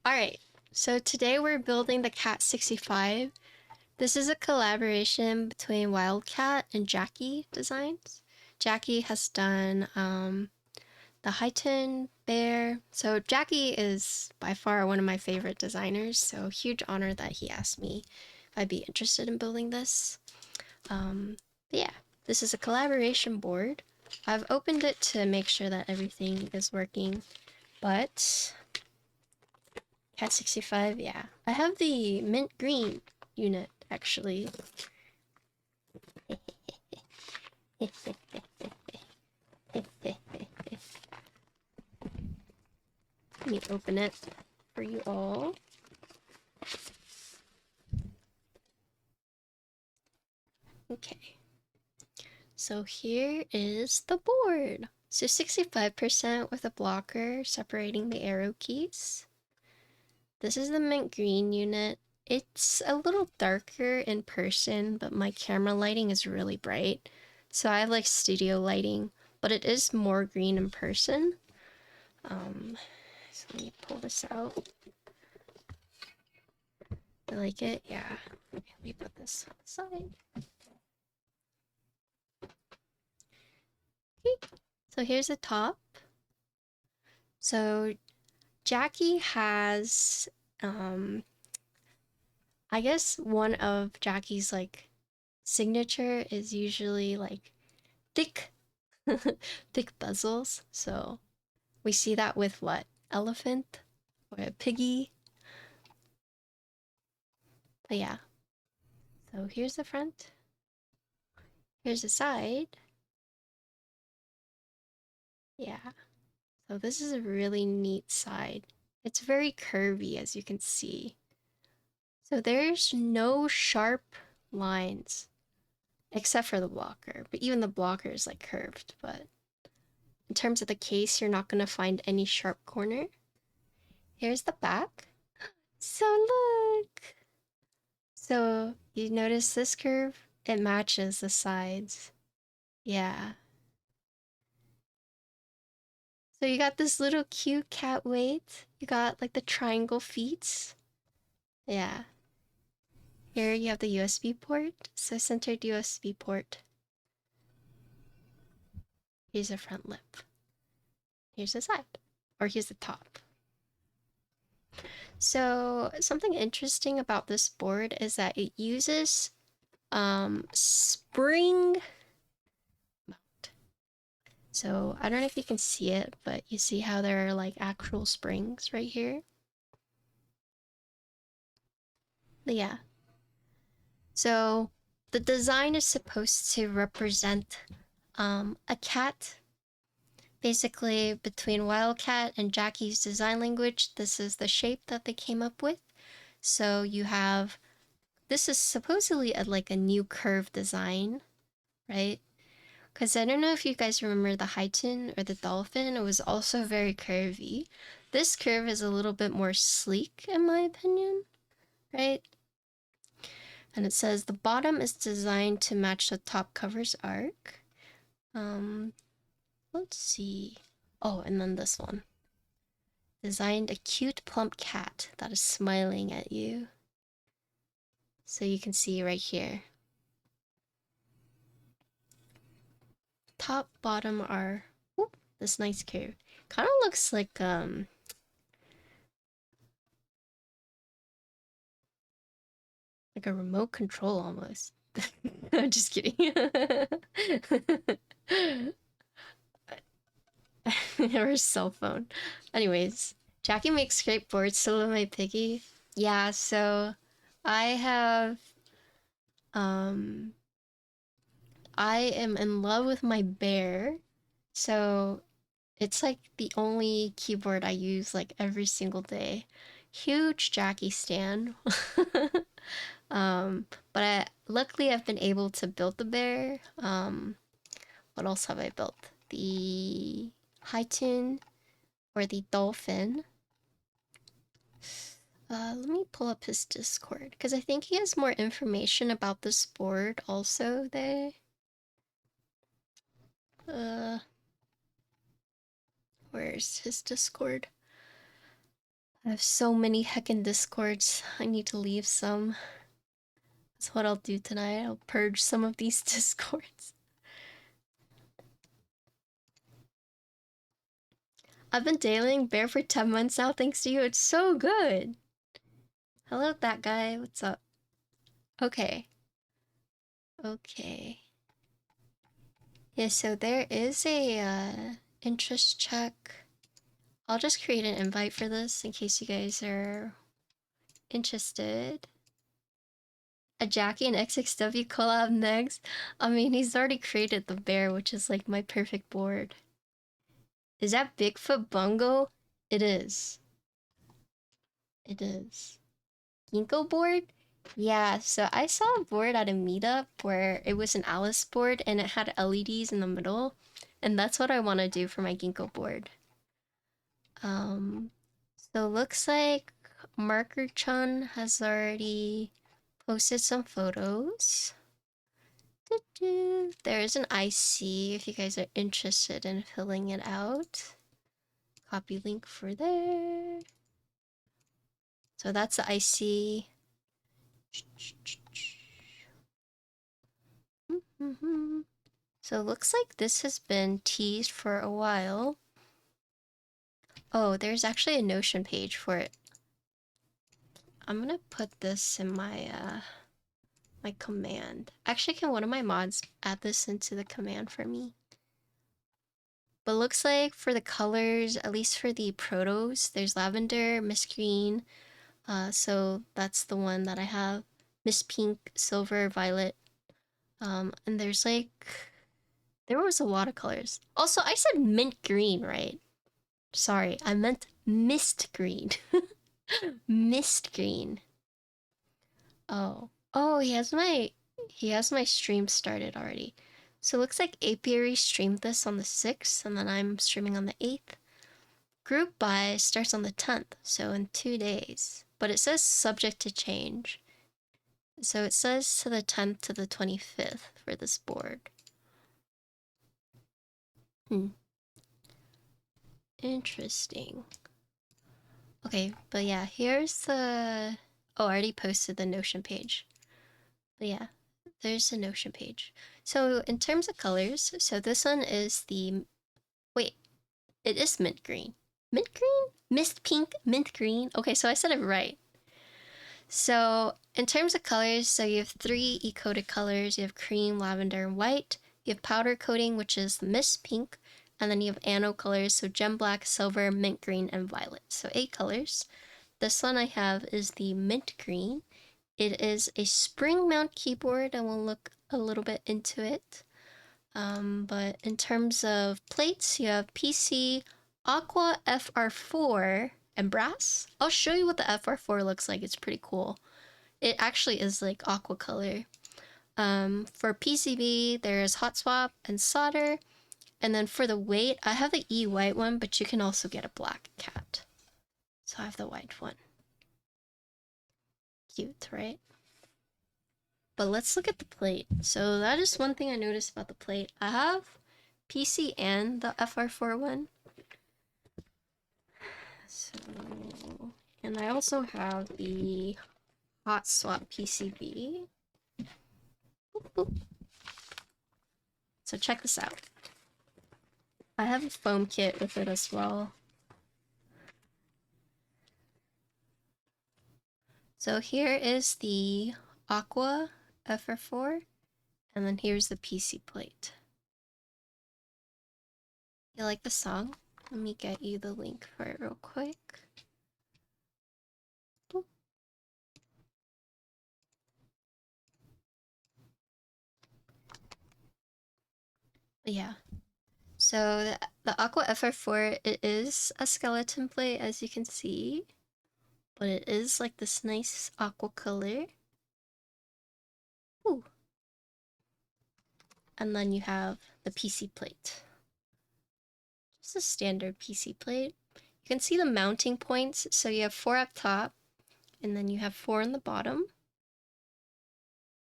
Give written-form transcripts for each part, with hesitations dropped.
Alright, so today we're building the Cat 65. This is a collaboration between Wildcat and Jackie Designs. Jackie has done the Highton Bear. So Jackie is by far one of my favorite designers, so huge honor that he asked me if I'd be interested in building this. Yeah, this is a collaboration board. I've opened it to make sure that everything is working, but Cat 65, yeah. I have the mint green unit, actually. Let me open it for you all. Okay. So here is the board. So 65% with a blocker separating the arrow keys. This is the mint green unit. It's a little darker in person, but my camera lighting is really bright. So I have like studio lighting, but it is more green in person. So let me pull this out. I like it, yeah. Okay, let me put this on the side. Okay, so here's the top. So Jackie has, I guess one of Jackie's like signature is usually like thick, thick bezels. So we see that with what? Elephant or a piggy. But yeah. So here's the front. Here's the side. Yeah. So this is a really neat side. It's very curvy, as you can see. So there's no sharp lines except for the blocker, but even the blocker is like curved. But in terms of the case, you're not gonna find any sharp corner. Here's the back. So look! So you notice this curve? It matches the sides. Yeah. So you got this little cute cat weight. You got like the triangle feet. Yeah. Here you have the USB port, so centered USB port. Here's the front lip. Here's the side, or here's the top. So something interesting about this board is that it uses spring mount. So I don't know if you can see it, but you see how there are like actual springs right here? But yeah. So the design is supposed to represent a cat. Basically, between Wildcat and Jackie's design language, this is the shape that they came up with. So you have, this is supposedly like a new curve design, right? Because I don't know if you guys remember the Highton or the Dolphin, it was also very curvy. This curve is a little bit more sleek, in my opinion, right? And it says the bottom is designed to match the top cover's arc. Let's see. Oh, and then this one. Designed a cute plump cat that is smiling at you. So you can see right here. Top, bottom are this nice curve. Kind of looks like a remote control almost. I'm just kidding. Or a cell phone. Anyways, Jackie makes great boards, so will my piggy. Yeah, so I have I am in love with my bear. So it's like the only keyboard I use like every single day. Huge Jackie stan. But luckily I've been able to build the bear. What else have I built? The Highton or the Dolphin. Let me pull up his Discord because I think he has more information about this board also there. Where's his Discord? I have so many heckin' discords. I need to leave some. That's what I'll do tonight. I'll purge some of these discords. I've been dailying Bear for 10 months now, thanks to you. It's so good. Hello, that guy. What's up? Okay. Okay. Yeah, so there is a interest check. I'll just create an invite for this in case you guys are interested. A Jackie and XXW collab next. I mean, he's already created the bear, which is like my perfect board. Is that Bigfoot Bungo? It is. It is. Ginkgo board? Yeah, so I saw a board at a meetup where it was an Alice board and it had LEDs in the middle. And that's what I want to do for my Ginkgo board. So looks like Marker Chun has already posted some photos. There's an IC if you guys are interested in filling it out. Copy link for there. So that's the IC. So it looks like this has been teased for a while. Oh, there's actually a Notion page for it. I'm gonna put this in my my command. Actually, can one of my mods add this into the command for me? But looks like for the colors, at least for the protos, there's lavender, mist green. So that's the one that I have. Mist pink, silver, violet. And there's like, there was a lot of colors. Also, I said mint green, right? Sorry, I meant mist green. Mist green. Oh. Oh, he has my stream started already. So it looks like Apiary streamed this on the 6th, and then I'm streaming on the 8th. Group buy starts on the 10th, so in 2 days. But it says subject to change. So it says to the 10th to the 25th for this board. Interesting. Okay, but yeah, here's the... Oh, I already posted the Notion page. But yeah, there's the Notion page. So in terms of colors, so this one is the... Wait, it is mint green. Mint green? Mist pink, mint green. Okay, so I said it right. So in terms of colors, so you have 3 E-coded colors. You have cream, lavender, and white. You have powder coating, which is the mist pink. And then you have anode colors, so gem black, silver, mint green, and violet. So 8 colors. This one I have is the mint green. It is a spring mount keyboard, and we'll look a little bit into it. But in terms of plates, you have PC, Aqua FR4, and brass. I'll show you what the FR4 looks like. It's pretty cool. It actually is like aqua color. For PCB, there's hot swap and solder. And then for the weight, I have the E white one, but you can also get a black cat. So I have the white one. Cute, right? But let's look at the plate. So that is one thing I noticed about the plate. I have PC and the FR4 one. So, and I also have the hot swap PCB. Boop, boop. So check this out. I have a foam kit with it as well. So here is the Aqua FR4, and then here's the PC plate. You like the song? Let me get you the link for it real quick. Boop. Yeah. So the Aqua FR4, it is a skeleton plate, as you can see, but it is like this nice aqua color. Ooh. And then you have the PC plate. Just a standard PC plate. You can see the mounting points. So you have 4 up top, and then you have 4 on the bottom.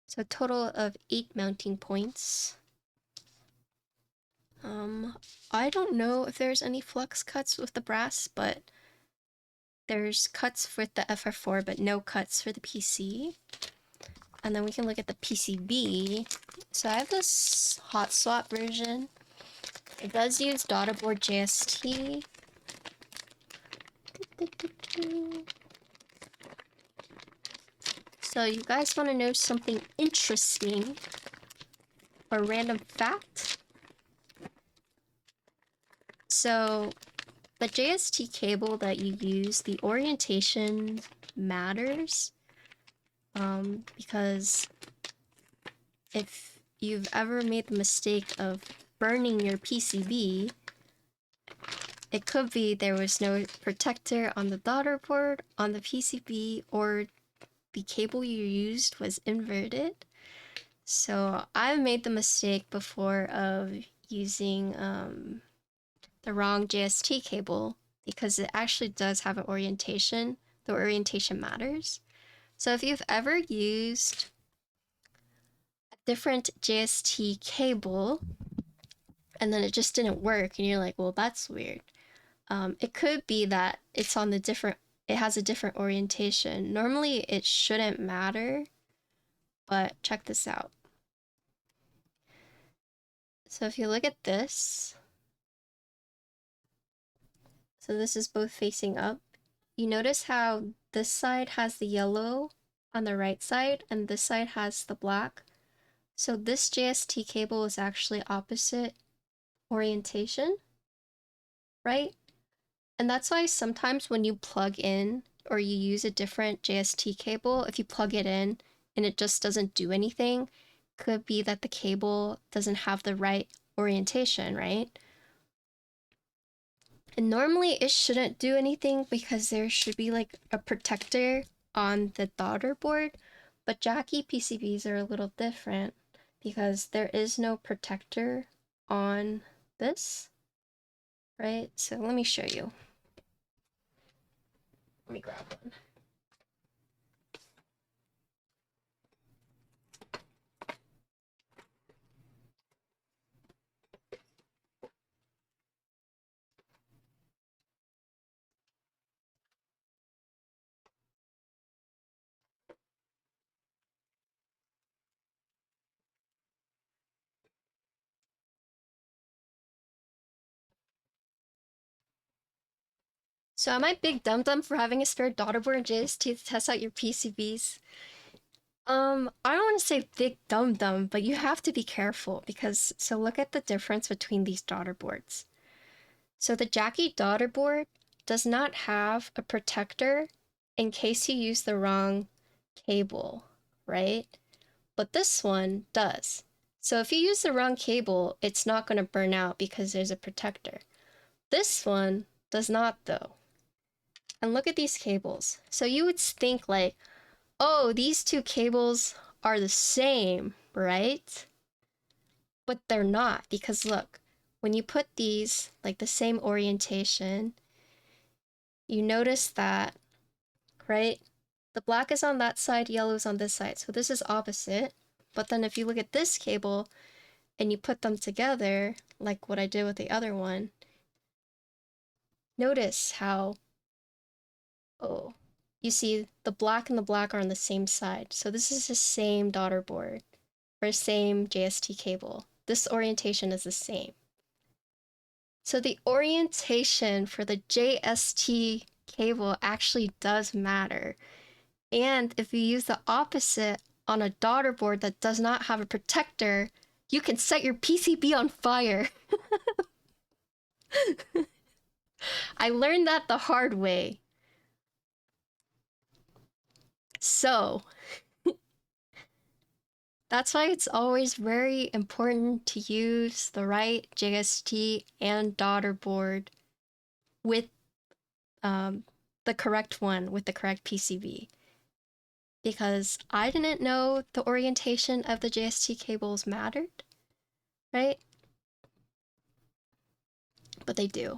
So a total of 8 mounting points. I don't know if there's any flux cuts with the brass, but there's cuts with the FR4, but no cuts for the PC. And then we can look at the PCB. So I have this hot swap version. It does use daughterboard JST. So you guys want to know something interesting or random fact? So the JST cable that you use, the orientation matters, because if you've ever made the mistake of burning your PCB, it could be there was no protector on the daughter board, on the PCB, or the cable you used was inverted. So I've made the mistake before of using the wrong JST cable, because it actually does have an orientation. The orientation matters. So if you've ever used a different JST cable and then it just didn't work and you're like, well, that's weird. It could be that it's on it has a different orientation. Normally it shouldn't matter, but check this out. So if you look at this, so this is both facing up. You notice how this side has the yellow on the right side and this side has the black. So this JST cable is actually opposite orientation, right? And that's why sometimes when you plug in or you use a different JST cable, if you plug it in and it just doesn't do anything, could be that the cable doesn't have the right orientation, right? And normally it shouldn't do anything because there should be like a protector on the daughter board, but Jackie PCBs are a little different because there is no protector on this, right? So let me show you. Let me grab one. So am I big dum-dum for having a spare daughter board and JST to test out your PCBs? I don't want to say big dum-dum, but you have to be careful because, so look at the difference between these daughter boards. So the Jackie daughter board does not have a protector in case you use the wrong cable, right? But this one does. So if you use the wrong cable, it's not going to burn out because there's a protector. This one does not though. And look at these cables. So you would think like, oh, these two cables are the same, right? But they're not, because look, when you put these like the same orientation, you notice that, right? The black is on that side, yellow is on this side. So this is opposite. But then if you look at this cable and you put them together, like what I did with the other one, notice how, oh, you see the black and the black are on the same side. So this is the same daughter board or same JST cable. This orientation is the same. So the orientation for the JST cable actually does matter. And if you use the opposite on a daughter board that does not have a protector, you can set your PCB on fire. I learned that the hard way. So that's why it's always very important to use the right JST and daughter board with the correct one, with the correct PCB. Because I didn't know the orientation of the JST cables mattered, right? But they do.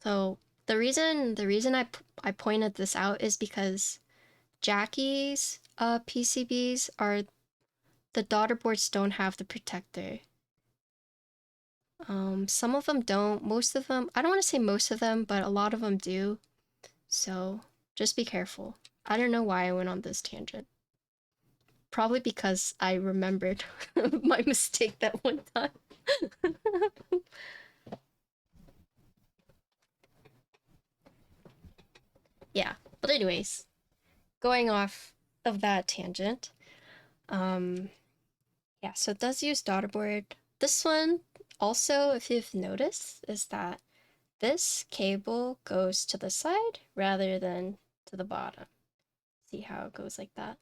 So the reason I pointed this out is because Jackie's PCBs are, the daughter boards don't have the protector. Some of them don't. Most of them, I don't want to say most of them, but a lot of them do. So just be careful. I don't know why I went on this tangent. Probably because I remembered my mistake that one time. Yeah, but anyways, going off of that tangent, yeah, so it does use daughterboard. This one, also, if you've noticed, is that this cable goes to the side rather than to the bottom. See how it goes like that?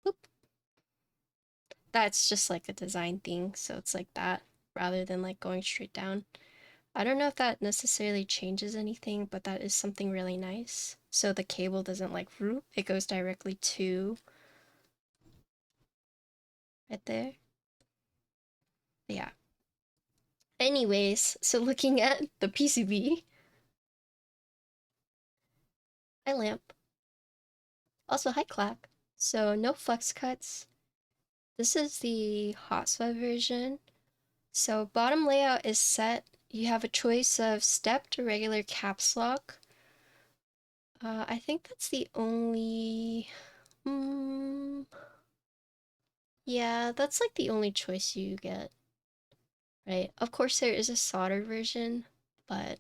Boop. That's just like a design thing, so it's like that rather than like going straight down. I don't know if that necessarily changes anything, but that is something really nice. So the cable doesn't like root, it goes directly to right there. But yeah. Anyways, so looking at the PCB, I lamp. Also high clack. So no flex cuts. This is the hot swap version. So bottom layout is set. You have a choice of stepped or regular caps lock. I think that's the only... yeah, that's like the only choice you get. Right? Of course there is a solder version, but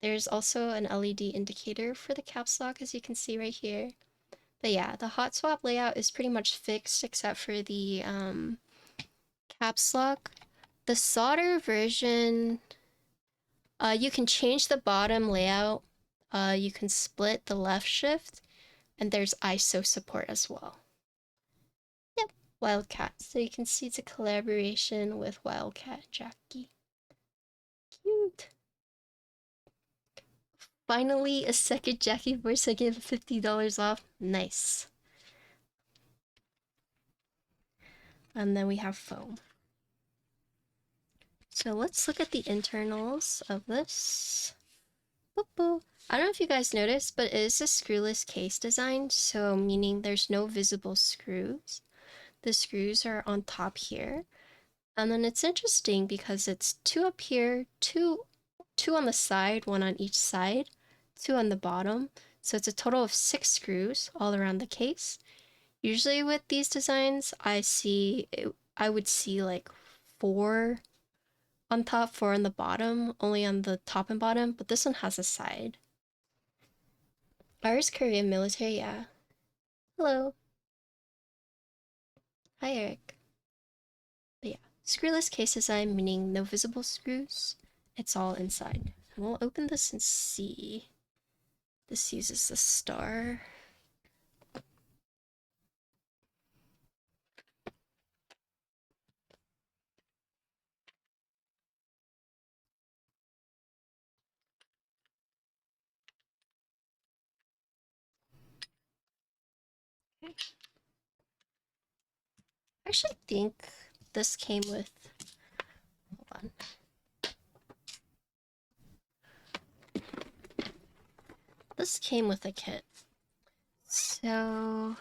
there's also an LED indicator for the caps lock, as you can see right here. But yeah, the hot swap layout is pretty much fixed except for the caps lock. The solder version, you can change the bottom layout. You can split the left shift, and there's ISO support as well. Yep, Wildcat. So you can see it's a collaboration with Wildcat Jackie. Cute. Finally, a second Jackie voice. I gave $50 off. Nice. And then we have foam. So let's look at the internals of this. Boop, boop. I don't know if you guys noticed, but it is a screwless case design, so meaning there's no visible screws. The screws are on top here. And then it's interesting because it's two up here, two on the side, one on each side, two on the bottom. So it's a total of 6 screws all around the case. Usually with these designs, I would see like 4 on top, 4 on the bottom, only on the top and bottom, but this one has a side. Ours Korean military, yeah. Hello. Hi, Eric. But yeah, screwless case design, meaning no visible screws. It's all inside. And we'll open this and see. This uses the star. Okay. I actually think this came with, hold on. This came with a kit. So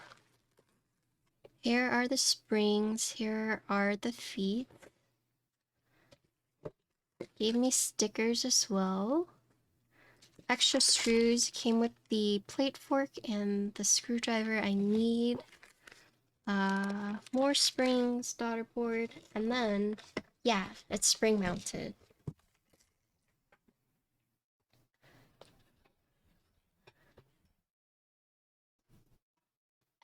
here are the springs, here are the feet. Gave me stickers as well. Extra screws came with the plate fork and the screwdriver I need. More springs, daughter board, and then, yeah, it's spring mounted.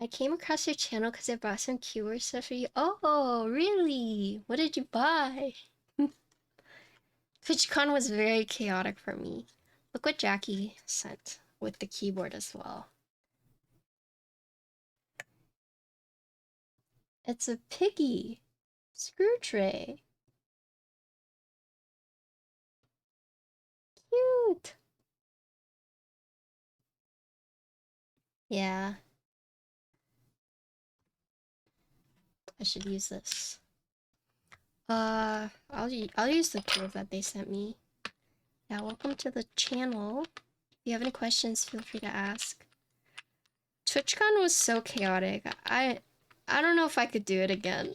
I came across your channel because I bought some keyword stuff for you. Oh, really? What did you buy? TwitchCon was very chaotic for me. Look what Jackie sent with the keyboard as well. It's a piggy screw tray. Cute. Yeah. I should use this. I'll use the tool that they sent me. Yeah, welcome to the channel. If you have any questions, feel free to ask. TwitchCon was so chaotic. I don't know if I could do it again.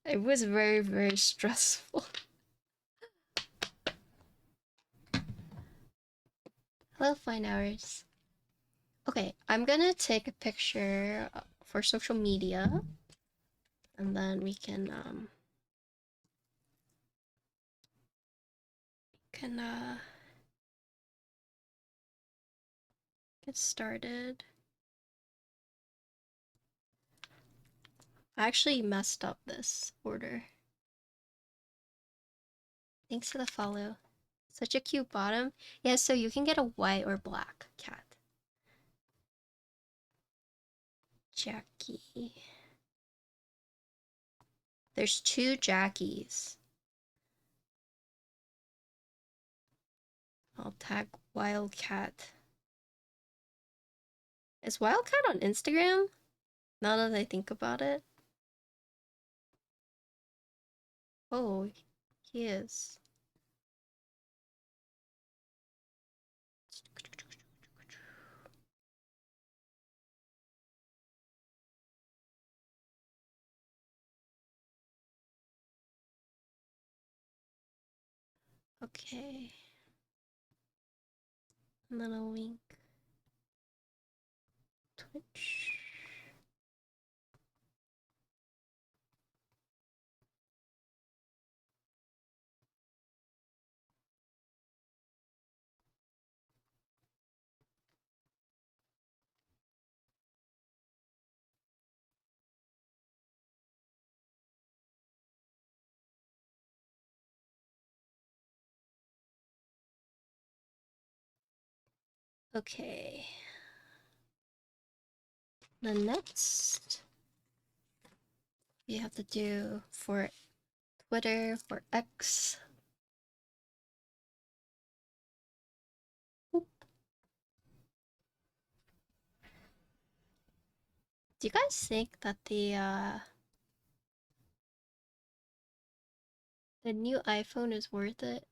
It was very, very stressful. Hello, fine hours. Okay, I'm gonna take a picture for social media, and then we can get started. I actually messed up this order. Thanks for the follow. Such a cute bottom. Yeah, so you can get a white or black cat. Jackie. There's 2 Jackies. I'll tag Wildcat. Is Wildcat on Instagram? Now that I think about it. Oh, he is. Okay. And then I'll link Twitch. Okay. The next we have to do for Twitter, for X. Oop. Do you guys think that the new iPhone is worth it?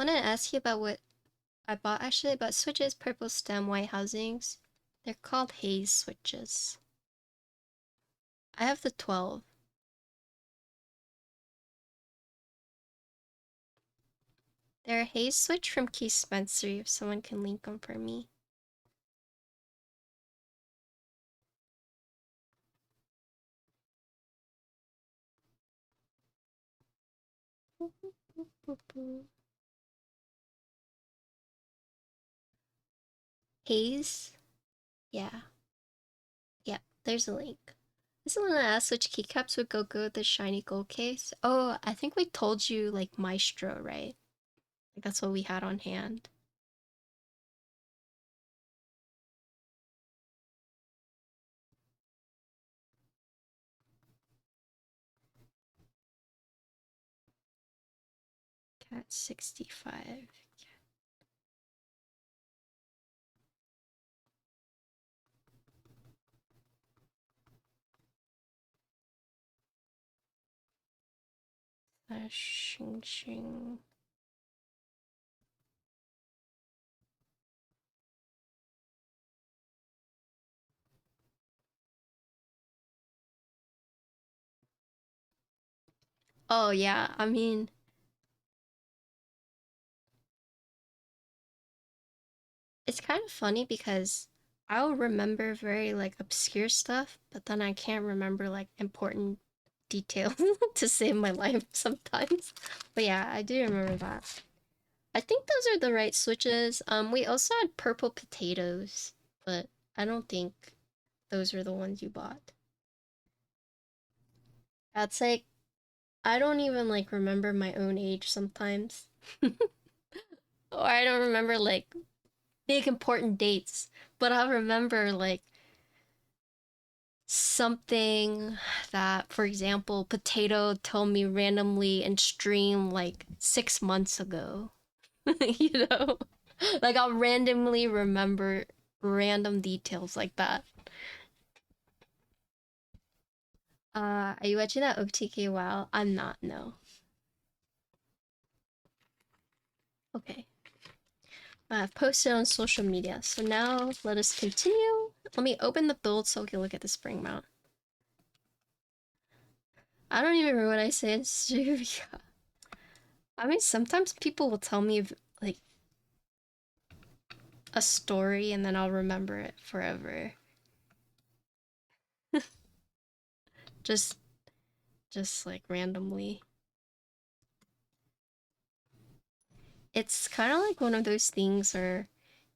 I want to ask you about what I bought actually, about switches, purple stem, white housings. They're called haze switches. I have the 12. They're a haze switch from Key Spencer, if someone can link them for me. Haze? Yeah. Yeah, there's a link. This is one that asked which keycaps would go good with the shiny gold case. Oh, I think we told you, like, Maestro, right? Like, that's what we had on hand. Cat 65. Shing shing. Oh yeah, I mean, it's kind of funny because I'll remember very like obscure stuff, but then I can't remember like important details to save my life sometimes. But yeah, I do remember that. I think those are the right switches. We also had purple potatoes, but I don't think those are the ones you bought. That's like, I don't even like remember my own age sometimes. Or I don't remember like big important dates, but I'll remember like something that, for example, Potato told me randomly in stream like 6 months ago. You know? Like I'll randomly remember random details like that. Are you watching that OTK WoW? I'm not, no. Okay. I've posted on social media. So now let us continue. Let me open the build so we can look at the spring mount. I don't even remember what I said. I mean, sometimes people will tell me like a story and then I'll remember it forever. just like randomly. It's kind of like one of those things where,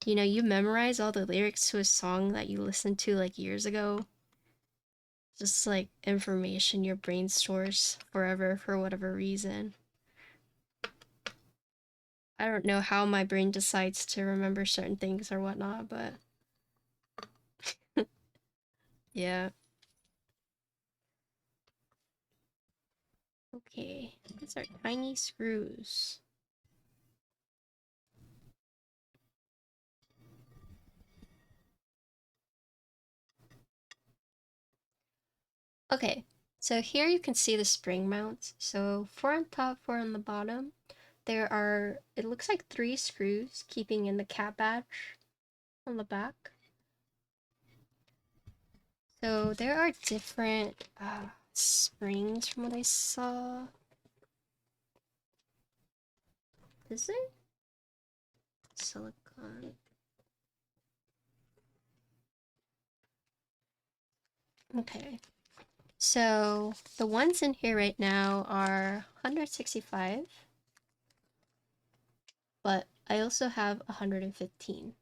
you know, you memorize all the lyrics to a song that you listened to like years ago. Just like information your brain stores forever for whatever reason. I don't know how my brain decides to remember certain things or whatnot, but yeah. Okay, these are tiny screws. Okay, so here you can see the spring mounts. So 4 on top, 4 on the bottom. There are, it looks like 3 screws keeping in the cat badge on the back. So there are different springs from what I saw. Is it? Silicone. Okay. So the ones in here right now are 165. But I also have 115.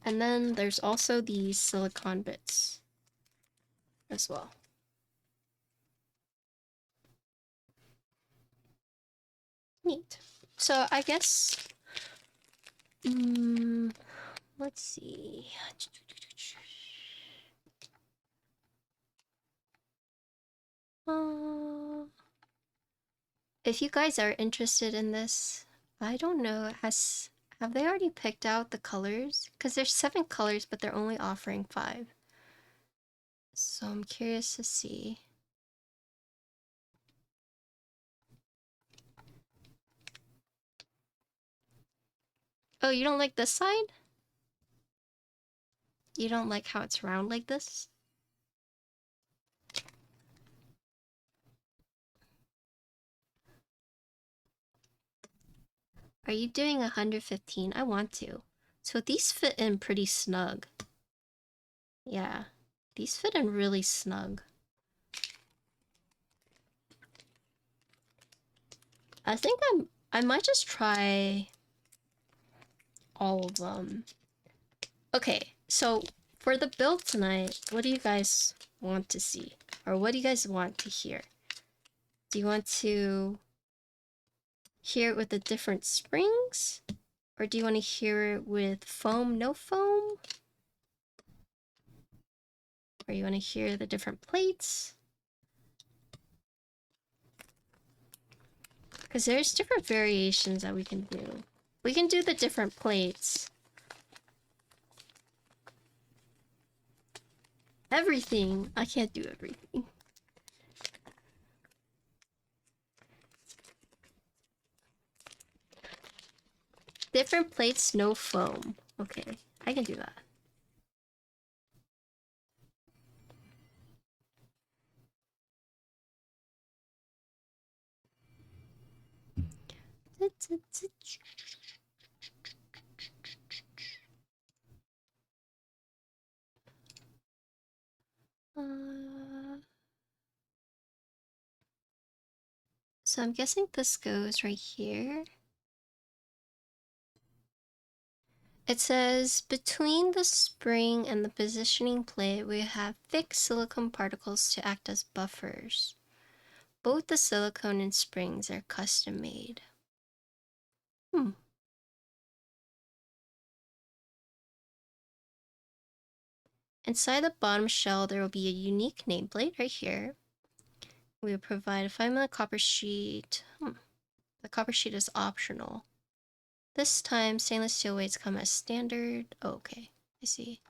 And then there's also these silicone bits as well. Neat. So I guess, let's see. If you guys are interested in this, I don't know, have they already picked out the colors? Because there's 7 colors, but they're only offering 5. So I'm curious to see. Oh, you don't like this side? You don't like how it's round like this? Are you doing 115? I want to. So these fit in pretty snug. Yeah, these fit in really snug. I think I might just try all of them. Okay, so for the build tonight, what do you guys want to see? Or what do you guys want to hear? Do you want to hear it with the different springs? Or do you want to hear it with foam, no foam? Or you want to hear the different plates? Because there's different variations that we can do. We can do the different plates. Everything. I can't do everything. Different plates, no foam. Okay, I can do that. So I'm guessing this goes right here. It says, between the spring and the positioning plate, we have thick silicone particles to act as buffers. Both the silicone and springs are custom made. Inside the bottom shell, there will be a unique nameplate right here. We will provide a 5mm copper sheet. The copper sheet is optional. This time, stainless steel weights come as standard. Oh, okay, I see.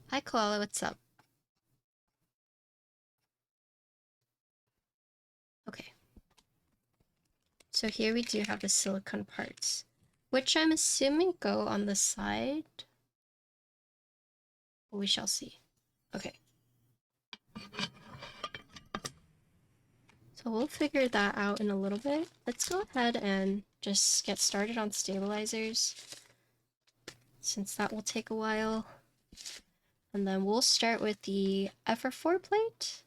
Hi, Koala, what's up? Okay. So here we do have the silicone parts, which I'm assuming go on the side. We shall see. Okay. So we'll figure that out in a little bit. Let's go ahead and just get started on stabilizers, since that will take a while. And then we'll start with the FR4 plate.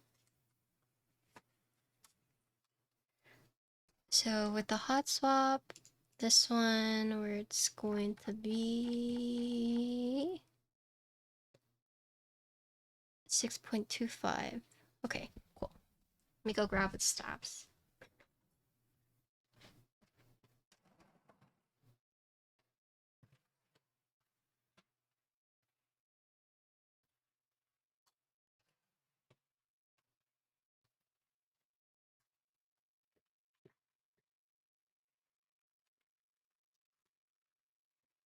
So with the hot swap, this one where it's going to be 6.25. Okay, cool. Let me go grab its stops.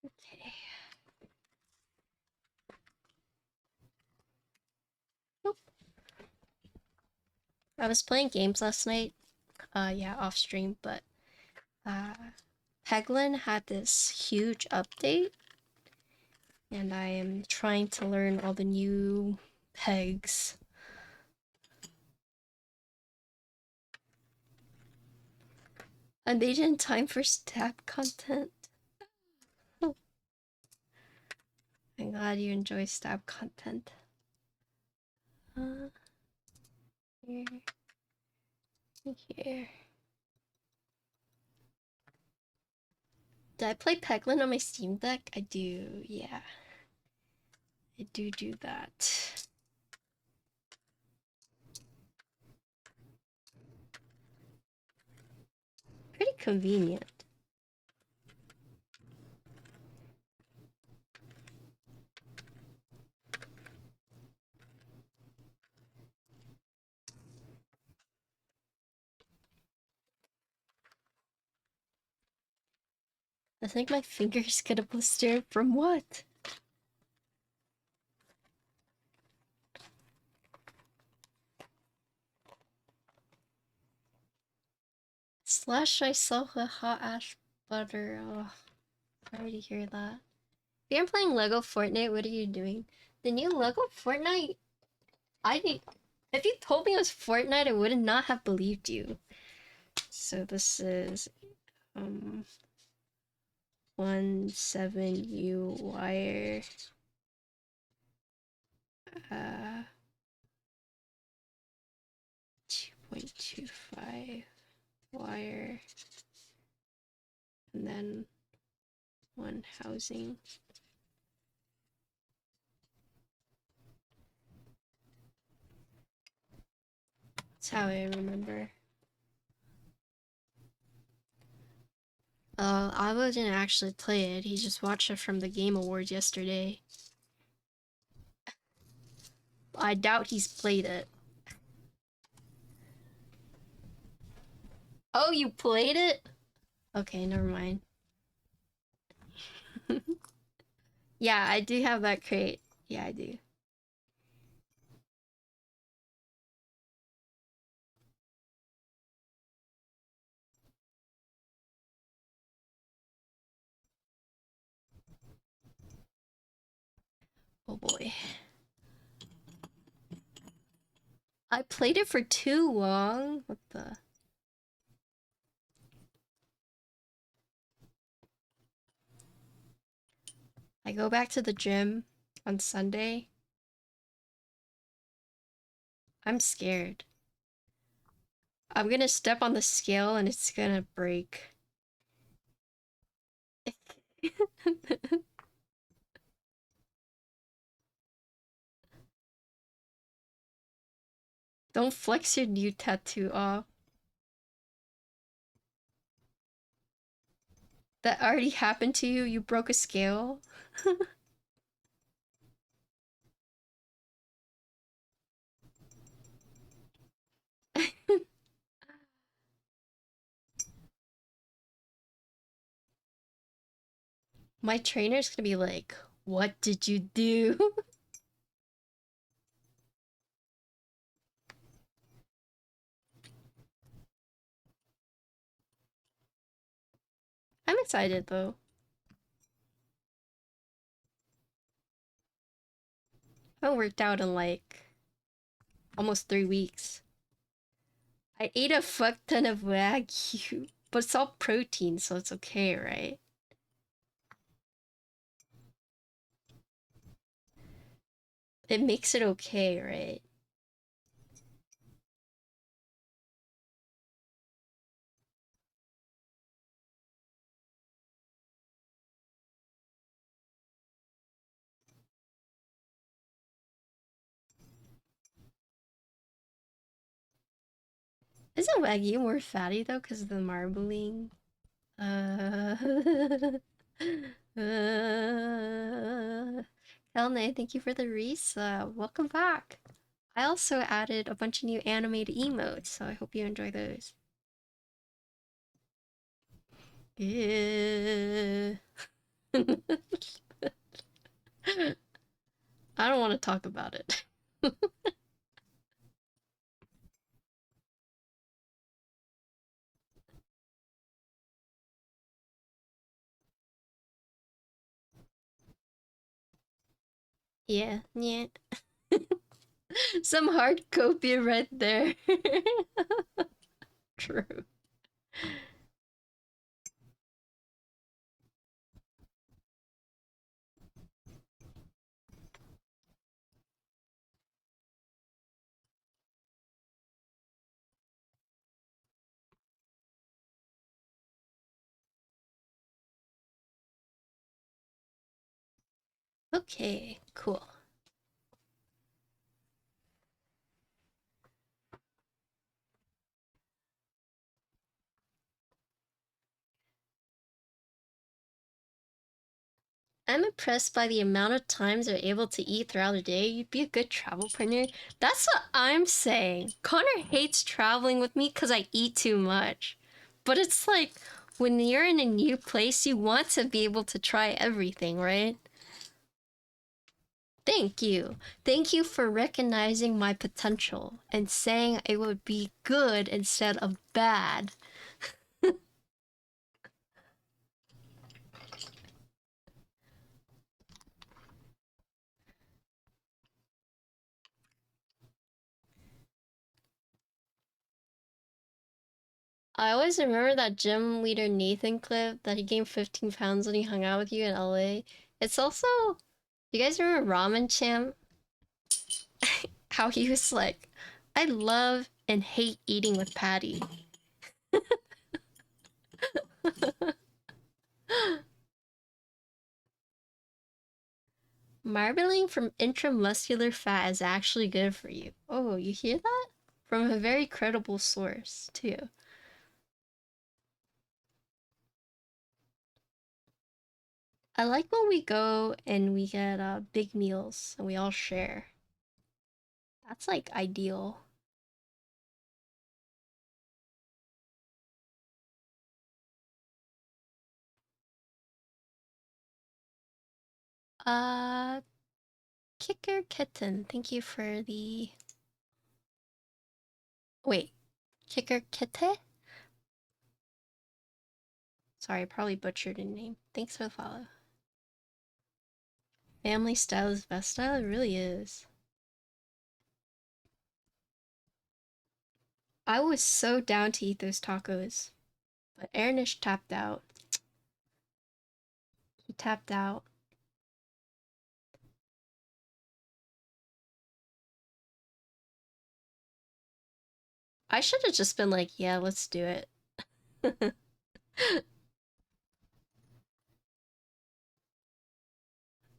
Okay. Nope. I was playing games last night. Yeah, off stream, but Peglin had this huge update, and I am trying to learn all the new pegs. I made it in time for stab content. I'm glad you enjoy stab content. Here. Here. Did I play Peglin on my Steam Deck? I do, yeah. I do that. Pretty convenient. I think my finger's gonna blister. From what? Slash, I saw the hot ash butter. Oh, sorry to hear that. If you're playing Lego Fortnite, what are you doing? The new Lego Fortnite? If you told me it was Fortnite, I would not have believed you. So this is 17U wire. 2.25 wire, and then one housing. That's how I remember. I wouldn't actually play it. He just watched it from the Game Awards yesterday. I doubt he's played it. Oh, you played it? Okay, never mind. Yeah, I do have that crate. Yeah, I do. Oh boy. I played it for too long. What the? I go back to the gym on Sunday. I'm scared. I'm gonna step on the scale and it's gonna break. Don't flex your new tattoo off. That already happened to you? You broke a scale? My trainer's gonna be like, what did you do? I'm excited though. I haven't worked out in like almost 3 weeks. I ate a fuck ton of Wagyu, but it's all protein, so it's okay, right? It makes it okay, right? Isn't Wagyu more fatty though because of the marbling? Uh, Kelne, thank you for the resub. Welcome back. I also added a bunch of new animated emotes, so I hope you enjoy those. Yeah. I don't want to talk about it. Yeah, yeah. Some hard copy right there. True. Okay, cool. I'm impressed by the amount of times they're able to eat throughout the day. You'd be a good travel partner. That's what I'm saying. Connor hates traveling with me because I eat too much. But it's like, when you're in a new place, you want to be able to try everything, right? Thank you. Thank you for recognizing my potential and saying it would be good instead of bad. I always remember that gym leader Nathan clip that he gained 15 pounds when he hung out with you in LA. It's also, you guys remember Ramen Champ? How he was like, I love and hate eating with Patty. Marbling from intramuscular fat is actually good for you. Oh, you hear that? From a very credible source, too. I like when we go and we get big meals and we all share. That's like ideal. Uh, Kicker Kitten, thank you for the. Wait, Kicker Kite? Sorry, I probably butchered a name. Thanks for the follow. Family style is best style, it really is. I was so down to eat those tacos, but Ernish tapped out. He tapped out. I should have just been like, yeah, let's do it.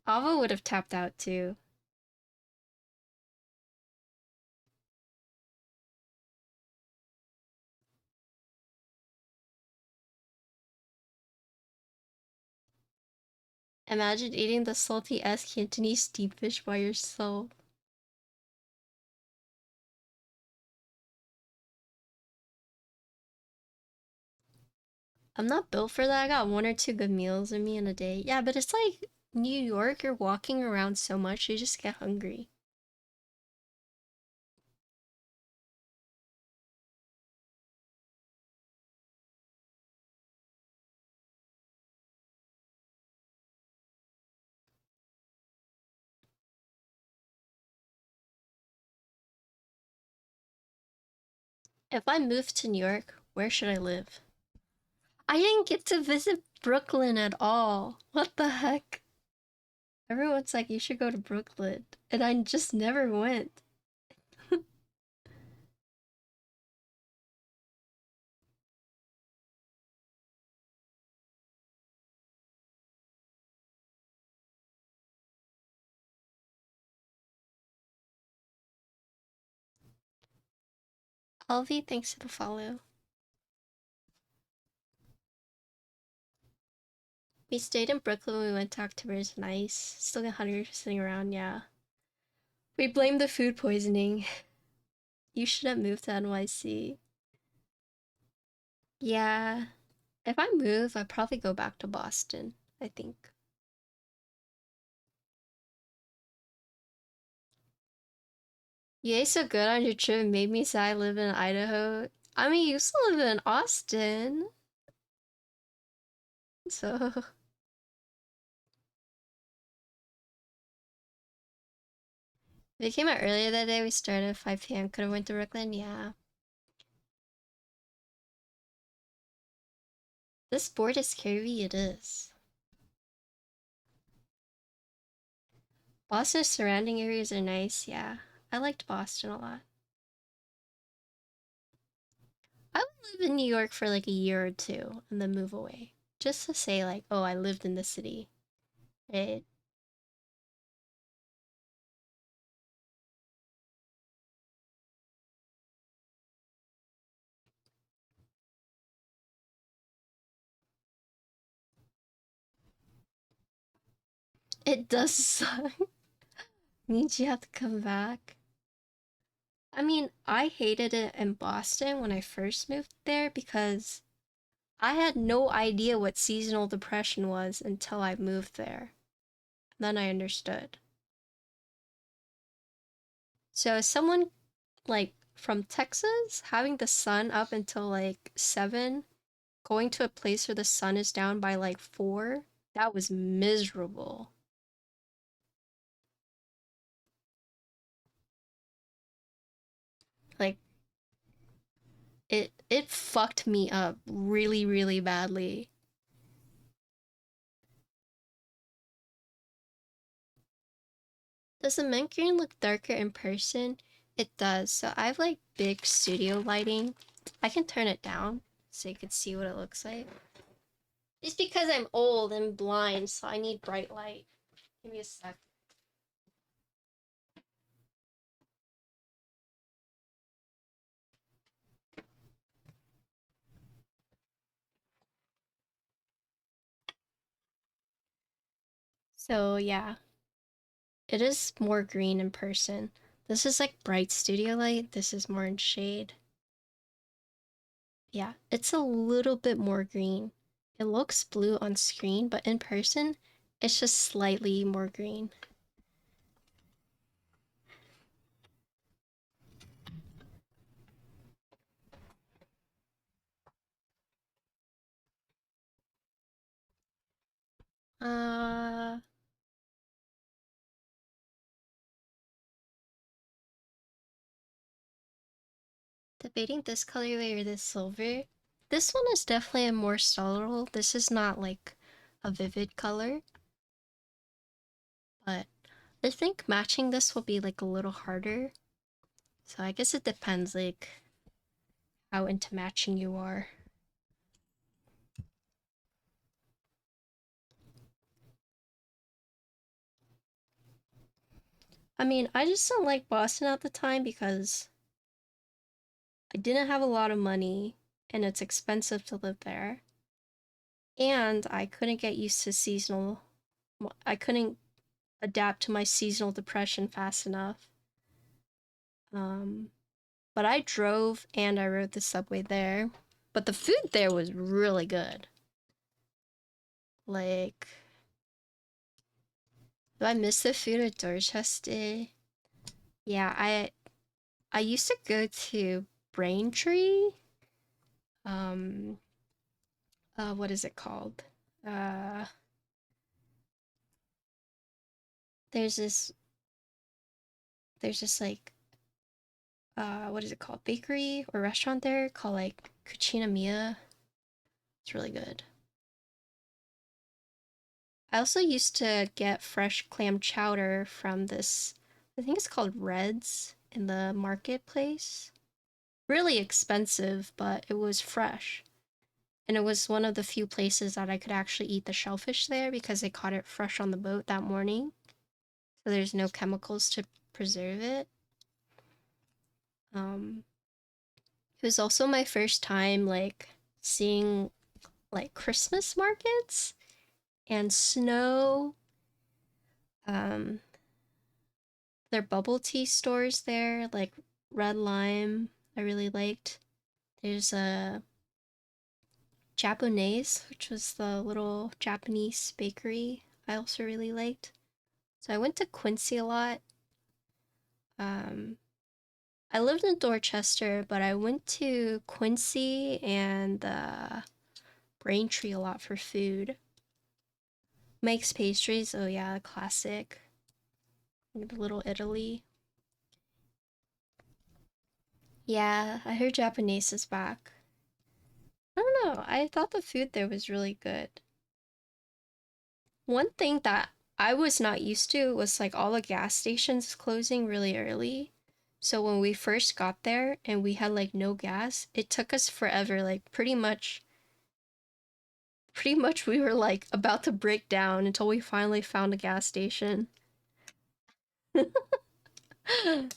Ava would have tapped out too. Imagine eating the salty ass Cantonese steamed fish by yourself. I'm not built for that. I got 1 or 2 good meals in me in a day. Yeah, but it's like New York, you're walking around so much, you just get hungry. If I moved to New York, where should I live? I didn't get to visit Brooklyn at all. What the heck? Everyone's like, you should go to Brooklyn. And I just never went. Alvi, thanks for the follow. We stayed in Brooklyn when we went to October's nice. Still got hunters sitting around, yeah. We blame the food poisoning. You should have moved to NYC. Yeah. If I move, I'd probably go back to Boston, I think. You ate so good on your trip and made me sad I live in Idaho. I mean, you used to live in Austin. So we came out earlier that day. We started at 5 p.m. Could have went to Brooklyn. Yeah. This board is curvy. It is. Boston's surrounding areas are nice. Yeah. I liked Boston a lot. I would live in New York for like a year or two and then move away. Just to say like, oh, I lived in the city. It it does suck. Means you have to come back. I mean, I hated it in Boston when I first moved there because I had no idea what seasonal depression was until I moved there. Then I understood. So, as someone like from Texas, having the sun up until like 7, going to a place where the sun is down by like 4, that was miserable. Like it fucked me up really, really badly. Does the mint green look darker in person? It does. So I have like big studio lighting. I can turn it down so you can see what it looks like. It's because I'm old and blind, so I need bright light. Give me a sec. So yeah, it is more green in person. This is like bright studio light. This is more in shade. Yeah, it's a little bit more green. It looks blue on screen, but in person, it's just slightly more green. Uh, Debating this colorway or this silver. This one is definitely a more subtle. This is not like a vivid color, but I think matching this will be like a little harder. So I guess it depends like how into matching you are. I mean, I just don't like Boston at the time because I didn't have a lot of money and it's expensive to live there. And I couldn't get used to seasonal, I couldn't adapt to my seasonal depression fast enough. Um, but I drove and I rode the subway there. But the food there was really good. Like, do I miss the food at Dorchester? Yeah, I used to go to Braintree. Um, what is it called? Uh, there's this like what is it called? Bakery or restaurant there called like Cucina Mia. It's really good. I also used to get fresh clam chowder from this, I think it's called Red's in the marketplace. Really expensive, but it was fresh. And it was one of the few places that I could actually eat the shellfish there because they caught it fresh on the boat that morning. So there's no chemicals to preserve it. It was also my first time like seeing like Christmas markets and snow. Um, their bubble tea stores there, like Red Lime, I really liked. There's a Japanese, which was the little Japanese bakery I also really liked. So I went to Quincy a lot. Um, I lived in Dorchester, but I went to Quincy and Braintree a lot for food. Mike's Pastries, oh yeah, classic. The Little Italy. Yeah, I heard Japanese is back. I don't know, I thought the food there was really good. One thing that I was not used to was like all the gas stations closing really early. So when we first got there and we had like no gas, it took us forever, like pretty much we were like about to break down until we finally found a gas station.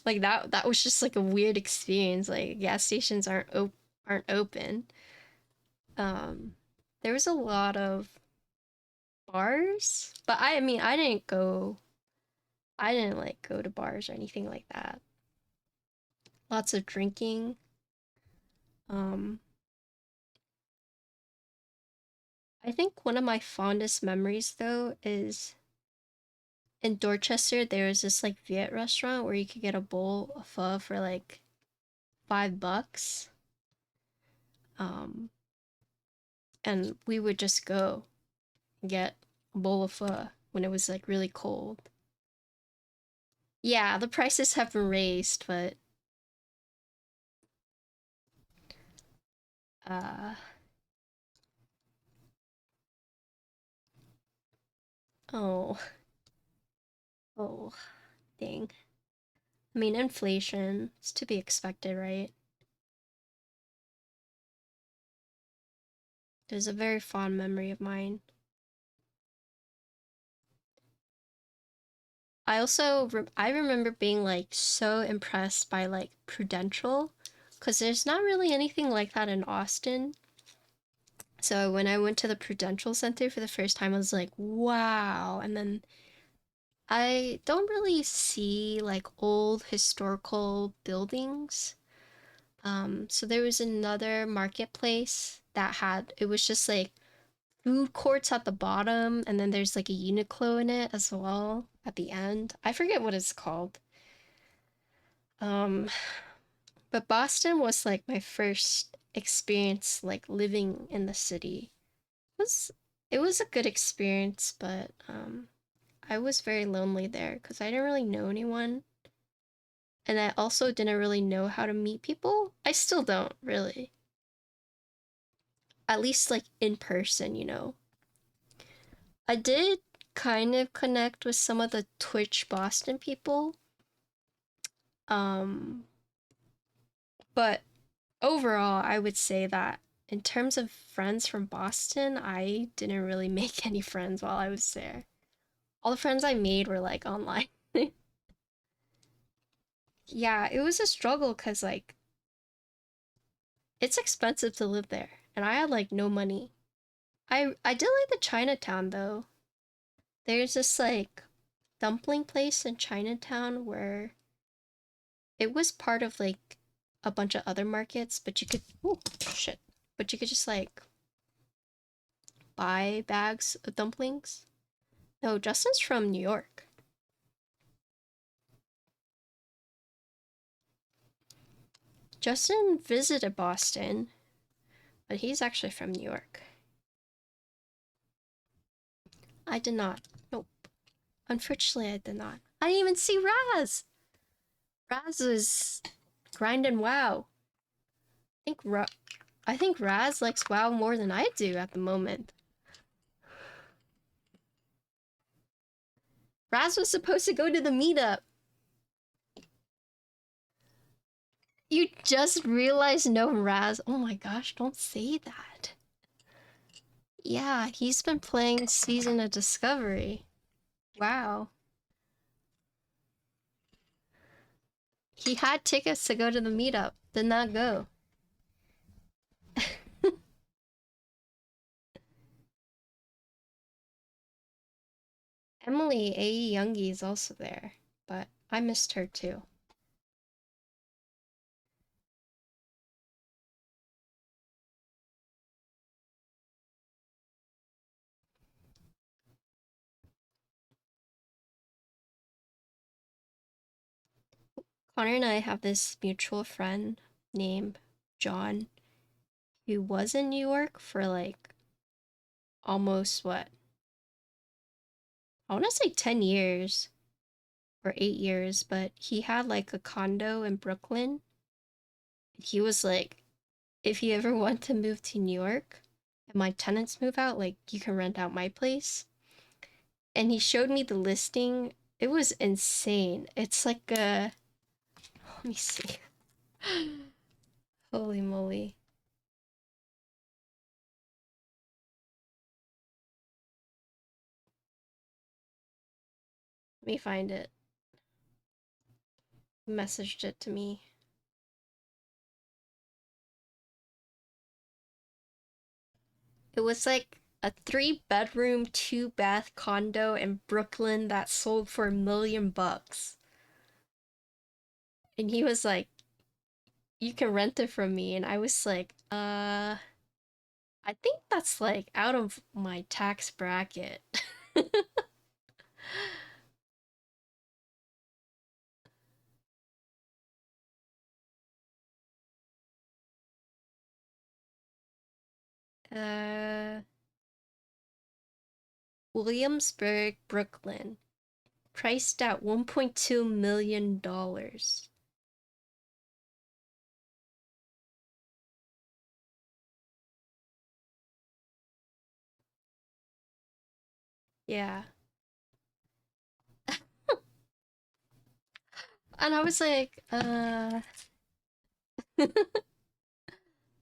Like that was just like a weird experience. Like gas stations aren't open. Um there was a lot of bars, but I mean I didn't like go to bars or anything like that. Lots of drinking. Um I think one of my fondest memories though is in Dorchester there was this like Viet restaurant where you could get a bowl of pho for like $5. Um and we would just go and get a bowl of pho when it was like really cold. Yeah, the prices have been raised, but uh oh, oh, dang. I mean, inflation is to be expected, right? There's a very fond memory of mine. I remember being like so impressed by like Prudential because there's not really anything like that in Austin. So when I went to the Prudential Center for the first time, I was like, wow. And then I don't really see like old historical buildings. So there was another marketplace that had, it was just like food courts at the bottom, and then there's like a Uniqlo in it as well at the end. I forget what it's called. Um, but Boston was like my first experience like living in the city. It was it was a good experience, but I was very lonely there because I didn't really know anyone. And I also didn't really know how to meet people. I still don't really. At least like in person, you know. I did kind of connect with some of the Twitch Boston people. Um, but overall, I would say that in terms of friends from Boston, I didn't really make any friends while I was there. All the friends I made were like online. Yeah, it was a struggle because like it's expensive to live there, and I had like no money. I did like the Chinatown though. There's this like dumpling place in Chinatown where it was part of like a bunch of other markets, but you could oh shit. But you could just like buy bags of dumplings. No, Justin's from New York. Justin visited Boston, but he's actually from New York. I did not. Nope. Unfortunately, I did not. I didn't even see Raz. Raz was grinding WoW. I think Raz likes WoW more than I do at the moment. Raz was supposed to go to the meetup. You just realized no Raz. Oh my gosh, don't say that. Yeah, he's been playing Season of Discovery. Wow. He had tickets to go to the meetup, did not go. Emily A. Youngie is also there, but I missed her too. Connor and I have this mutual friend named John who was in New York for like almost what? I want to say 10 years or 8 years, but he had like a condo in Brooklyn. He was like, if you ever want to move to New York and my tenants move out, like you can rent out my place. And he showed me the listing. It was insane. It's like a, let me see. Holy moly. Let me find it. He messaged it to me. It was like a 3-bedroom, 2-bath condo in Brooklyn that sold for $1 million. And he was like, you can rent it from me. And I was like, I think that's like out of my tax bracket. uh, Williamsburg, Brooklyn. Priced at $1.2 million. Yeah. And I was like, uh,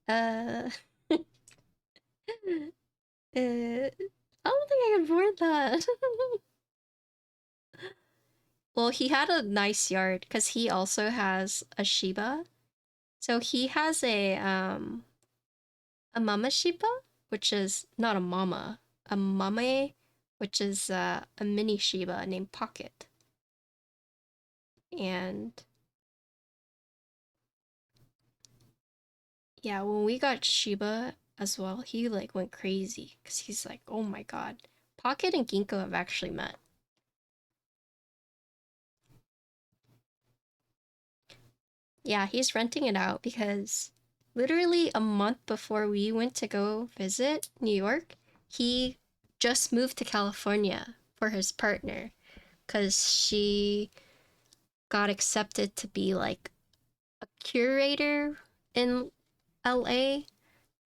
I don't think I can afford that. Well, he had a nice yard because he also has a Shiba. So he has a mama Shiba, which is not a mama, a mame, which is a mini Shiba named Pocket. And yeah, when we got Shiba as well, he like went crazy because he's like, oh my god, Pocket and Ginkgo have actually met. Yeah, he's renting it out because literally a month before we went to go visit New York, he just moved to California for his partner because she got accepted to be like a curator in LA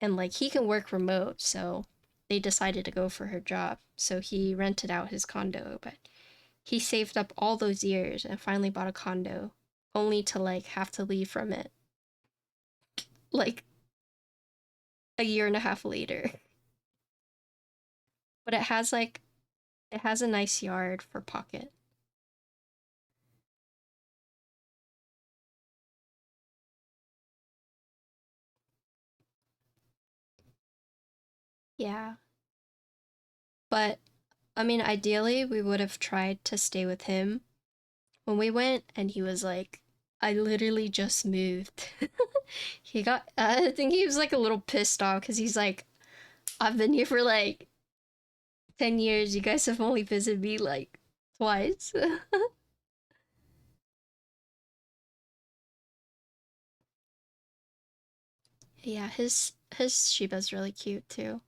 and like he can work remote, so they decided to go for her job. So he rented out his condo, but he saved up all those years and finally bought a condo only to like have to leave from it like a year and a half later. But it has a nice yard for Pocket. Yeah. But I mean, ideally we would have tried to stay with him when we went, and he was like, I literally just moved. He got, I think he was like a little pissed off because he's like, I've been here for like 10 years. You guys have only visited me like twice. Yeah, his Shiba's really cute too.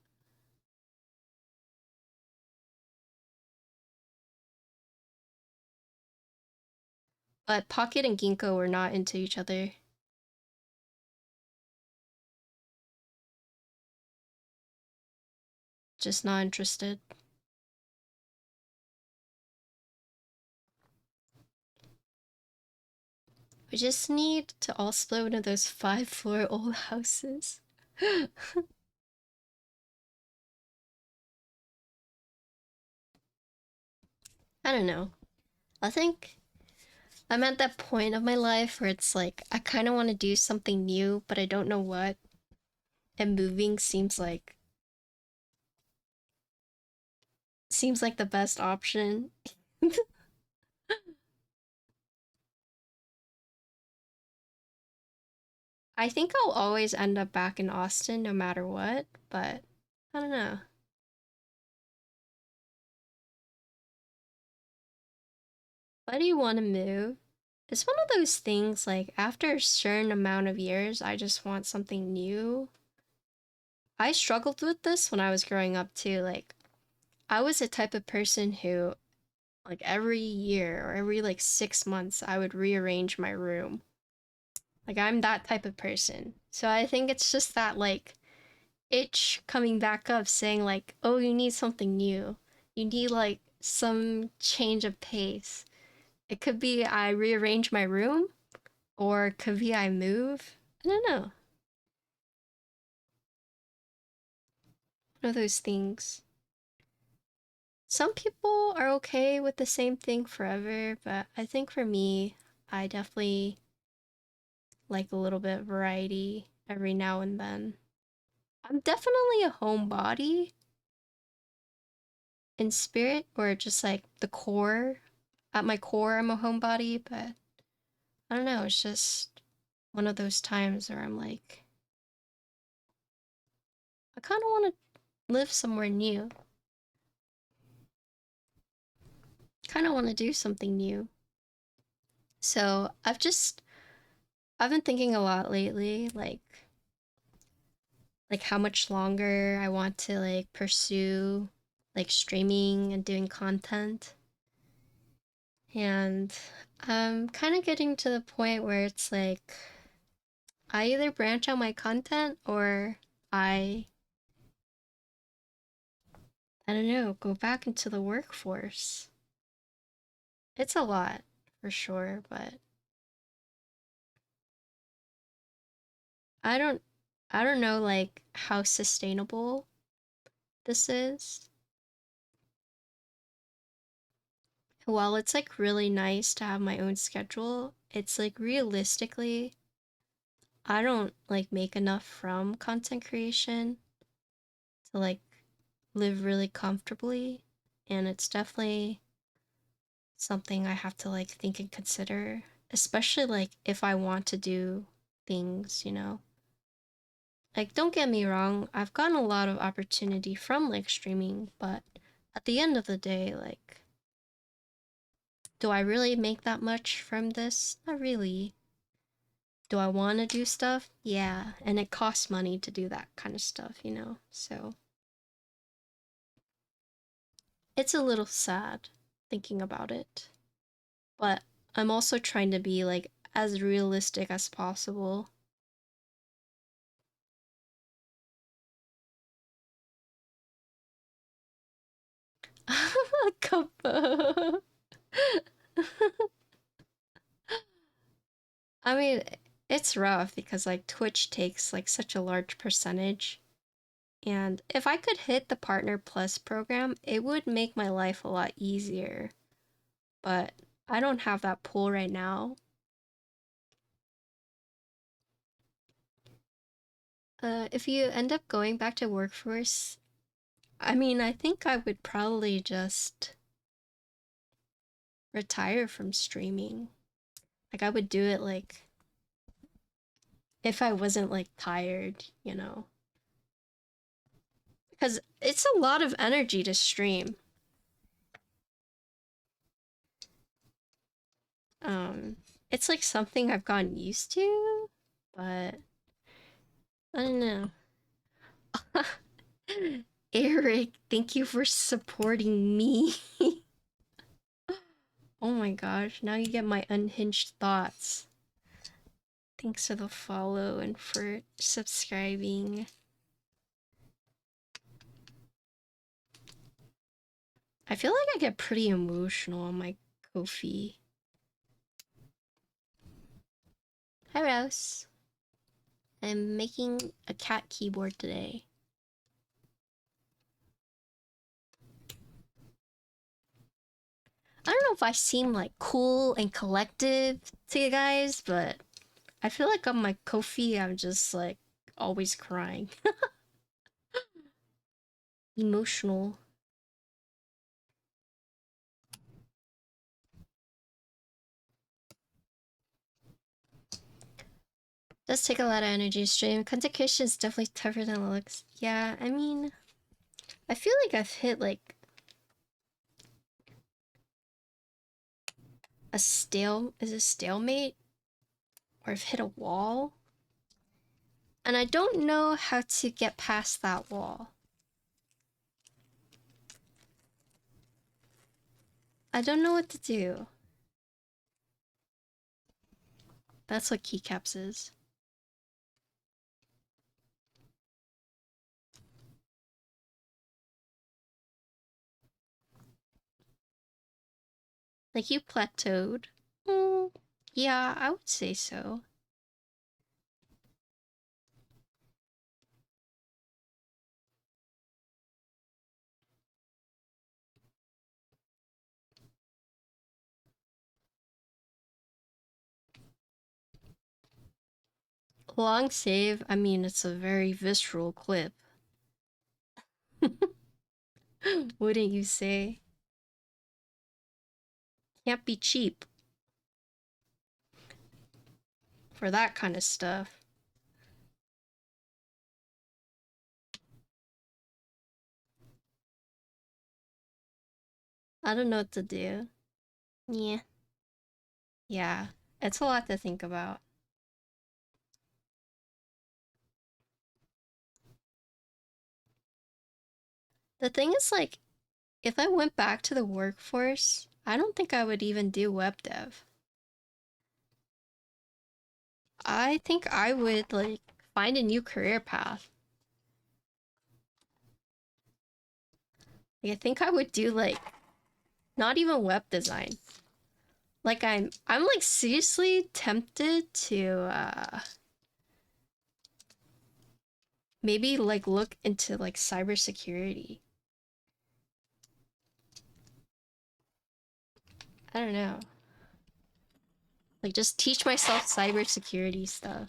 But Pocket and Ginkgo were not into each other. Just not interested. We just need to all split one of those 5-floor old houses. I don't know. I think I'm at that point of my life where it's like I kind of want to do something new, but I don't know what. And moving seems like the best option. I think I'll always end up back in Austin no matter what, but I don't know. Why do you want to move? It's one of those things like after a certain amount of years, I just want something new. I struggled with this when I was growing up too. Like, I was the type of person who, like, every year or every like 6 months, I would rearrange my room. Like, I'm that type of person. So I think it's just that, like, itch coming back up saying, like, oh, you need something new. You need, like, some change of pace. It could be I rearrange my room, or it could be I move. I don't know. One of those things. Some people are okay with the same thing forever, but I think for me, I definitely like a little bit of variety every now and then. I'm definitely a homebody in spirit, or just like the core. At my core, I'm a homebody, but I don't know, it's just one of those times where I'm like, I kind of want to live somewhere new. Kind of want to do something new. So I've been thinking a lot lately, like how much longer I want to like pursue like streaming and doing content. And I'm kind of getting to the point where it's like I either branch out my content or I I don't know, go back into the workforce. It's a lot for sure, but I don't I don't know like how sustainable this is. While it's like really nice to have my own schedule, it's like realistically I don't like make enough from content creation to like live really comfortably, and it's definitely something I have to like think and consider, especially like if I want to do things. Like don't get me wrong, I've gotten a lot of opportunity from like streaming, but at the end of the day, like do I really make that much from this? Not really. Do I want to do stuff? Yeah, and it costs money to do that kind of stuff. So it's a little sad thinking about it. But I'm also trying to be like as realistic as possible. Couple. I mean, it's rough because like Twitch takes like such a large percentage. And if I could hit the Partner Plus program, it would make my life a lot easier. But I don't have that pool right now. If you end up going back to workforce, I mean, I think I would probably just retire from streaming. Like, I would do it like if I wasn't like tired. Because it's a lot of energy to stream. It's like something I've gotten used to, but I don't know. Eric, thank you for supporting me. Oh my gosh, now you get my unhinged thoughts. Thanks for the follow and for subscribing. I feel like I get pretty emotional on my Ko-fi. Hi, Rose. I'm making a cat keyboard today. I don't know if I seem like cool and collective to you guys, but I feel like on my Ko-fi, I'm just like always crying. Emotional. Does take a lot of energy to stream. Content creation is definitely tougher than it looks. Yeah, I mean, I feel like I've hit like a stalemate? Or I've hit a wall? And I don't know how to get past that wall. I don't know what to do. That's what Keycaps is. Like, you plateaued. Mm, yeah, I would say so. Long save, I mean, it's a very visceral clip. Wouldn't you say? Can't be cheap for that kind of stuff. I don't know what to do. Yeah. Yeah, it's a lot to think about. The thing is, like, if I went back to the workforce, I don't think I would even do web dev. I think I would, like, find a new career path. Like, I think I would do, like, not even web design. Like, I'm like seriously tempted to maybe like look into like cybersecurity. I don't know. Like, just teach myself cybersecurity stuff.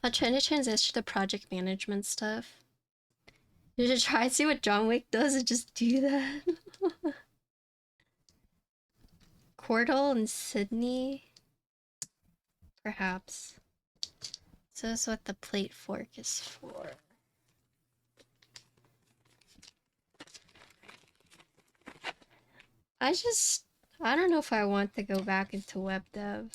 I'm trying to transition to project management stuff. You should try and see what John Wick does and just do that. Cordell and Sydney? Perhaps. So that's what the plate fork is for. I don't know if I want to go back into web dev.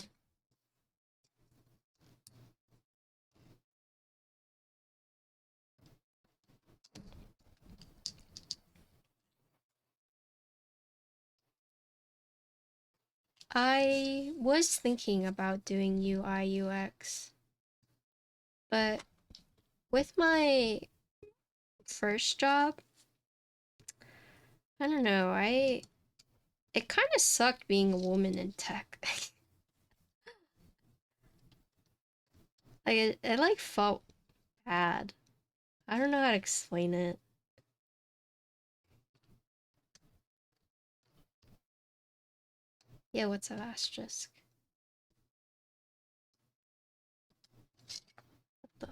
I was thinking about doing UI UX, but with my first job, I don't know, it kind of sucked being a woman in tech. Like, it like felt bad. I don't know how to explain it. Yeah, what's up, asterisk? What the?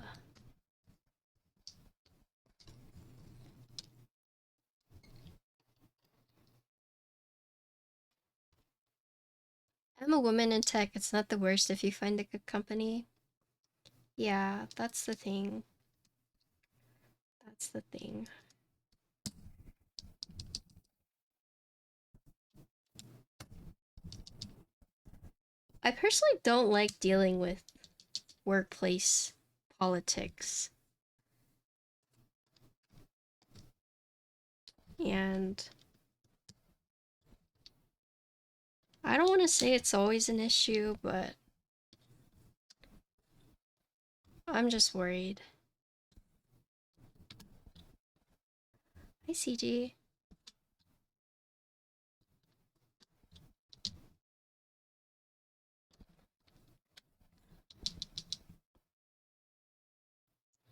I'm a woman in tech. It's not the worst if you find a good company. Yeah, that's the thing. That's the thing. I personally don't like dealing with workplace politics. And I don't want to say it's always an issue, but I'm just worried. Hi, CG.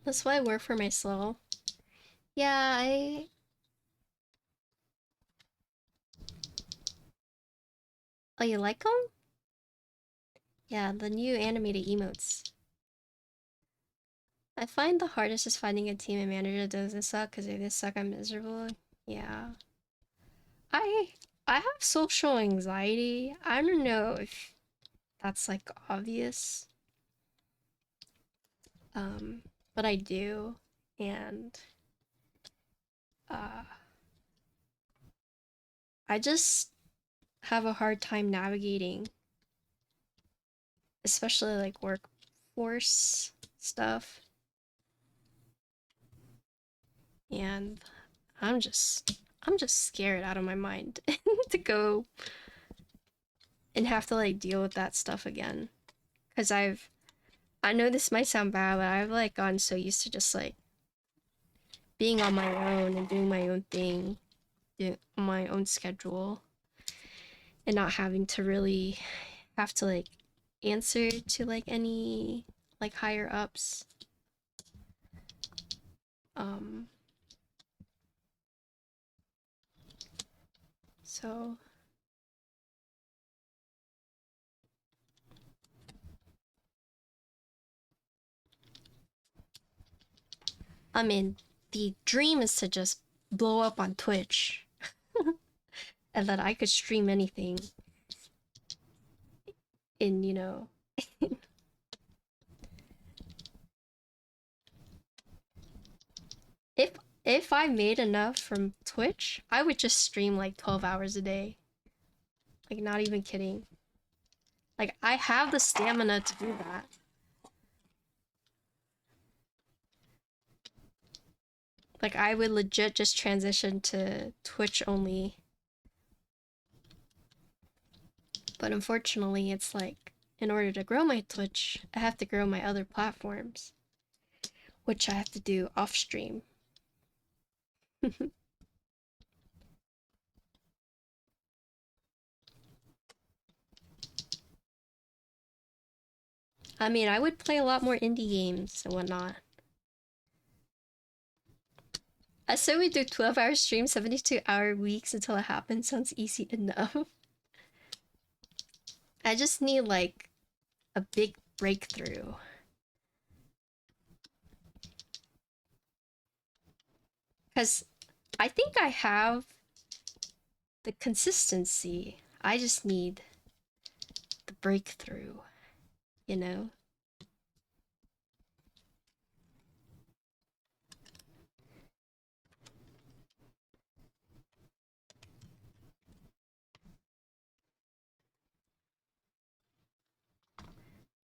That's why I work for myself. Yeah, Oh, you like them? Yeah, the new animated emotes. I find the hardest is finding a team and manager that doesn't suck, because if they suck, I'm miserable. Yeah. I have social anxiety. I don't know if that's like obvious. But I do. And I just have a hard time navigating, especially like workforce stuff. And I'm just scared out of my mind to go and have to like deal with that stuff again. Cause I know this might sound bad, but I've like gotten so used to just like being on my own and doing my own thing, doing my own schedule, and not having to really have to like answer to like any like higher ups. So I mean, the dream is to just blow up on Twitch and that I could stream anything in, you know. if if I made enough from Twitch, I would just stream like 12 hours a day. Like, not even kidding. Like, I have the stamina to do that. Like, I would legit just transition to Twitch only. But unfortunately, it's like, in order to grow my Twitch, I have to grow my other platforms, which I have to do off stream. I mean, I would play a lot more indie games and whatnot. I said we do 12-hour streams, 72-hour weeks until it happens. Sounds easy enough. I just need like a big breakthrough. Because I think I have the consistency. I just need the breakthrough, you know?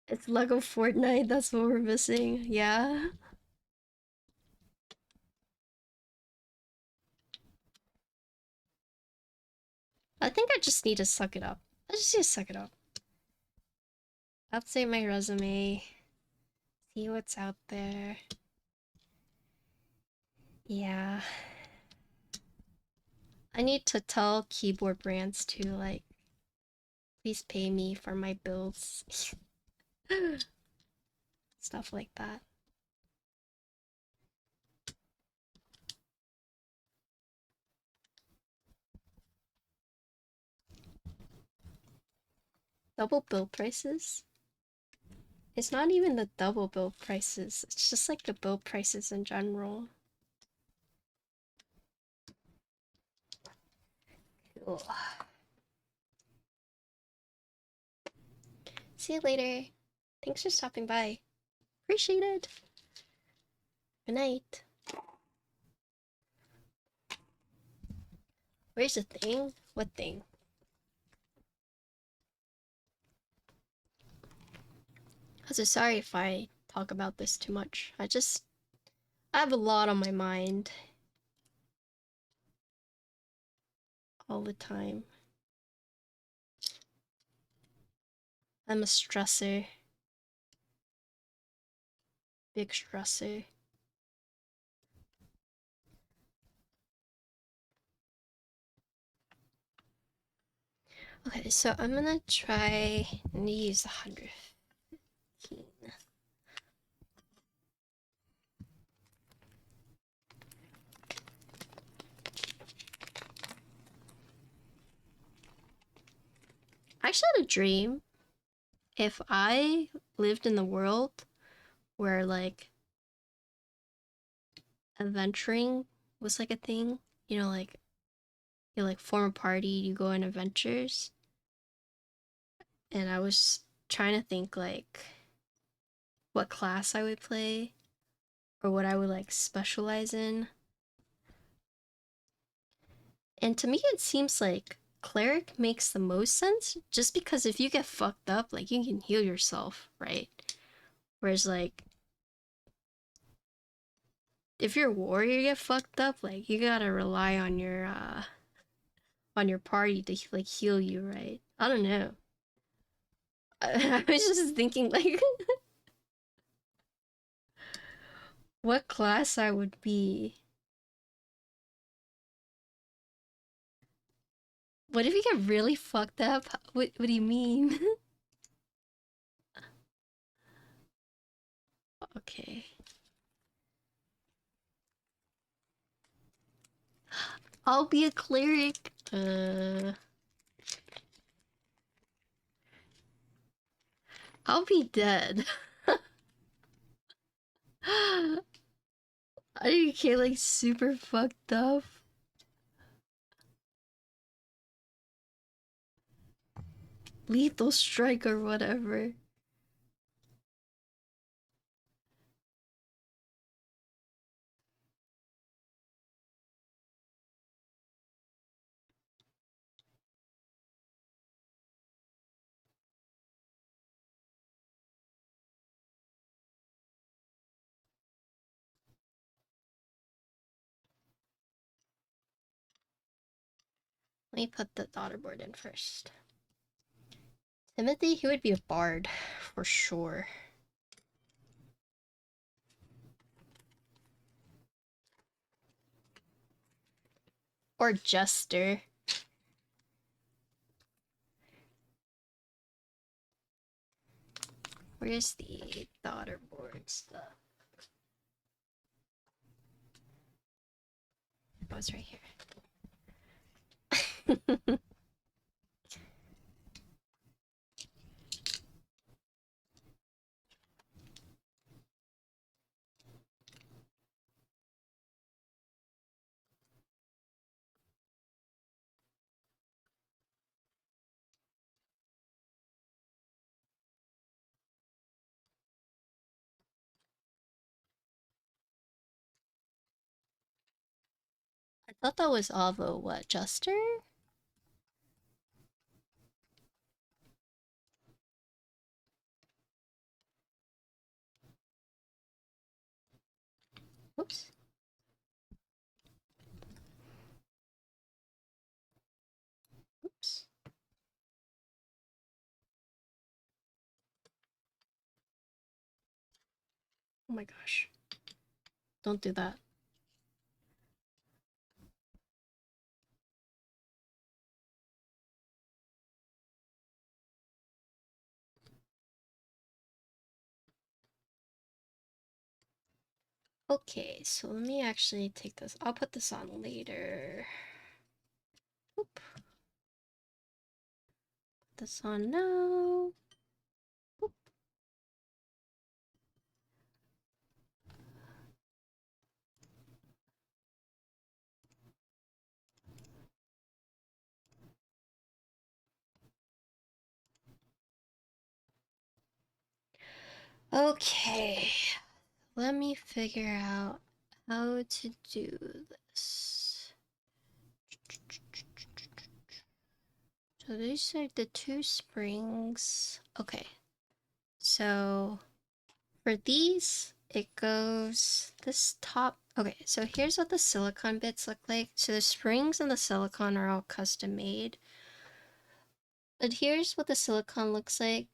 It's Lego Fortnite, that's what we're missing. Yeah. I think I just need to suck it up. I just need to suck it up. Update my resume. See what's out there. Yeah. I need to tell keyboard brands to like, please pay me for my bills. Stuff like that. Double bill prices? It's not even the double bill prices, it's just like the bill prices in general. Ugh. See you later. Thanks for stopping by. Appreciate it. Good night. Where's the thing? What thing? I'm so sorry if I talk about this too much. I have a lot on my mind. All the time. I'm a stressor. Big stressor. Okay, so I'm gonna try and use 115. I actually had a dream. If I lived in the world where like adventuring was like a thing, you know, like you like form a party, you go on adventures, and I was trying to think like what class I would play or what I would like specialize in. And to me, it seems like cleric makes the most sense just because if you get fucked up, like you can heal yourself, right? Whereas, like, if you're a warrior, you get fucked up, like you gotta rely on your party to like heal you, right? I don't know. I was just thinking like what class I would be. What if you get really fucked up? What do you mean? Okay. I'll be a cleric. I'll be dead. Are you okay, like super fucked up? Lethal strike or whatever. Let me put the daughter board in first. Timothy, he would be a bard for sure. Or jester. Where's the daughter board stuff? Oh, it's right here. I thought that was Avo. What, jester? Oops. Oops. Oh my gosh. Don't do that. Okay, so let me actually take this. I'll put this on later. Oop. Put this on now. Oop. Okay, let me figure out how to do this. So these are the two springs. Okay, so for these, it goes this top. Okay, so here's what the silicone bits look like. So the springs and the silicone are all custom made. But here's what the silicone looks like.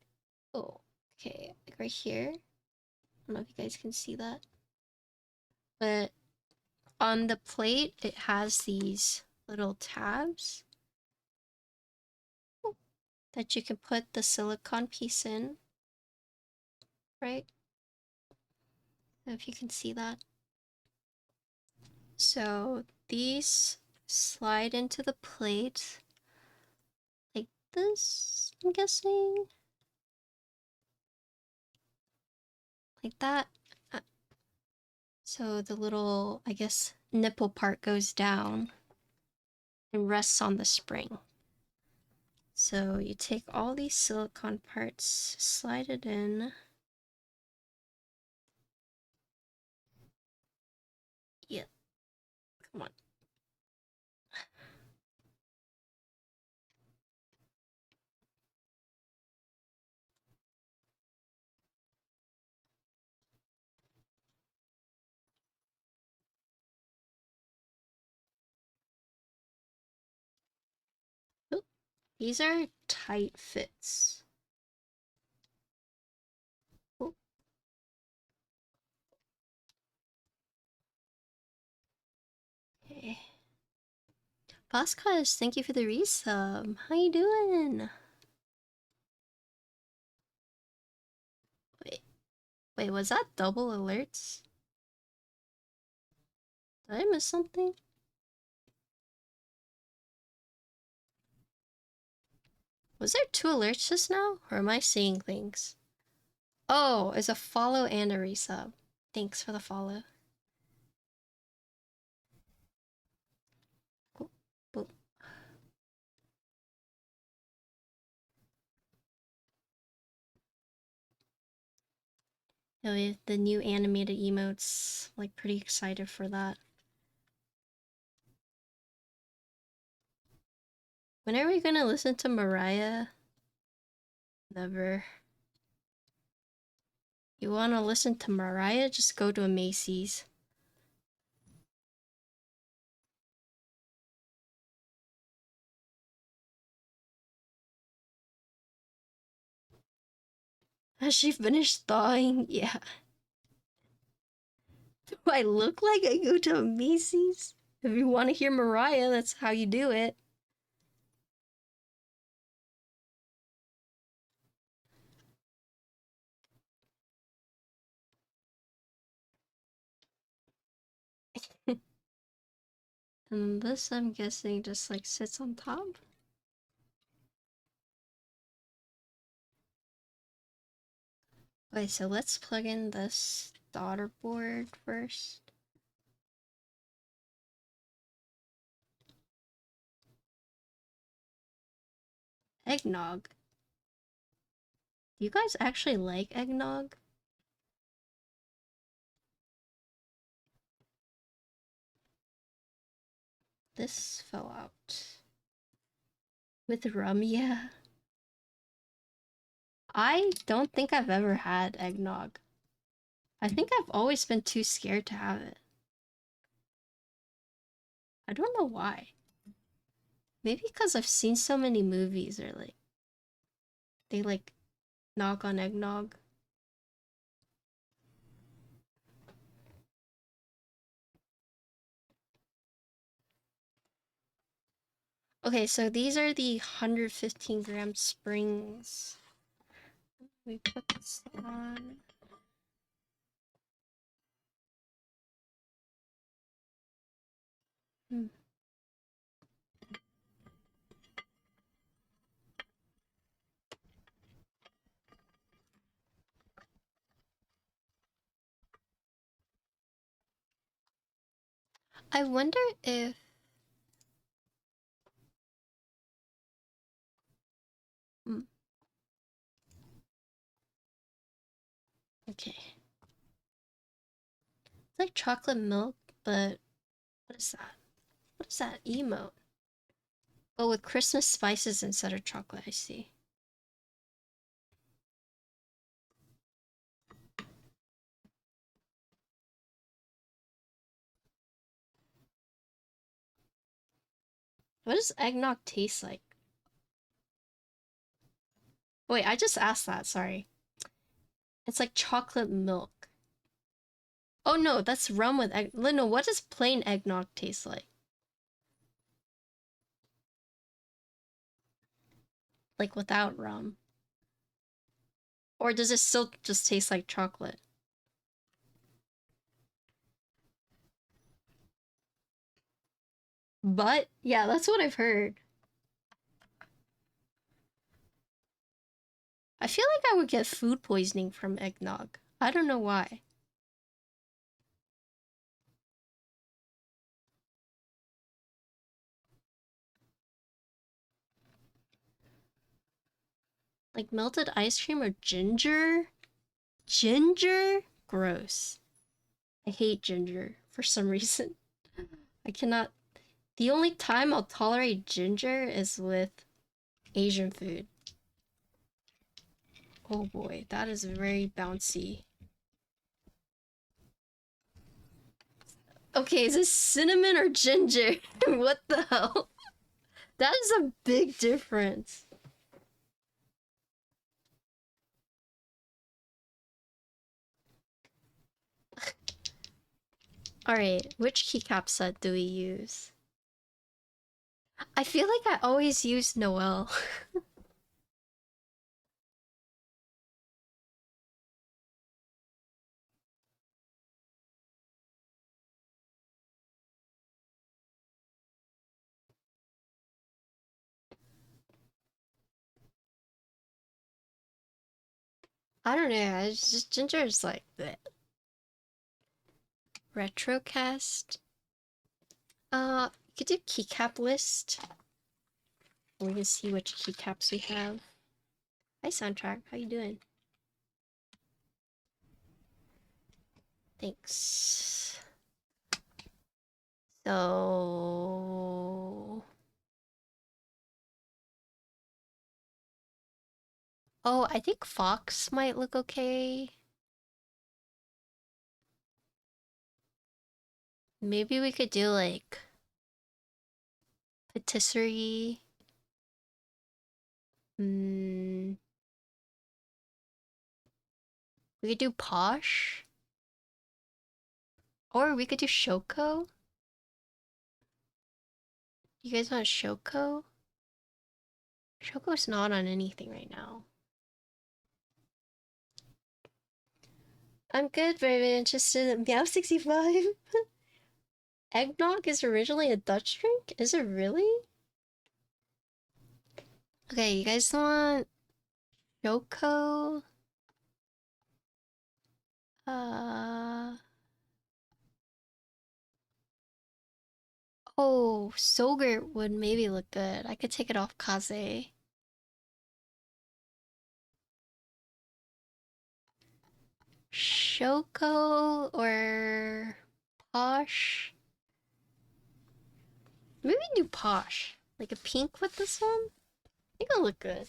Oh, okay, like right here. I don't know if you guys can see that. But on the plate, it has these little tabs that you can put the silicone piece in, right? If you can see that. So these slide into the plate like this, I'm guessing. Like that. Uh, So the little, I guess, nipple part goes down and rests on the spring. So you take all these silicone parts, slide it in. Yeah, come on. Oop, these are tight fits. Oop, okay. Boscos, thank you for the resub. How you doing? Wait, wait, was that double alerts? Did I miss something? Was there 2 alerts just now? Or am I seeing things? Oh, it's a follow and a resub. Thanks for the follow. Cool. Boom. Oh, we have the new animated emotes. Like, pretty excited for that. When are we gonna listen to Mariah? Never. You wanna listen to Mariah? Just go to a Macy's. Has she finished thawing? Yeah. Do I look like I go to a Macy's? If you want to hear Mariah, that's how you do it. And this, I'm guessing, just like sits on top. Okay, so let's plug in this daughter board first. Eggnog. Do you guys actually like eggnog? This fell out. With rum, yeah. I don't think I've ever had eggnog. I think I've always been too scared to have it. I don't know why. Maybe because I've seen so many movies or like they like knock on eggnog. Okay, so these are the 115-gram springs. We put this on. Hmm. I wonder if hmm. Okay. It's like chocolate milk, but what is that? What is that emote? Oh, with Christmas spices instead of chocolate, I see. What does eggnog taste like? Wait, I just asked that, sorry. It's like chocolate milk. Oh no, that's rum with egg. No, what does plain eggnog taste like? Like without rum? Or does it still just taste like chocolate? But yeah, that's what I've heard. I feel like I would get food poisoning from eggnog. I don't know why. Like melted ice cream or ginger? Ginger? Gross. I hate ginger for some reason. I cannot. The only time I'll tolerate ginger is with Asian food. Oh boy, that is very bouncy. Okay, is this cinnamon or ginger? What the hell? That is a big difference. Alright, which keycap set do we use? I feel like I always use Noel. I don't know, it's just ginger is like the retrocast. You could do keycap list. We can see which keycaps we have. Hi soundtrack, how you doing? Thanks. So... Oh, I think Fox might look okay. Maybe we could do like patisserie. We could do Posh. Or we could do Shoko. You guys want Shoko? Shoko's not on anything right now. I'm good, very interested in Meow65. Eggnog is originally a Dutch drink? Is it really? Okay, you guys want Shoko? Oh, Sogurt would maybe look good. I could take it off Kaze. Shoko or Posh? Maybe do Posh. Like a pink with this one? I think it'll look good.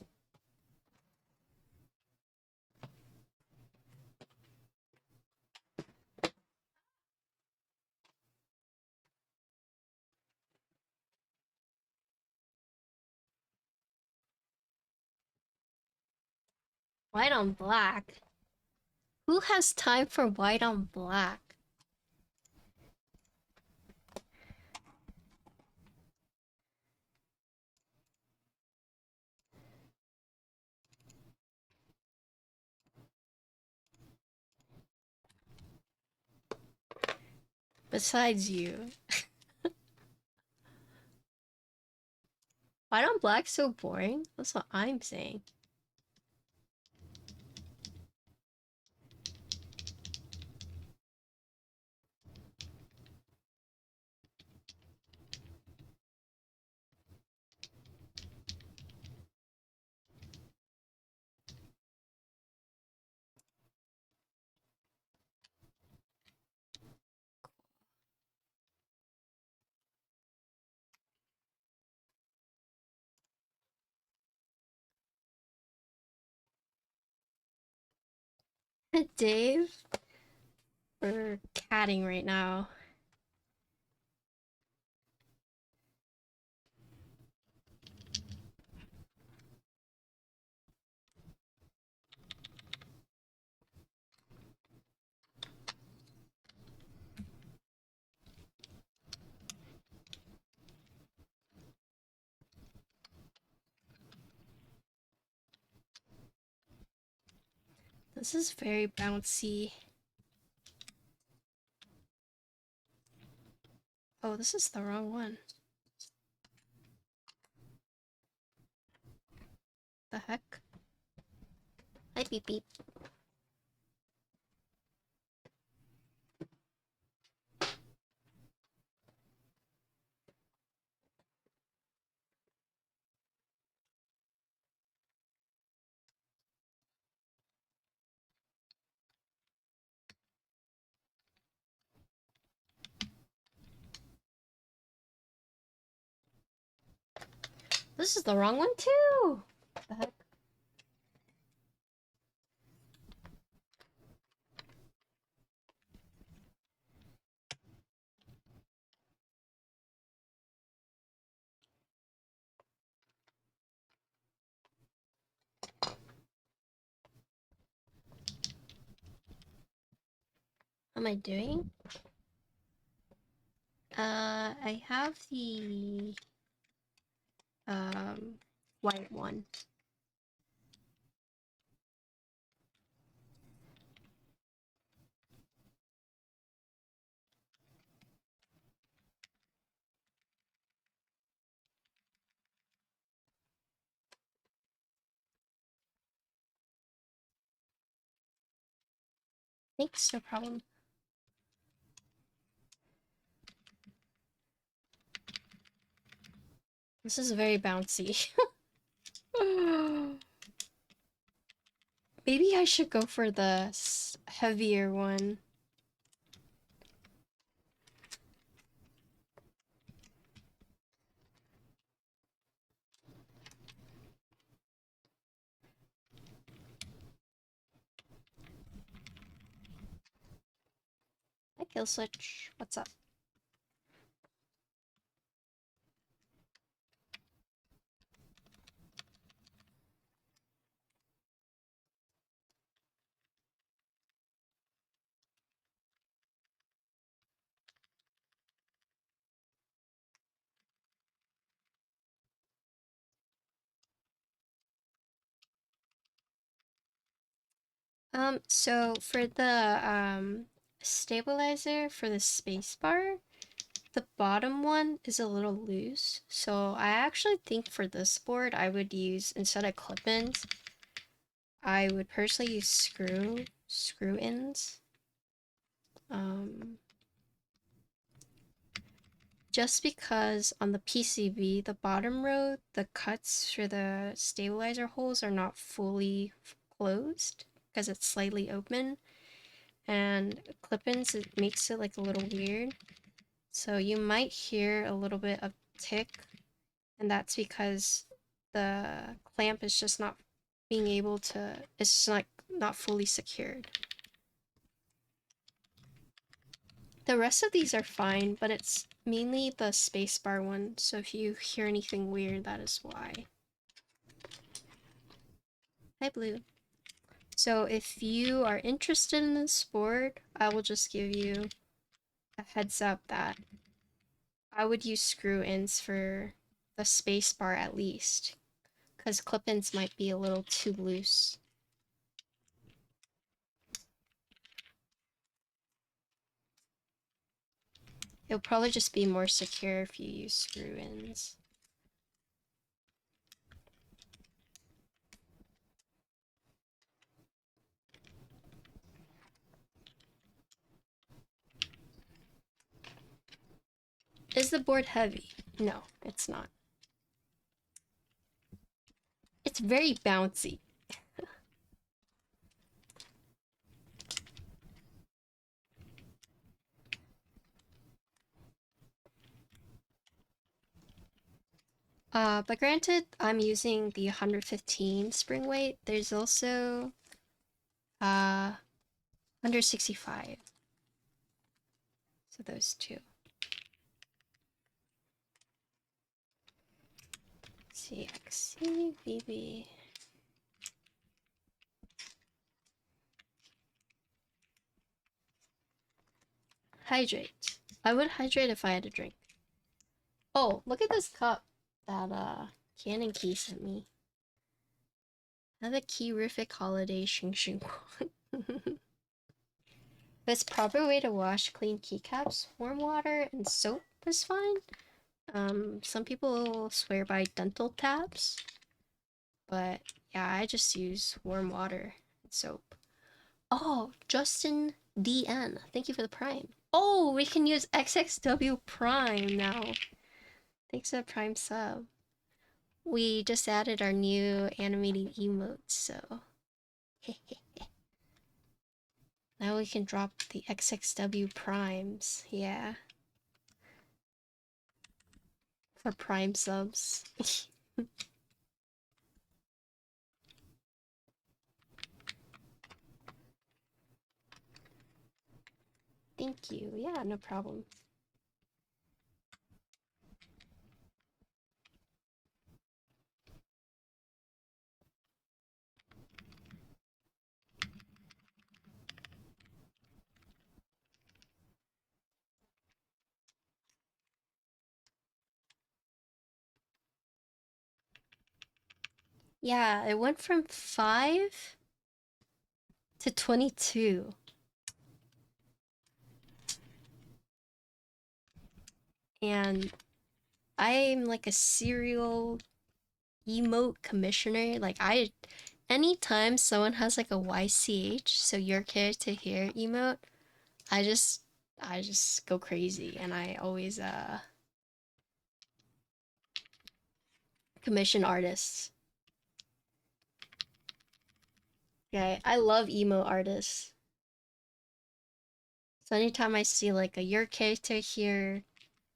White on black? Who has time for white on black? Besides you. White on black's so boring? That's what I'm saying. Dave? We're catting right now. This is very bouncy. Oh, this is the wrong one. The heck? Hi, beep beep. This is the wrong one too! What the heck? What am I doing? I have the white one. Thanks, no problem. This is very bouncy. Maybe I should go for the heavier one. Hi, Kill Switch. What's up? So for the stabilizer for the spacebar, the bottom one is a little loose. So I actually think for this board I would use, instead of clip-ins, I would personally use screw-ins. Just because on the PCB, the bottom row, the cuts for the stabilizer holes are not fully closed because it's slightly open, and clip-ins, it makes it like a little weird. So you might hear a little bit of tick, and that's because the clamp is just not being able to, it's just like not fully secured. The rest of these are fine, but it's mainly the spacebar one, so if you hear anything weird, that is why. Hi, Blue. So if you are interested in this board, I will just give you a heads up that I would use screw-ins for the spacebar at least, because clip-ins might be a little too loose. It'll probably just be more secure if you use screw-ins. Is the board heavy? No, it's not. It's very bouncy. But granted, I'm using the 115 spring weight. There's also 165. So those two. CXC, BB. Hydrate. I would hydrate if I had a drink. Oh, look at this cup that Key sent me. Another key-rific holiday Xing Xing. Best proper way to wash clean keycaps, warm water and soap is fine. Some people swear by dental tabs, but yeah, I just use warm water and soap. Oh, Justin DN, thank you for the Prime. Oh, we can use XXW Prime now. Thanks for the Prime sub. We just added our new animated emotes, so now we can drop the XXW Primes, yeah. For Prime subs. Thank you, yeah, no problem. Yeah, it went from 5 to 22. And I'm like a serial emote commissioner. Like anytime someone has like a YCH, so your character here emote, I just go crazy and I always commission artists. Yeah, I love emo artists. So anytime I see like a your character here,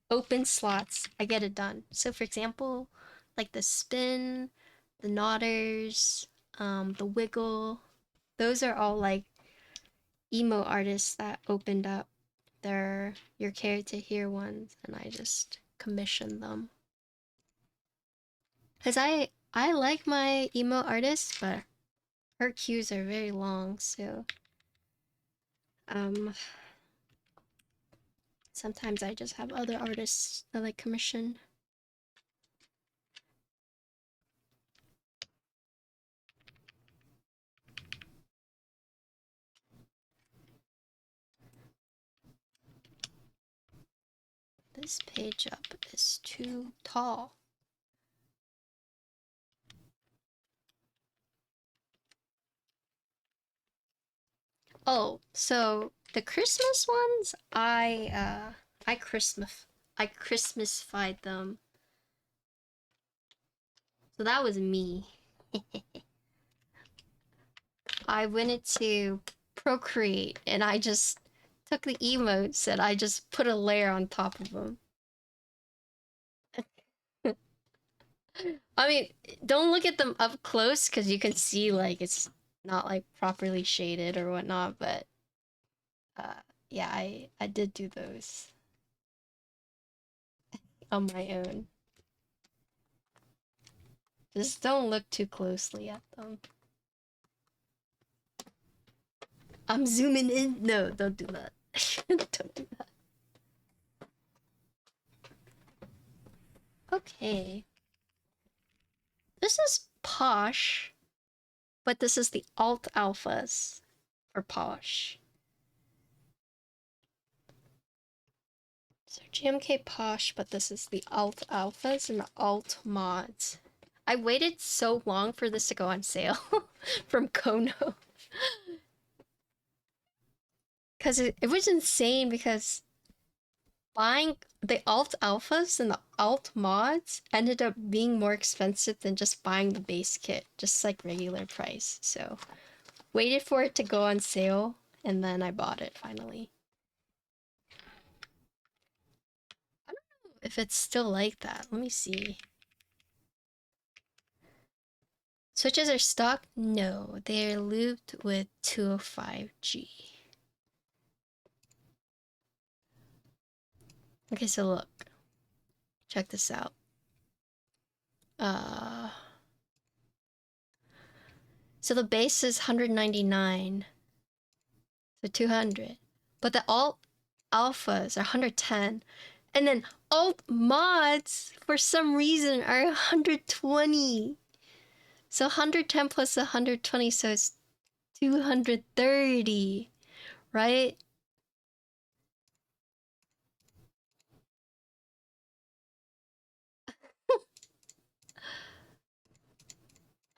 open slots, I get it done. So for example, like the spin, the nodders, the wiggle, those are all like emo artists that opened up their your character here ones, and I just commissioned them. Cause I like my emo artists, but her queues are very long, so sometimes I just have other artists that I commission. This page up is too tall. Oh, so the Christmas ones, I Christmasified them. So that was me. I wanted to Procreate and I just took the emotes and I just put a layer on top of them. I mean, don't look at them up close because you can see like it's not like properly shaded or whatnot, but yeah, I did do those on my own. Just don't look too closely at them. I'm zooming in. No, don't do that. Don't do that. Okay. This is Posh, but this is the alt alphas for Posh. So GMK Posh, but this is the alt alphas and the alt mods. I waited so long for this to go on sale from Kono. Because it was insane because buying the alt alphas and the alt mods ended up being more expensive than just buying the base kit, just like regular price. So waited for it to go on sale and then I bought it finally. I don't know if it's still like that. Let me see. Switches are stock? No, they're looped with 205G. Okay, so look. Check this out. So the base is 199. So 200. But the alt alphas are 110. And then alt mods, for some reason, are 120. So 110 plus 120, so it's 230, right?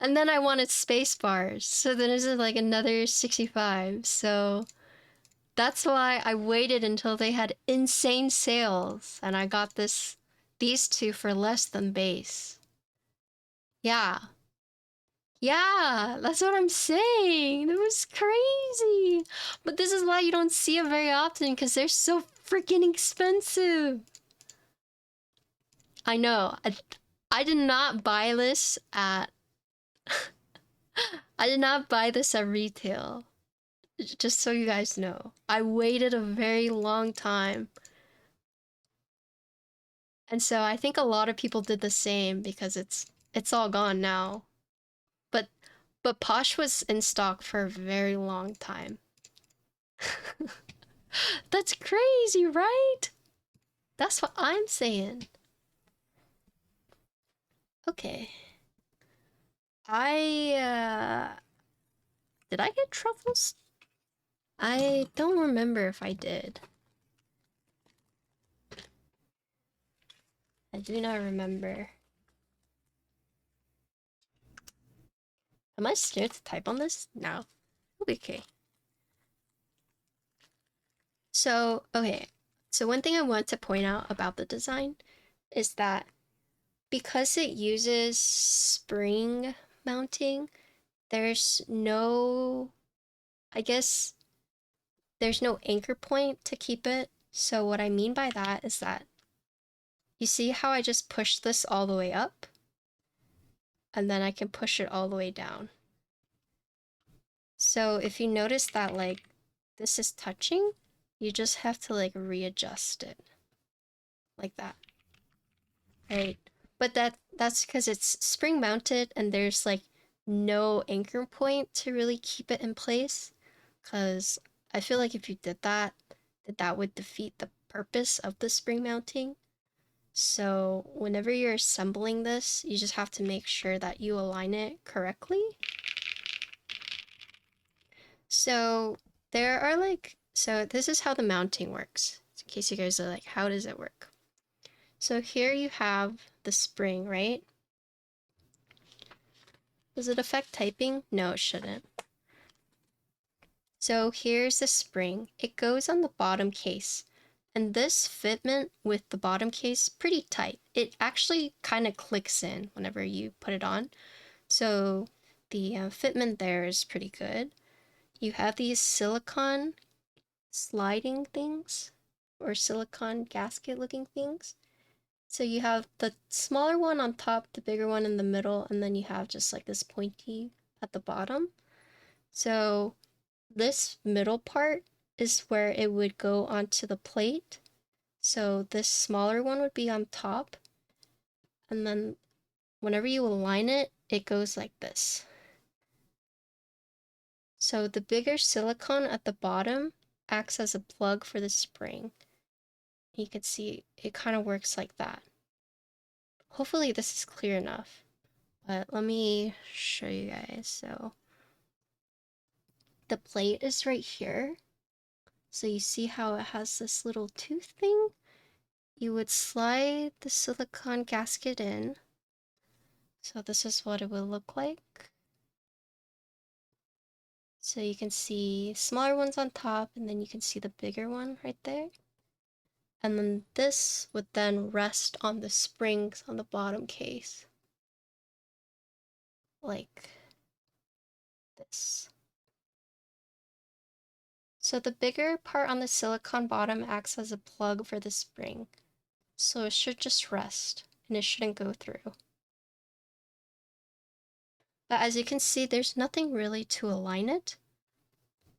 And then I wanted space bars, so then this is like another 65. So that's why I waited until they had insane sales, and I got these two for less than base. Yeah. Yeah, that's what I'm saying. That was crazy. But this is why you don't see it very often, because they're so freaking expensive. I know. I did not buy this at I did not buy this at retail. Just so you guys know. I waited a very long time. And so I think a lot of people did the same because it's all gone now. But Posh was in stock for a very long time. That's crazy, right? That's what I'm saying. Okay. Did I get truffles? I don't remember if I did. I do not remember. Am I scared to type on this? No. It'll be okay. So, okay. So one thing I want to point out about the design is that because it uses spring mounting, there's no, I guess, there's no anchor point to keep it. So what I mean by that is that you see how I just pushed this all the way up? And then I can push it all the way down. So if you notice that like this is touching, you just have to like readjust it. Like that. Right? But that's because it's spring mounted and there's like no anchor point to really keep it in place. Because I feel like if you did that, that would defeat the purpose of the spring mounting. So whenever you're assembling this, you just have to make sure that you align it correctly. So there are like, so this is how the mounting works. In case you guys are like, how does it work? So here you have the spring, right? Does it affect typing? No, it shouldn't. So here's the spring. It goes on the bottom case. And this fitment with the bottom case, pretty tight. It actually kind of clicks in whenever you put it on. So the fitment there is pretty good. You have these silicone sliding things or silicone gasket looking things. So you have the smaller one on top, the bigger one in the middle, and then you have just like this pointy at the bottom. So this middle part is where it would go onto the plate. So this smaller one would be on top. And then whenever you align it, it goes like this. So the bigger silicone at the bottom acts as a plug for the spring. You can see it kind of works like that. Hopefully this is clear enough, but let me show you guys. So the plate is right here. So you see how it has this little tooth thing? You would slide the silicone gasket in. So this is what it would look like. So you can see smaller ones on top, and then you can see the bigger one right there. And then this would then rest on the springs on the bottom case. Like this. So the bigger part on the silicone bottom acts as a plug for the spring. So it should just rest, and it shouldn't go through. But as you can see, there's nothing really to align it.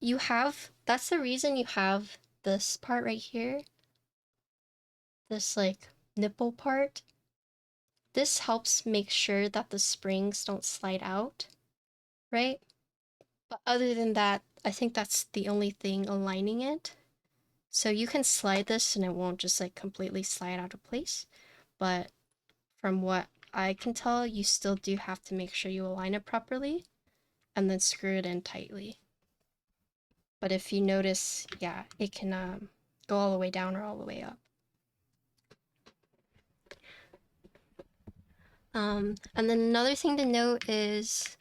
That's the reason you have this part right here. This like nipple part. This helps make sure that the springs don't slide out, right? But other than that, I think that's the only thing aligning it. So you can slide this and it won't just like completely slide out of place. But from what I can tell, you still do have to make sure you align it properly and then screw it in tightly. But if you notice, yeah, it can go all the way down or all the way up. And then another thing to note is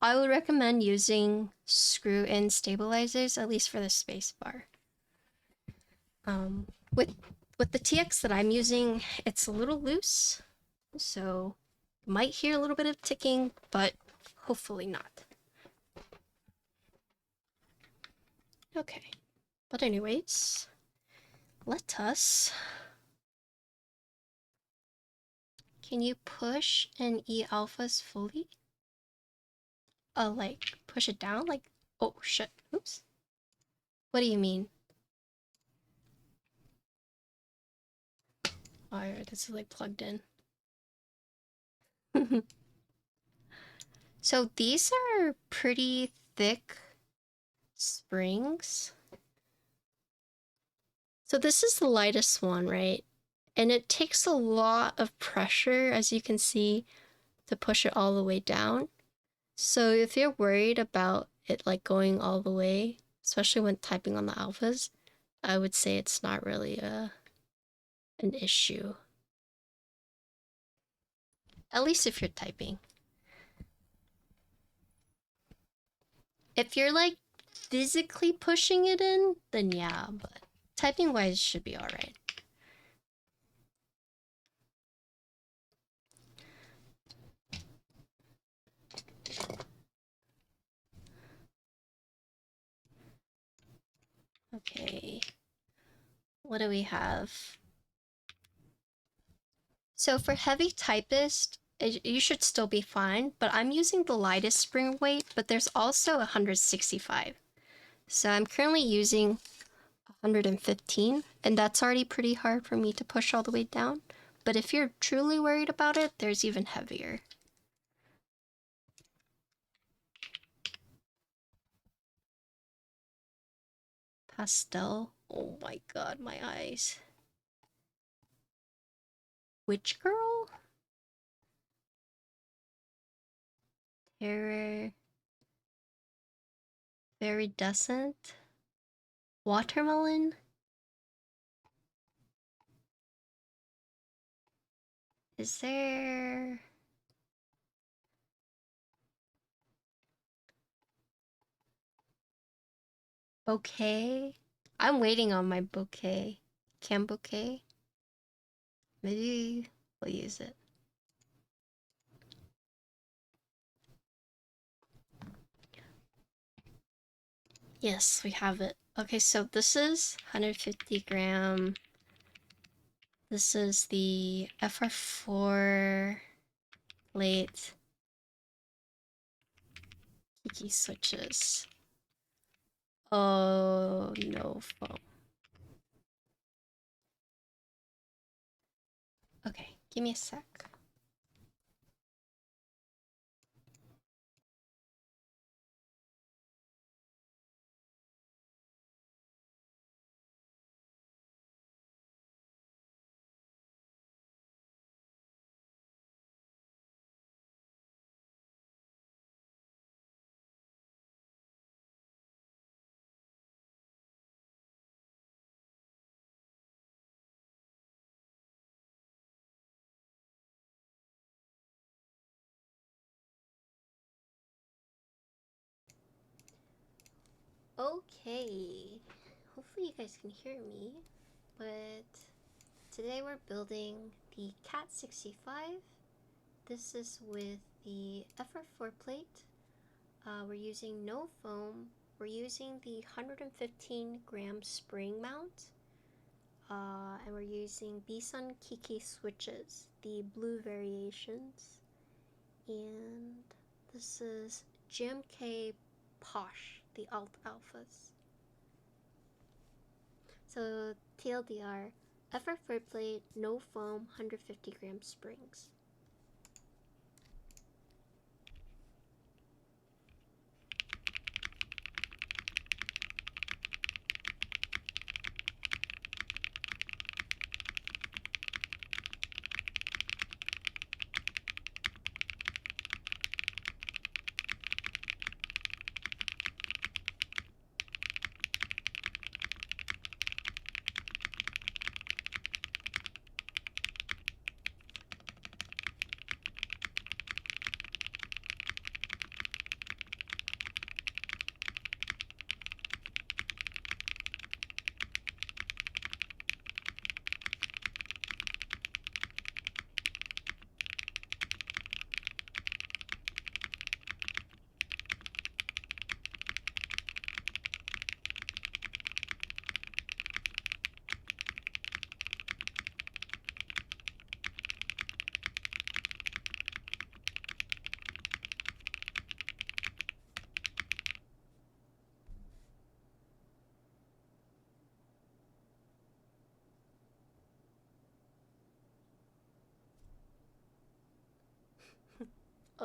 I would recommend using screw-in stabilizers, at least for the spacebar. With the TX that I'm using, it's a little loose, so you might hear a little bit of ticking, but hopefully not. Okay, but anyways, let us... Can you push and E alphas fully? Like, push it down? Like, oh shit, oops. What do you mean? Alright, this is like plugged in. So these are pretty thick springs. So this is the lightest one, right? And it takes a lot of pressure, as you can see, to push it all the way down. So if you're worried about it like going all the way, especially when typing on the alphas, I would say it's not really an issue. At least if you're typing. If you're like physically pushing it in, then yeah, but typing wise should be alright. Okay, what do we have? So for heavy typist, you should still be fine, but I'm using the lightest spring weight, but there's also 165. So I'm currently using 115, and that's already pretty hard for me to push all the way down. But if you're truly worried about it, there's even heavier. Pastel. Oh my god, my eyes. Witch girl? Terror. Iridescent. Watermelon? Is there... Bouquet? I'm waiting on my bouquet. Cam bouquet? Maybe we'll use it. Yes, we have it. Okay, so this is 150 gram. This is the FR4 plate. Kiki switches. Oh, no foam. Okay, give me a sec. Okay, hopefully you guys can hear me, but today we're building the Cat 65. This is with the FR4 plate. We're using no foam. We're using the 115 gram spring mount. And we're using BSUN Kiki switches, the blue variations. And this is GMK Posh, the alt alphas. So TLDR, FR4 plate, no foam, 150 gram springs.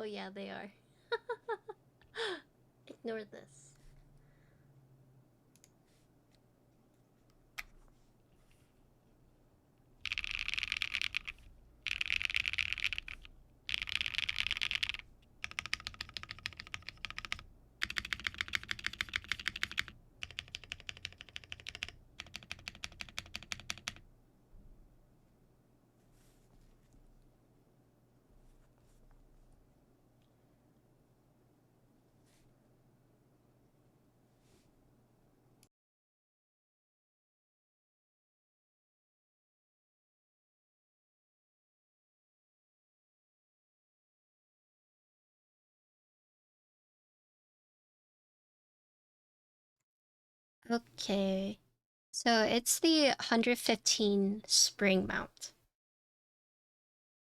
Oh yeah, they are. Ignore this. Okay. So it's the 115 spring mount.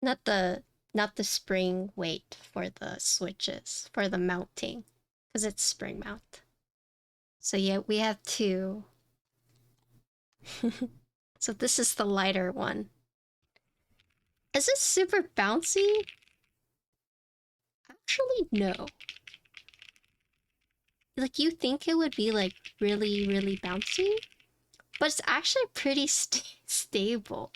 Not the spring weight for the switches, for the mounting, because it's spring mount. So yeah, we have two. So this is the lighter one. Is this super bouncy? Actually, no. Like, you think it would be like really, really bouncy, but it's actually pretty stable.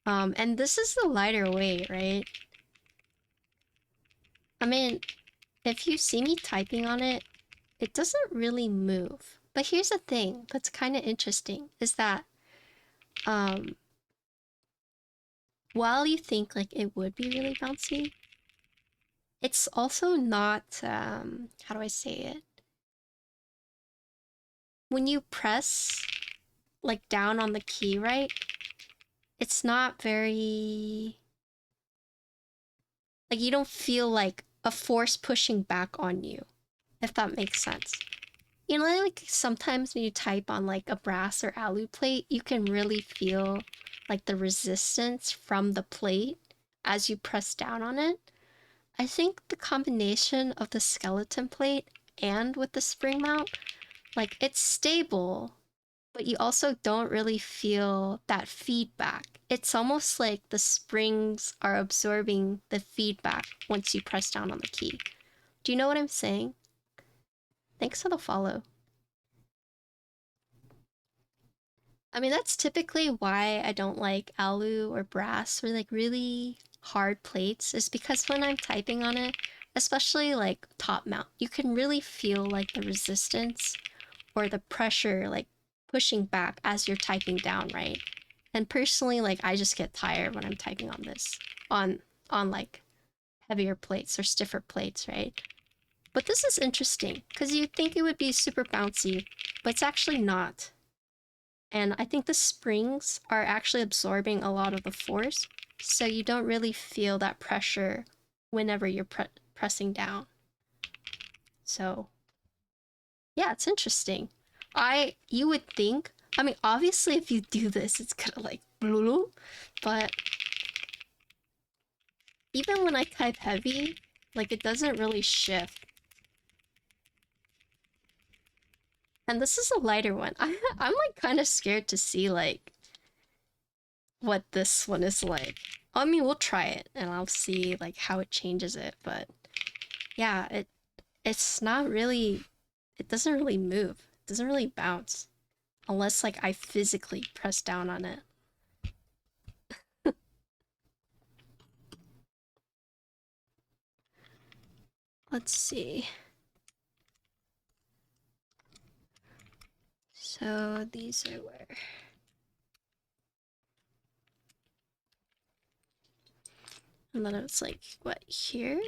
And this is the lighter weight, right? I mean, if you see me typing on it, it doesn't really move. But here's the thing that's kind of interesting is that um while you think like it would be really bouncy, it's also not how do I say it? When you press like down on the key, right? It's not very like you don't feel like a force pushing back on you, if that makes sense. You know, like sometimes when you type on like a brass or alu plate, you can really feel like the resistance from the plate as you press down on it. I think the combination of the skeleton plate and with the spring mount, like it's stable, but you also don't really feel that feedback. It's almost like the springs are absorbing the feedback once you press down on the key. Do you know what I'm saying? Thanks for the follow. I mean, that's typically why I don't like alu or brass or like really hard plates, is because when I'm typing on it, especially like top mount, you can really feel like the resistance or the pressure like pushing back as you're typing down, right? And personally, like I just get tired when I'm typing on this on like heavier plates or stiffer plates, right? But this is interesting because you think it would be super bouncy, but it's actually not. And I think the springs are actually absorbing a lot of the force, so you don't really feel that pressure whenever you're pressing down. So, yeah, it's interesting. You would think, I mean, obviously if you do this, it's gonna like, but even when I type heavy, like it doesn't really shift. And this is a lighter one. I'm like kind of scared to see like what this one is like. I mean, we'll try it and I'll see like how it changes it, but yeah, it's not really, it doesn't really move. It doesn't really bounce unless like I physically press down on it. Let's see. So these are where. And then it's like, what, here?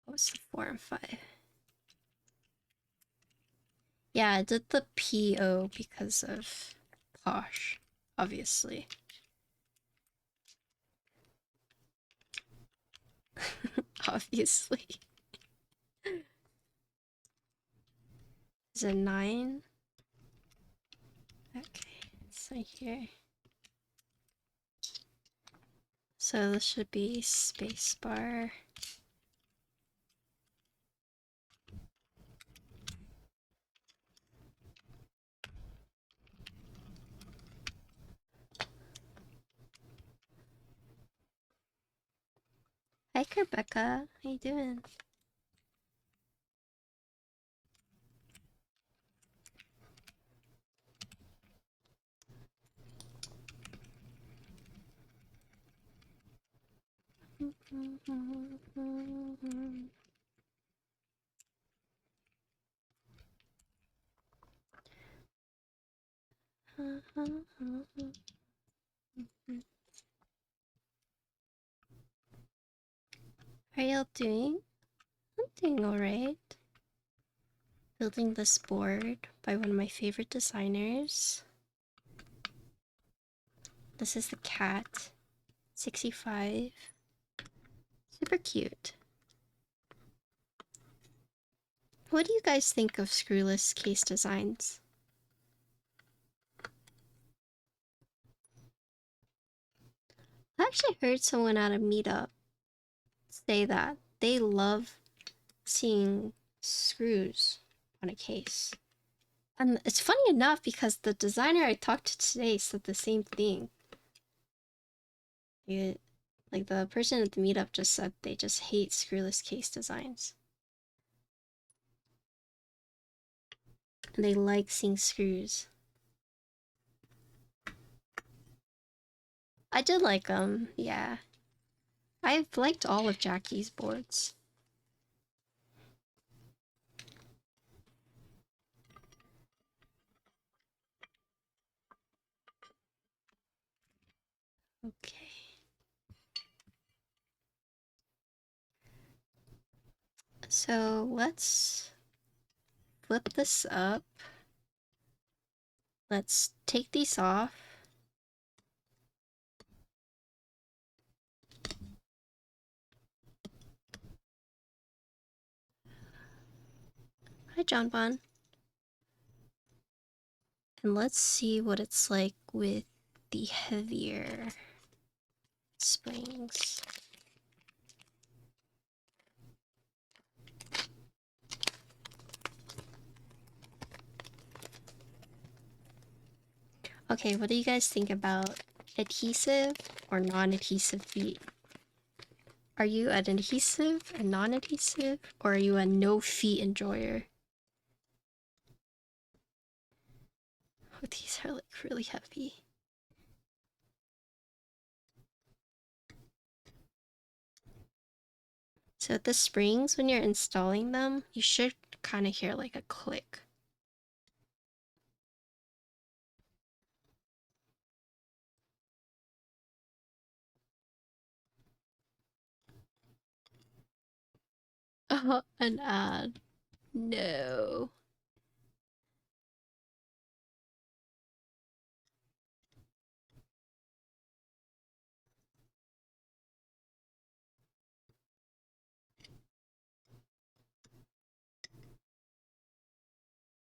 What's the 4 and 5? Yeah, I did the PO because of Posh, obviously. Obviously. Is it 9? Okay, so here. So this should be spacebar. Hi, Rebecca. How you doing? How are y'all doing? I'm doing alright. Building this board by one of my favorite designers. This is the cat. 65. Super cute. What do you guys think of screwless case designs? I actually heard someone at a meetup say that they love seeing screws on a case. And it's funny enough because the designer I talked to today said the same thing. Like the person at the meetup just said they just hate screwless case designs. And they like seeing screws. I did like them, yeah. I've liked all of Jackie's boards. Okay. So let's flip this up. Let's take these off. Hi, John Bon. And let's see what it's like with the heavier springs. Okay, what do you guys think about adhesive or non-adhesive feet? Are you an adhesive, a non-adhesive, or are you a no feet enjoyer? Oh, these are like really heavy. So the springs, when you're installing them, you should kind of hear like a click. Oh, an ad. No.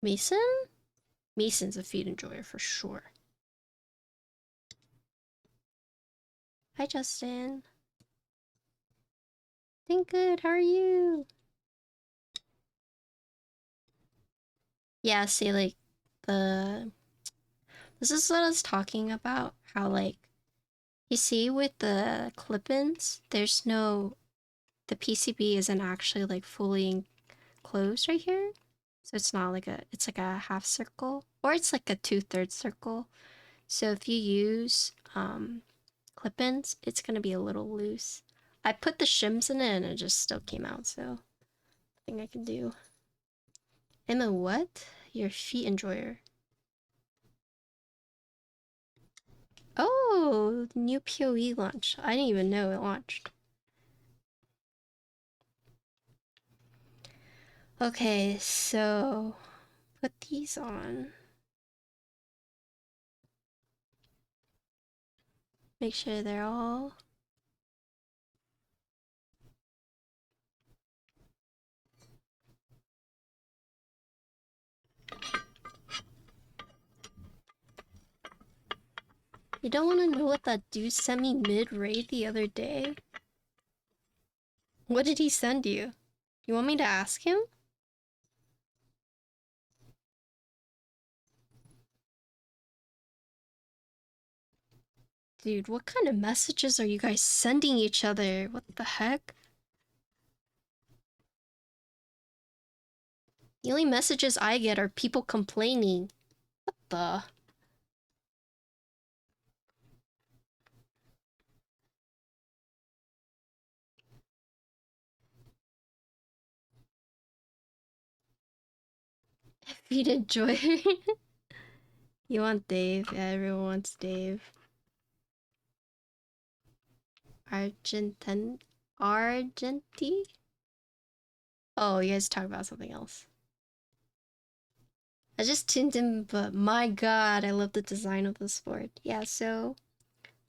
Mason? Mason's a feet enjoyer for sure. Hi, Justin. Doing good, how are you? Yeah, see, like, this is what I was talking about, how, like, you see with the clip-ins, there's no... The PCB isn't actually, like, fully enclosed right here. So it's not like it's like a half circle, or it's like a 2/3 circle. So if you use clip-ins, it's gonna be a little loose. I put the shims in it and it just still came out, so nothing I can do. Emma, what? Your feet enjoyer. Oh, new PoE launch. I didn't even know it launched. Okay, so put these on. Make sure they're all... You don't want to know what that dude sent me mid-raid the other day? What did he send you? You want me to ask him? Dude, what kind of messages are you guys sending each other? What the heck? The only messages I get are people complaining. What the? If you'd enjoy. You want Dave? Yeah, everyone wants Dave. Argenti? Oh, you guys talk about something else. I just tuned in, but my god, I love the design of this board. Yeah, so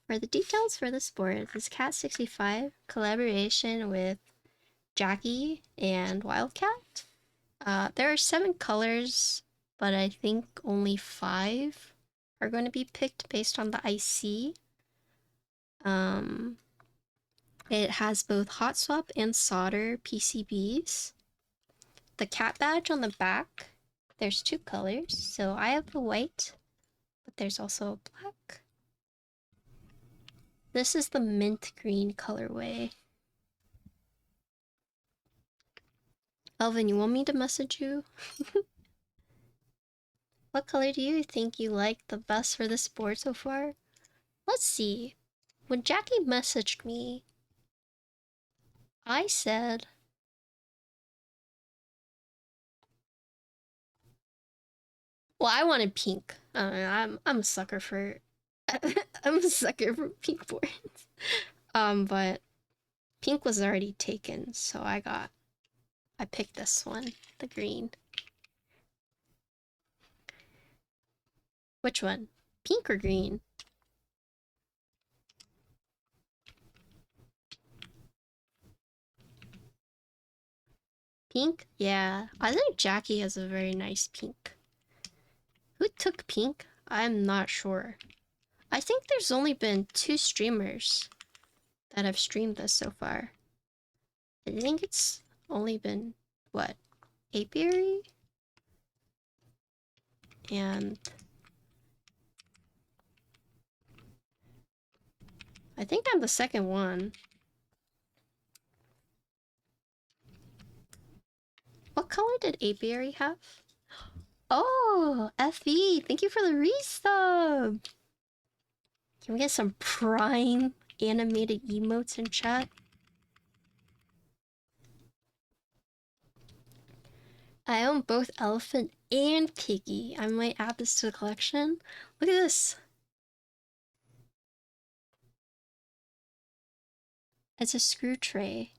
for the details for this board, this Cat 65 collaboration with Jackie and Wildcat. There are 7 colors, but I think only 5 are going to be picked based on the IC. It has both hot swap and solder PCBs. The cat badge on the back, there's 2 colors. So I have the white, but there's also a black. This is the mint green colorway. Elvin, you want me to message you? What color do you think you like the best for this board so far? Let's see. When Jackie messaged me, I said, well, I wanted pink. I'm a sucker for I'm a sucker for pink boards. But pink was already taken, so I picked this one, the green. Which one? Pink or green? Pink? Yeah, I think Jackie has a very nice pink. Who took pink? I'm not sure. I think there's only been 2 streamers that have streamed this so far. I think it's only been, what, Apiary? And I think I'm the second one. What color did Apiary have? Oh, FE, thank you for the resub! Can we get some prime animated emotes in chat? I own both Elephant and Kiki. I might add this to the collection. Look at this. It's a screw tray.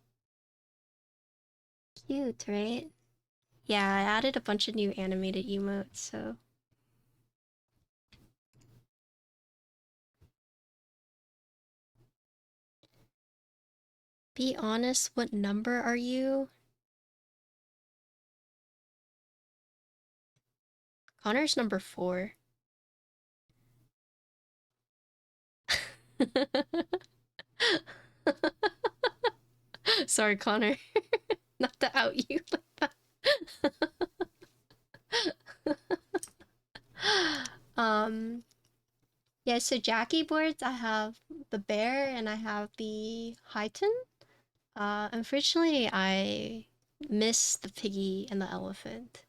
Cute, right? Yeah, I added a bunch of new animated emotes, so... Be honest, what number are you? Connor's number 4. Sorry, Connor. Not to out you like that. Yeah, so Jackie boards, I have the bear and I have the Highton. Unfortunately, I missed the piggy and the elephant.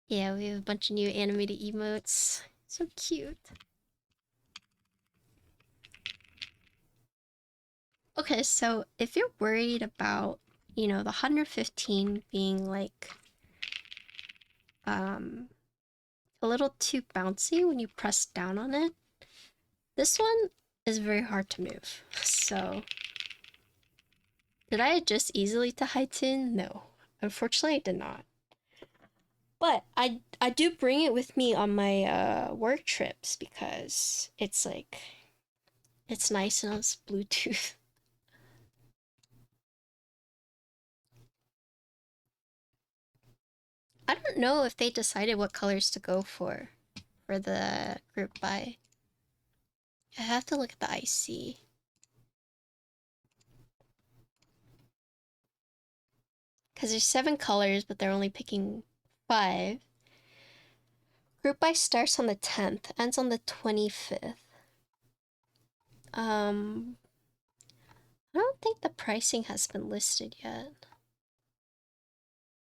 Yeah, we have a bunch of new animated emotes. So cute. Okay, so if you're worried about, you know, the 115 being like, a little too bouncy when you press down on it, this one is very hard to move. So, did I adjust easily to Highton? No. Unfortunately, I did not. But I do bring it with me on my work trips because it's like, it's nice and it's Bluetooth. I don't know if they decided what colors to go for the group buy. I have to look at the IC. Because there's 7 colors, but they're only picking 5. Group buy starts on the 10th, ends on the 25th. I don't think the pricing has been listed yet.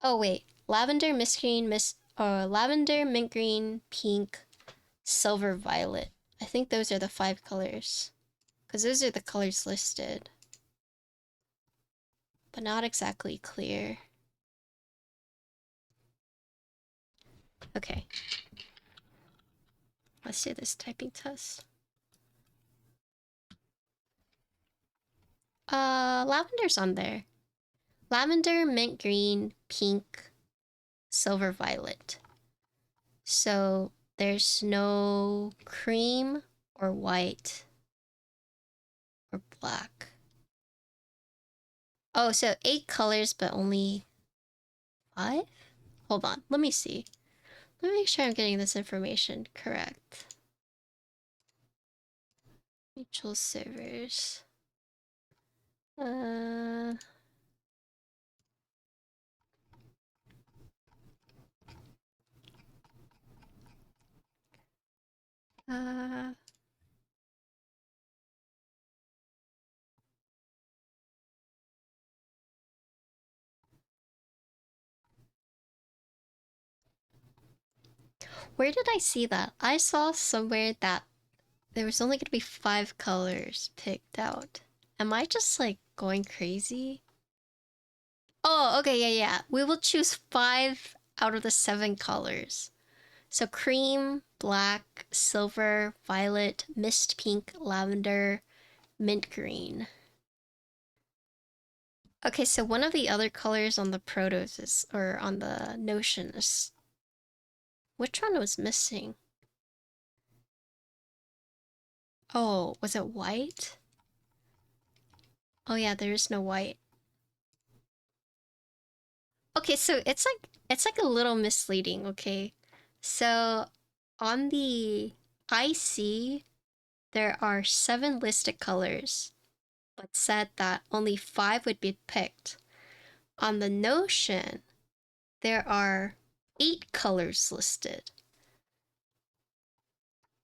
Oh wait, lavender, mist green, lavender, mint green, pink, silver, violet. I think those are the 5 colors. Because those are the colors listed. But not exactly clear. Okay. Let's do this typing test. Lavender's on there. Lavender, mint green, pink, silver, violet. So there's no cream or white or black. Oh, so 8 colors, but only 5? Hold on, let me see. Let me make sure I'm getting this information correct. Mutual servers. Uh... Uh... Where did I see that? I saw somewhere that there was only gonna be 5 colors picked out. Am I just like going crazy? Oh, okay, yeah. We will choose 5 out of the 7 colors. So cream, black, silver, violet, mist pink, lavender, mint green. Okay, so one of the other colors on the protos is, or on the Notion is, which one was missing? Oh, was it white? Oh yeah, there is no white. Okay, so it's like a little misleading, okay? So on the IC, there are 7 listed colors, but said that only 5 would be picked. On the Notion, there are 8 colors listed.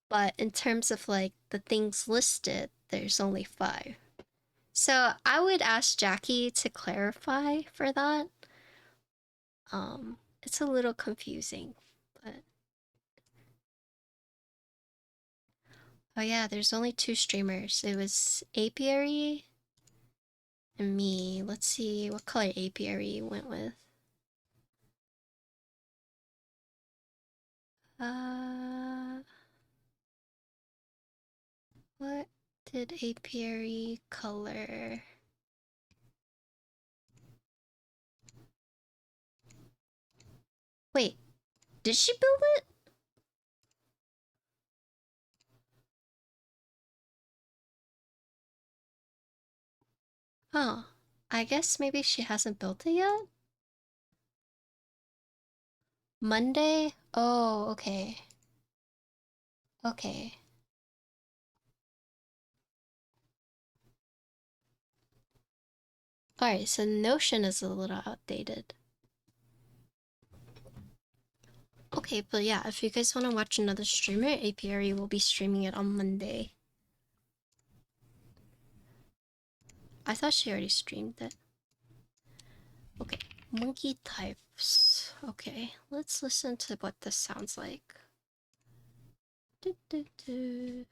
But in terms of like the things listed, there's only 5. So I would ask Jackie to clarify for that. It's a little confusing, but oh yeah, there's only 2 streamers. It was Apiary and me. Let's see what color Apiary went with. What did Apiary color? Wait, did she build it? Oh, I guess maybe she hasn't built it yet? Monday? Oh, okay. Okay. Alright, so Notion is a little outdated. Okay, but yeah, if you guys want to watch another streamer, Apiary will be streaming it on Monday. I thought she already streamed it. Okay, monkey types. Okay, let's listen to what this sounds like. Do, do, do.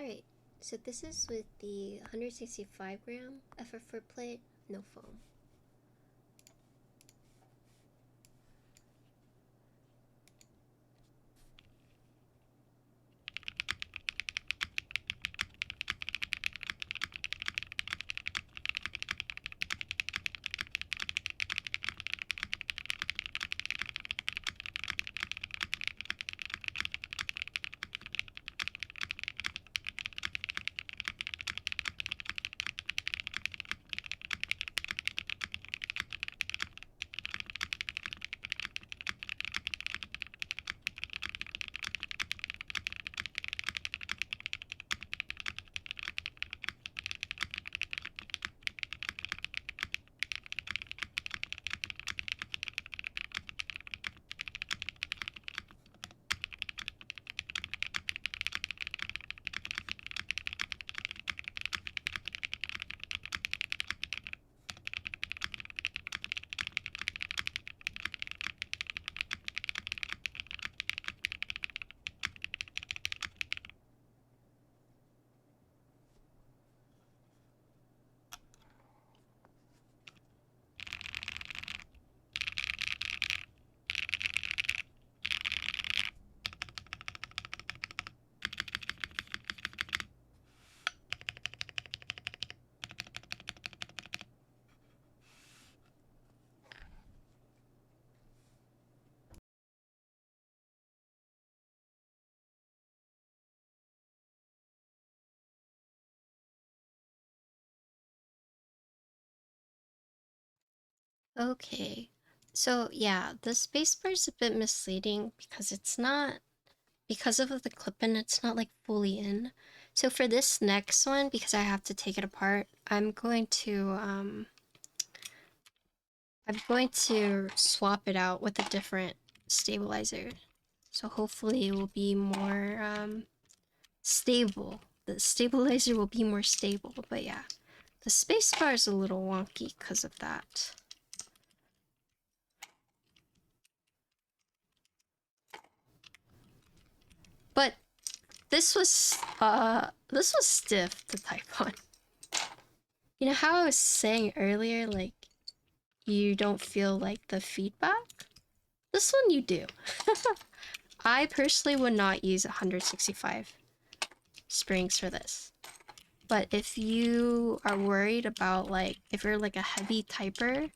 Alright, so this is with the 165 gram FR4 plate, no foam. Okay, so yeah, the spacebar is a bit misleading because it's not, because of the clip-in, it's not like fully in. So for this next one, because I have to take it apart, I'm going to swap it out with a different stabilizer. So hopefully it will be more stable. The stabilizer will be more stable, but yeah. The spacebar is a little wonky because of that. But this was stiff to type on. You know how I was saying earlier, like, you don't feel like the feedback? This one you do. I personally would not use 165 springs for this. But if you are worried about, like, if you're like a heavy typer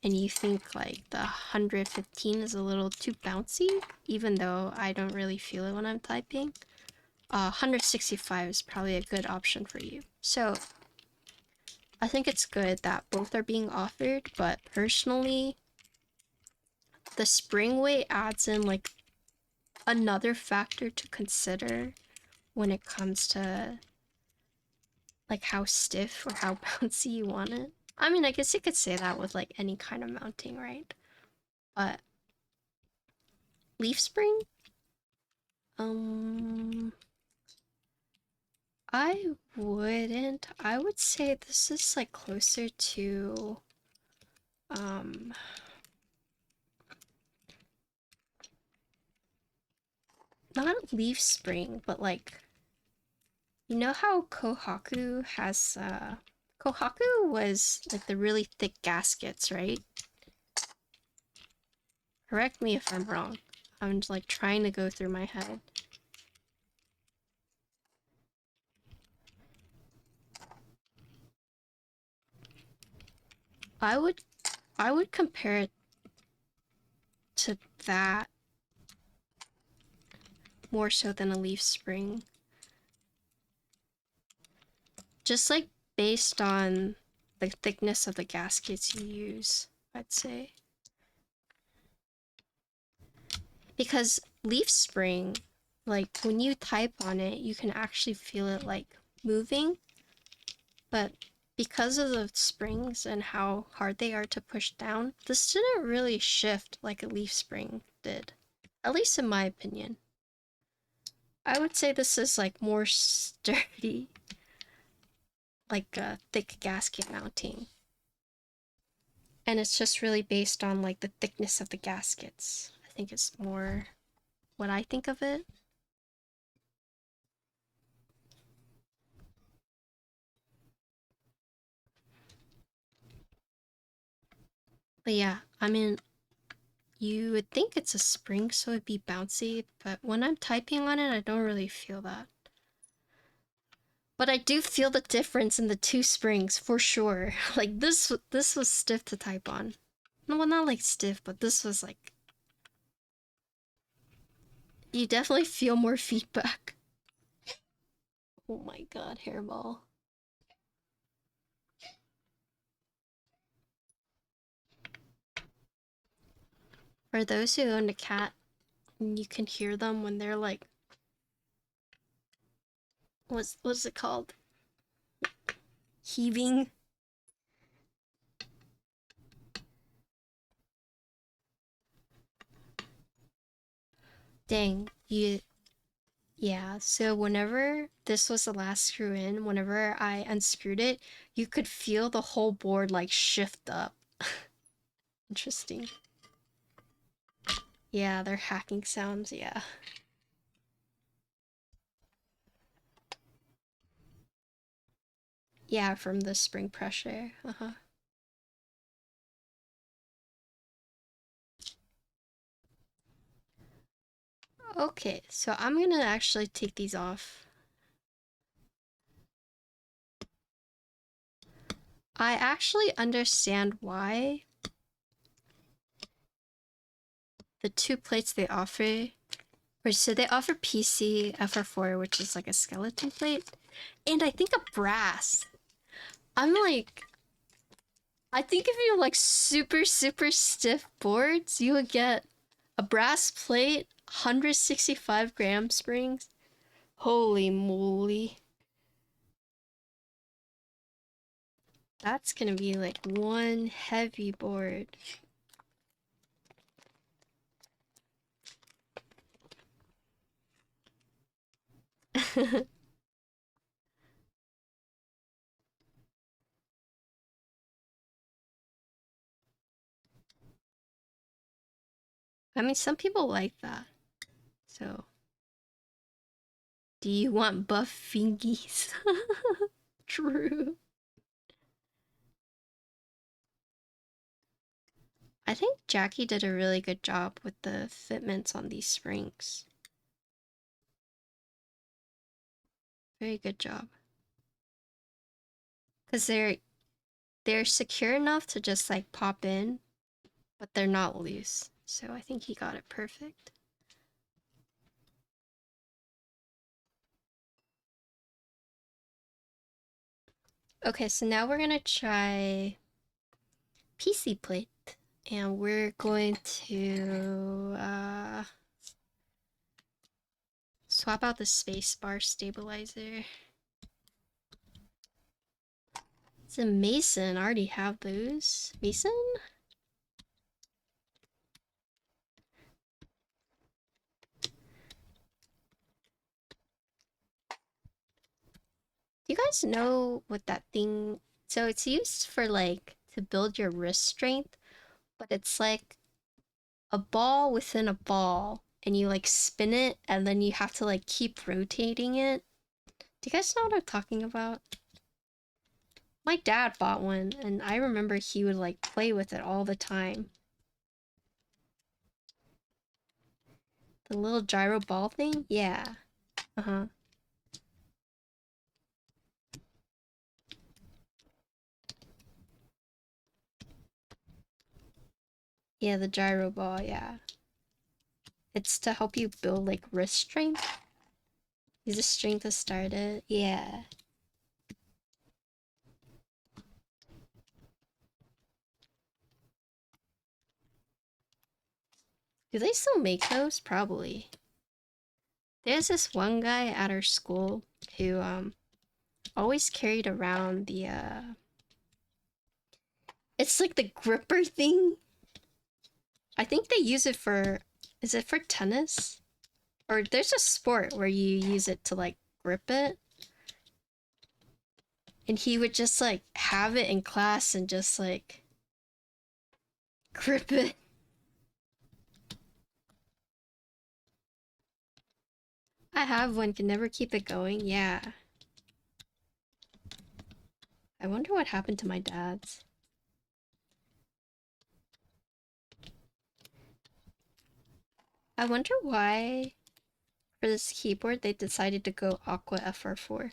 and you think like the 115 is a little too bouncy, even though I don't really feel it when I'm typing, 165 is probably a good option for you. So I think it's good that both are being offered, but personally, the spring weight adds in like another factor to consider when it comes to like how stiff or how bouncy you want it. I mean, I guess you could say that with like any kind of mounting, right? But leaf spring? I wouldn't. I would say this is like closer to not leaf spring, but like, you know how Kohaku has Kohaku was like the really thick gaskets, right? Correct me if I'm wrong. I'm just like trying to go through my head. I would compare it to that more so than a leaf spring. Just like based on the thickness of the gaskets you use, I'd say. Because leaf spring, like when you type on it, you can actually feel it like moving. But because of the springs and how hard they are to push down, this didn't really shift like a leaf spring did. At least in my opinion. I would say this is like more sturdy, like a thick gasket mounting. And it's just really based on like the thickness of the gaskets. I think it's more what I think of it. But yeah, I mean, you would think it's a spring, so it'd be bouncy, but when I'm typing on it, I don't really feel that. But I do feel the difference in the two springs, for sure. Like, this was stiff to type on. No, well, not like stiff, but this was like... You definitely feel more feedback. Oh my god, hairball. For those who own a cat, you can hear them when they're like... What's it called? Heaving. Dang, yeah, so whenever this was the last screw in, whenever I unscrewed it, you could feel the whole board like shift up. Interesting. Yeah, they're hacking sounds, yeah. Yeah, from the spring pressure, Okay, so I'm gonna actually take these off. I actually understand why the two plates they offer. So they offer PC FR4, which is like a skeleton plate, and I think a brass. I'm like, I think if you like super stiff boards, you would get a brass plate, 165-gram springs. Holy moly. That's gonna be like one heavy board. I mean, some people like that. So, do you want buff fingies? True. I think Jackie did a really good job with the fitments on these springs. Very good job. Because they're secure enough to just like pop in, but they're not loose. So I think he got it perfect. Okay, so now we're gonna try PC plate. And we're going to swap out the spacebar stabilizer. It's a Mason. I already have those. Mason? Do you guys know what that thing... So it's used for like to build your wrist strength, but it's like a ball within a ball, and you like spin it and then you have to like keep rotating it. Do you guys know what I'm talking about? My dad bought one, and I remember he would like play with it all the time. The little gyro ball thing? Yeah. Uh-huh. Yeah, the gyro ball, yeah. It's to help you build like wrist strength. Use the strength to start it. Yeah. Do they still make those? Probably. There's this one guy at our school who always carried around the it's like the gripper thing. I think they use it for, is it for tennis? Or there's a sport where you use it to like grip it. And he would just like have it in class and just like grip it. I have one, can never keep it going. Yeah. I wonder what happened to my dad's. I wonder why for this keyboard they decided to go Aqua FR4.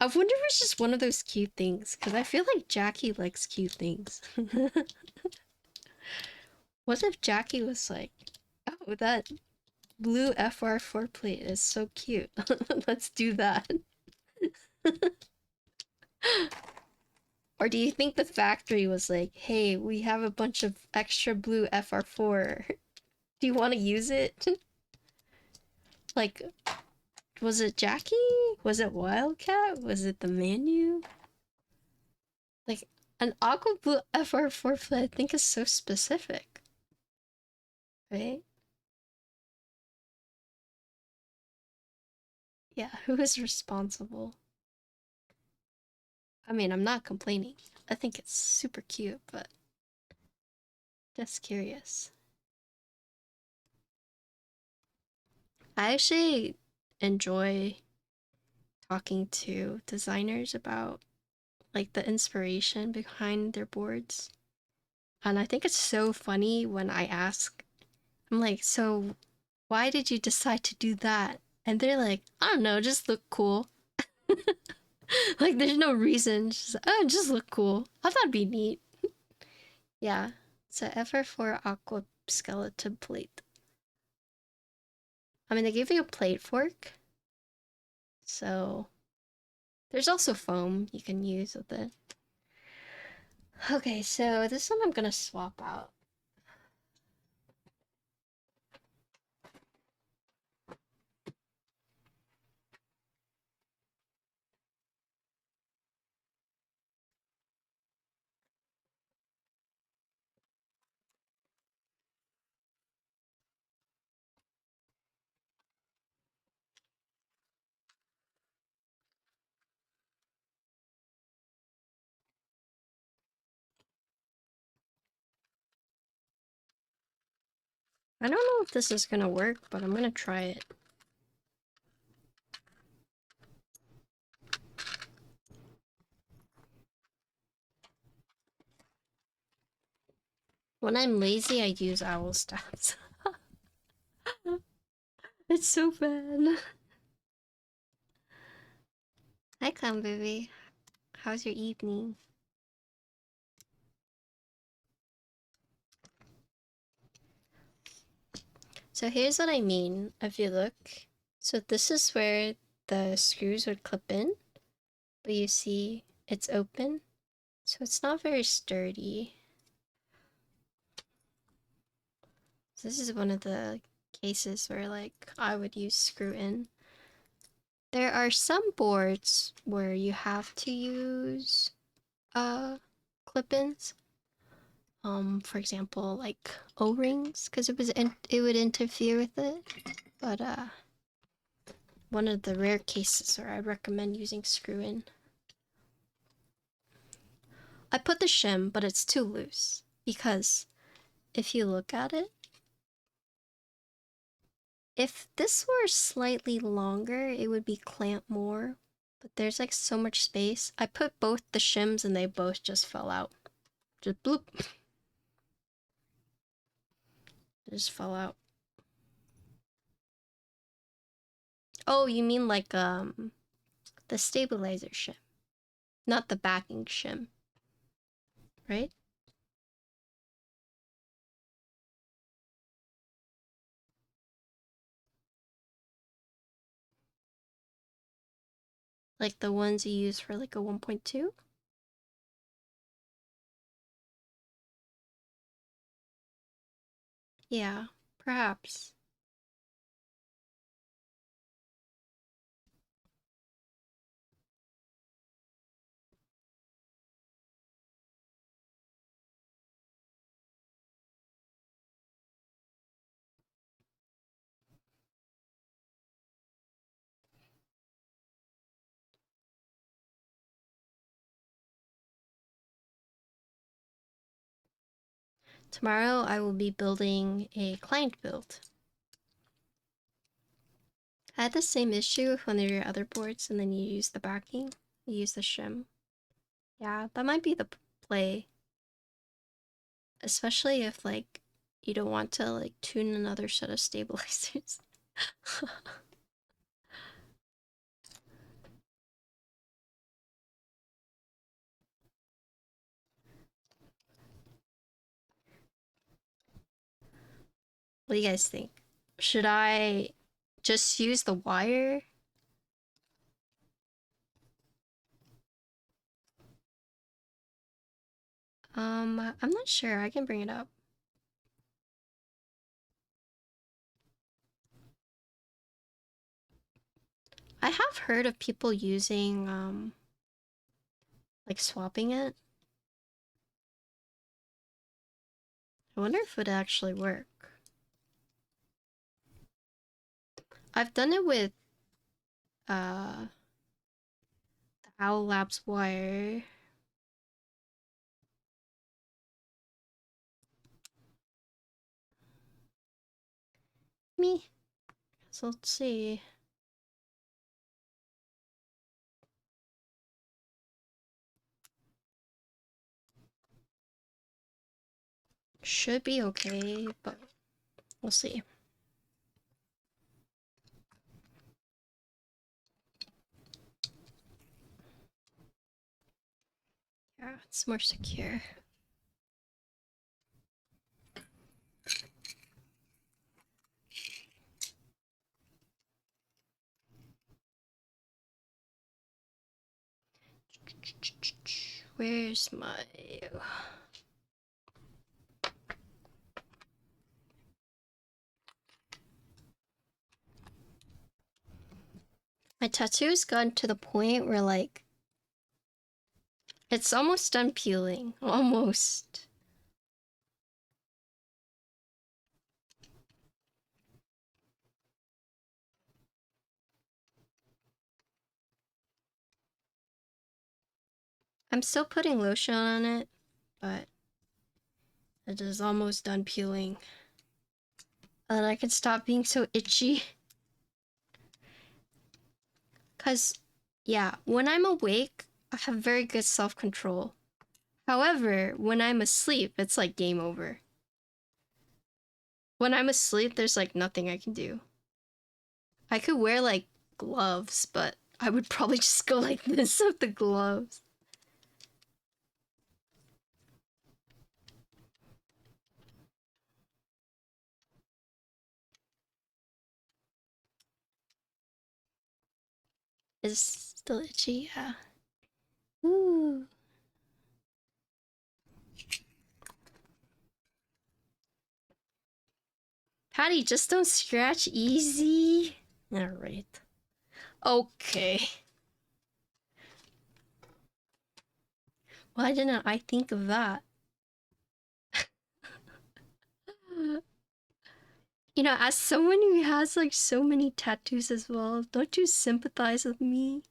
I wonder if it's just one of those cute things, because I feel like Jackie likes cute things. What if Jackie was like, oh, that blue FR4 plate is so cute. Let's do that. Or do you think the factory was like, hey, we have a bunch of extra blue FR4. Do you want to use it? Like, was it Jackie? Was it Wildcat? Was it the menu? Like, an aqua blue FR4 plate I think is so specific. Right? Yeah, who is responsible? I mean, I'm not complaining. I think it's super cute, but just curious. I actually enjoy talking to designers about like the inspiration behind their boards. And I think it's so funny when I ask, I'm like, so why did you decide to do that? And they're like, I don't know, just look cool. Like there's no reason. Just, oh, just look cool. I thought it'd be neat. Yeah. It's a FR4 aqua skeleton plate. I mean, they gave you a plate fork. So there's also foam you can use with it. Okay, so this one I'm gonna swap out. I don't know if this is gonna work, but I'm gonna try it. When I'm lazy, I use owl stabs. It's so bad. Hi, Clown Baby. How's your evening? So here's what I mean. If you look, so this is where the screws would clip in, but you see it's open, so it's not very sturdy. So this is one of the cases where like I would use screw in. There are some boards where you have to use clip-ins. For example, like O-rings, because it would interfere with it. But one of the rare cases where I recommend using screw-in. I put the shim, but it's too loose because if you look at it, if this were slightly longer, it would be clamped more. But there's like so much space. I put both the shims and they both just fell out. Just bloop. Just fell out. Oh, you mean like the stabilizer shim, not the backing shim, right? Like the ones you use for like a 1.2? Yeah, perhaps. Tomorrow I will be building a client build. I had the same issue with one of your other boards and then you use the backing. You use the shim. Yeah, that might be the play. Especially if like you don't want to like tune another set of stabilizers. What do you guys think? Should I just use the wire? I'm not sure. I can bring it up. I have heard of people using, like swapping it. I wonder if it would actually work. I've done it with, the Owl Labs wire. Me. So let's see. Should be okay, but we'll see. Yeah, it's more secure. Where's my... My tattoo's gotten to the point where, like, it's almost done peeling. Almost. I'm still putting lotion on it, but it is almost done peeling. And I can stop being so itchy. Cause, yeah, when I'm awake, I have very good self-control. However, when I'm asleep, it's like game over. When I'm asleep, there's like nothing I can do. I could wear like gloves, but I would probably just go like this with the gloves. It's still itchy, yeah. Ooh. Patty, just don't scratch easy. Alright. Okay. Why didn't I think of that? You know, as someone who has like so many tattoos as well, don't you sympathize with me?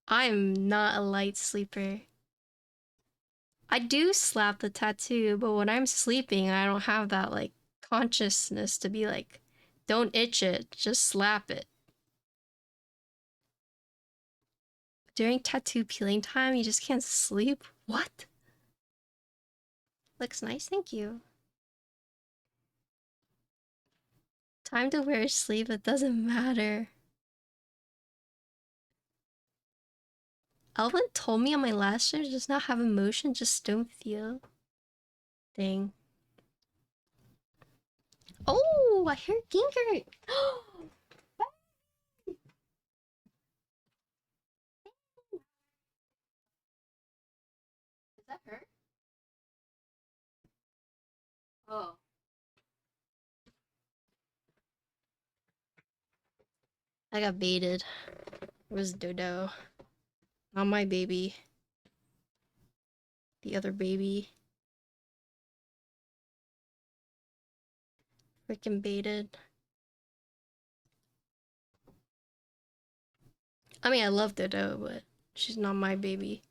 I'm not a light sleeper. I do slap the tattoo, but when I'm sleeping, I don't have that like consciousness to be like, don't itch it, just slap it. During tattoo peeling time, you just can't sleep? What? Looks nice, thank you. Time to wear a sleeve, it doesn't matter. Alvin told me on my last stream to just not have emotion, just don't feel. Dang. Oh, I hear Ginger. Is that her? Oh. I got baited. Where's Dodo? Not my baby. The other baby. Freaking baited. I mean, I love Dodo, but she's not my baby.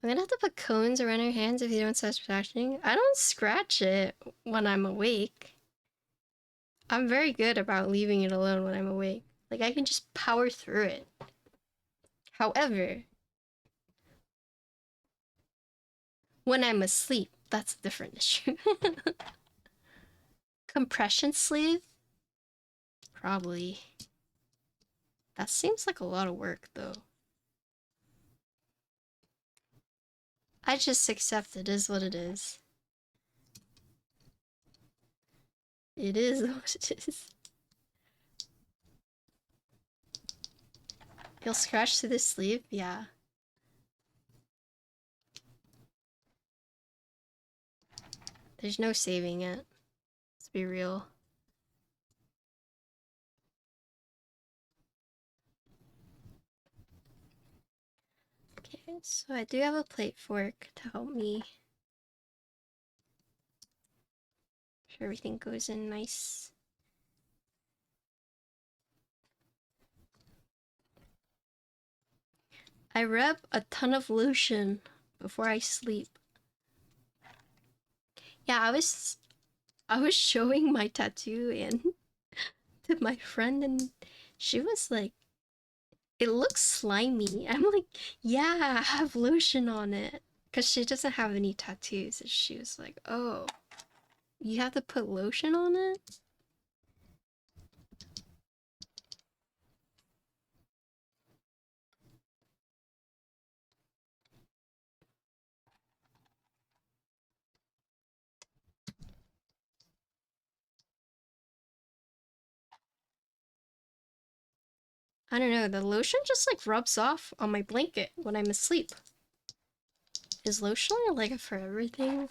I'm gonna have to put cones around her hands if you don't start scratching. I don't scratch it when I'm awake. I'm very good about leaving it alone when I'm awake. Like, I can just power through it. However, when I'm asleep, that's a different issue. Compression sleeve? Probably. That seems like a lot of work, though. I just accept it is what it is. It is what it is. You'll scratch through the sleeve? Yeah. There's no saving it. Let's be real. Okay, so I do have a plate fork to help me. Make sure everything goes in nice. I rub a ton of lotion before I sleep. Yeah, I was showing my tattoo and to my friend and she was like, it looks slimy. I'm like, yeah, I have lotion on it. Cause she doesn't have any tattoos. And she was like, oh, you have to put lotion on it? I don't know, the lotion just like rubs off on my blanket when I'm asleep. Is lotion like for everything?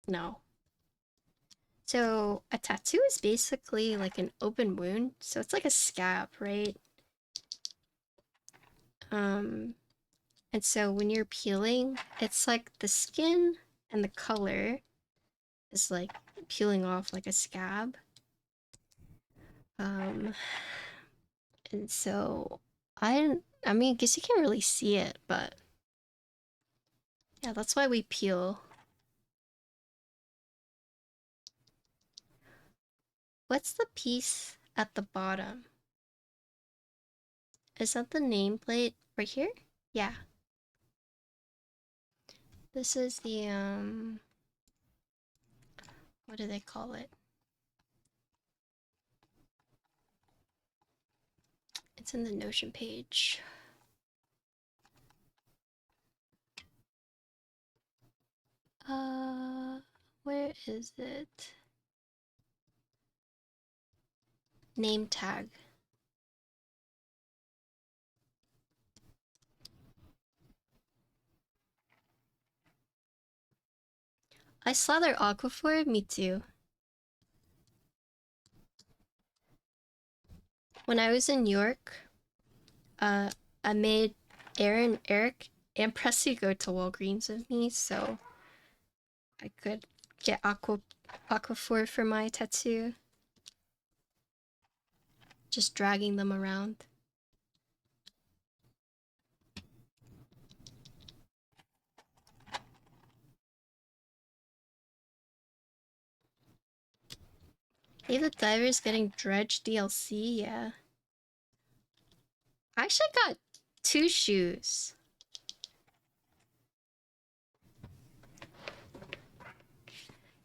No. So a tattoo is basically like an open wound. So it's like a scab, right? And so when you're peeling, it's like the skin and the color is like peeling off like a scab. And so I mean, I guess you can't really see it, but yeah, that's why we peel. What's the piece at the bottom? Is that the nameplate right here? Yeah. This is the, what do they call it? It's in the Notion page. Where is it? Name tag. I slather Aqua FR4, me too. When I was in New York, I made Aaron, Eric, and Pressy go to Walgreens with me, so I could get Aqua FR4 for my tattoo. Just dragging them around. Hey, the Diver's getting Dredge DLC, yeah. I actually got 2 shoes.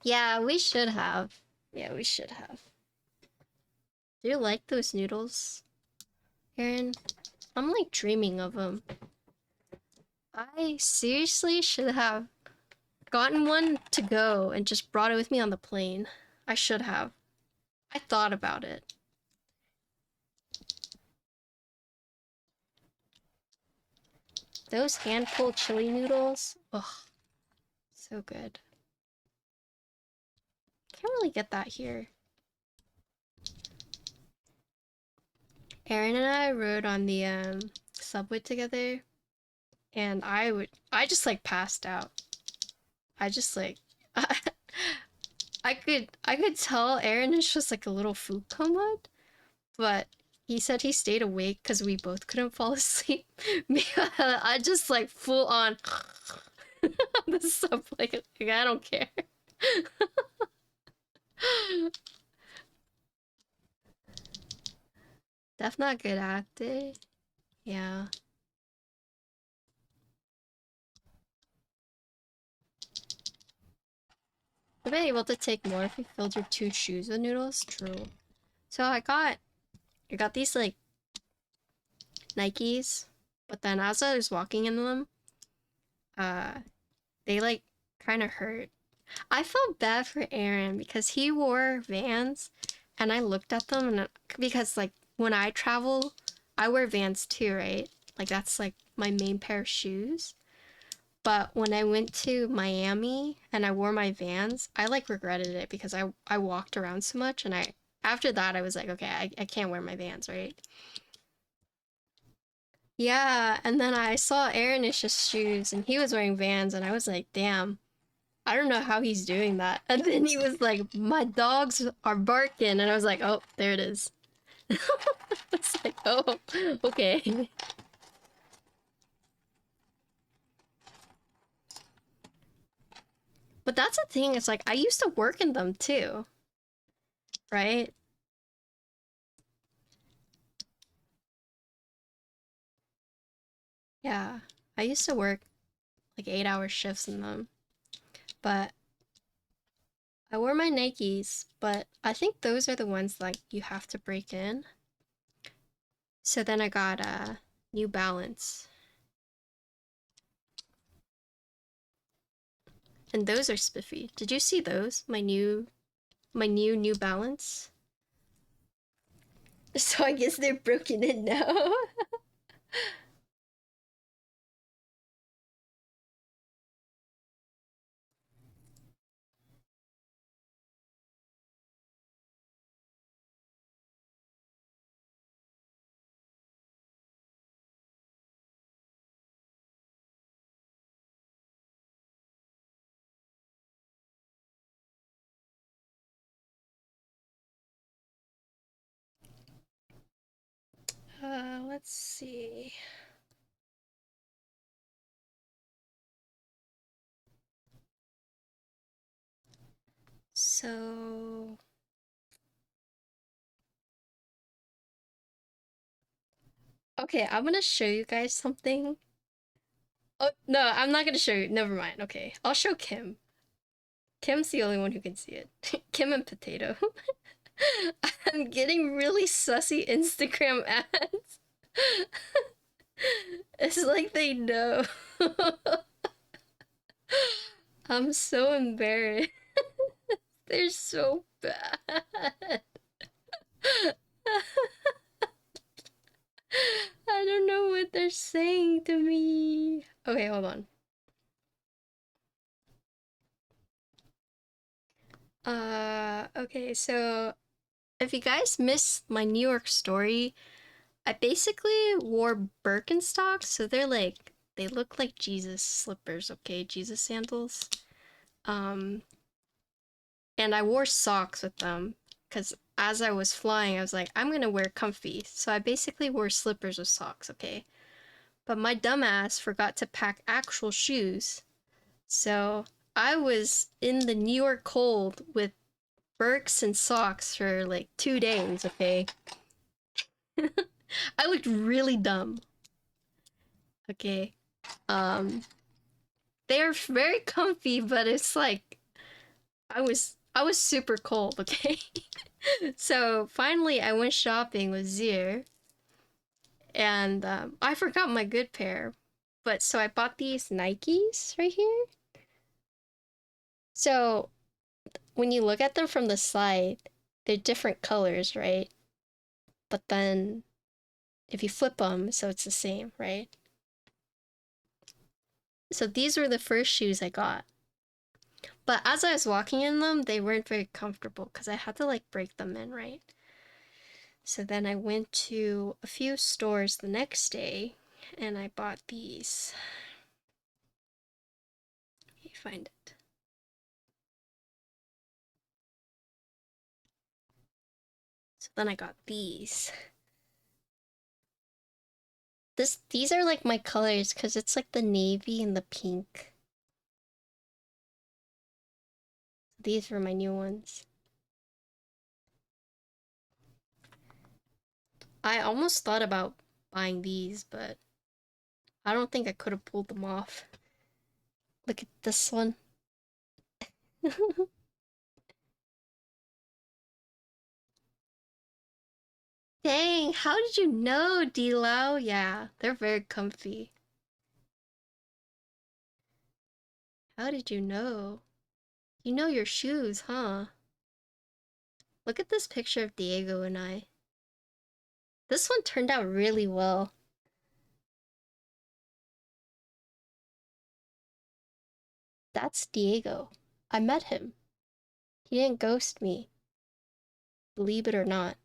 Yeah, we should have. Yeah, we should have. Do you like those noodles, Aaron? I'm like dreaming of them. I seriously should have gotten one to go and just brought it with me on the plane. I should have. I thought about it. Those hand-pulled chili noodles, ugh, so good. Can't really get that here. Aaron and I rode on the subway together, and I just like passed out. I just like, I could tell Aaron is just like a little food coma, but he said he stayed awake because we both couldn't fall asleep. I just like full on the subway. Like, I don't care. Def not good at it. Yeah. You've been able to take more if you filled your 2 shoes with noodles? True. So I got these like Nikes, but then as I was walking in them, uh, they like kind of hurt. I felt bad for Aaron because he wore Vans, and I looked at them and because like when I travel, I wear Vans too, right? Like that's like my main pair of shoes. But when I went to Miami and I wore my Vans, I like regretted it because I walked around so much, and I after that I was like, okay, I can't wear my Vans, right? Yeah, and then I saw Aaron's shoes and he was wearing Vans, and I was like, damn, I don't know how he's doing that. And then he was like, my dogs are barking, and I was like, oh, there it is. It's like, oh, okay. But that's the thing, it's like I used to work in them too, right? Yeah. I used to work like 8-hour shifts in them. But I wore my Nikes, but I think those are the ones like you have to break in. So then I got a New Balance. And those are spiffy. Did you see those? My new New Balance? So I guess they're broken in now. Let's see. So, okay, I'm gonna show you guys something. Oh, no, I'm not gonna show you. Never mind. Okay, I'll show Kim. Kim's the only one who can see it. Kim and Potato. I'm getting really sussy Instagram ads. It's like they know. I'm so embarrassed. They're so bad. I don't know what they're saying to me. Okay, hold on. Okay, so if you guys missed my New York story, I basically wore Birkenstocks, so they look like Jesus slippers, okay? Jesus sandals. Um, and I wore socks with them because as I was flying, I was like, I'm gonna wear comfy. So I basically wore slippers with socks, okay? But my dumbass forgot to pack actual shoes. So I was in the New York cold with Birks and socks for like 2 days, okay? I looked really dumb. Okay. Um they're very comfy, but it's like I was super cold, okay? So finally I went shopping with Zier, and I forgot my good pair. But so I bought these Nikes right here. So when you look at them from the side, they're different colors, right? But then if you flip them, so it's the same, right? So these were the first shoes I got. But as I was walking in them, they weren't very comfortable because I had to like break them in, right? So then I went to a few stores the next day and I bought these. Let me find it. So then I got these. These are like my colors because it's like the navy and the pink. These were my new ones. I almost thought about buying these, but I don't think I could have pulled them off. Look at this one. Dang, how did you know, D-Lau? Yeah, they're very comfy. How did you know? You know your shoes, huh? Look at this picture of Diego and I. This one turned out really well. That's Diego. I met him. He didn't ghost me. Believe it or not.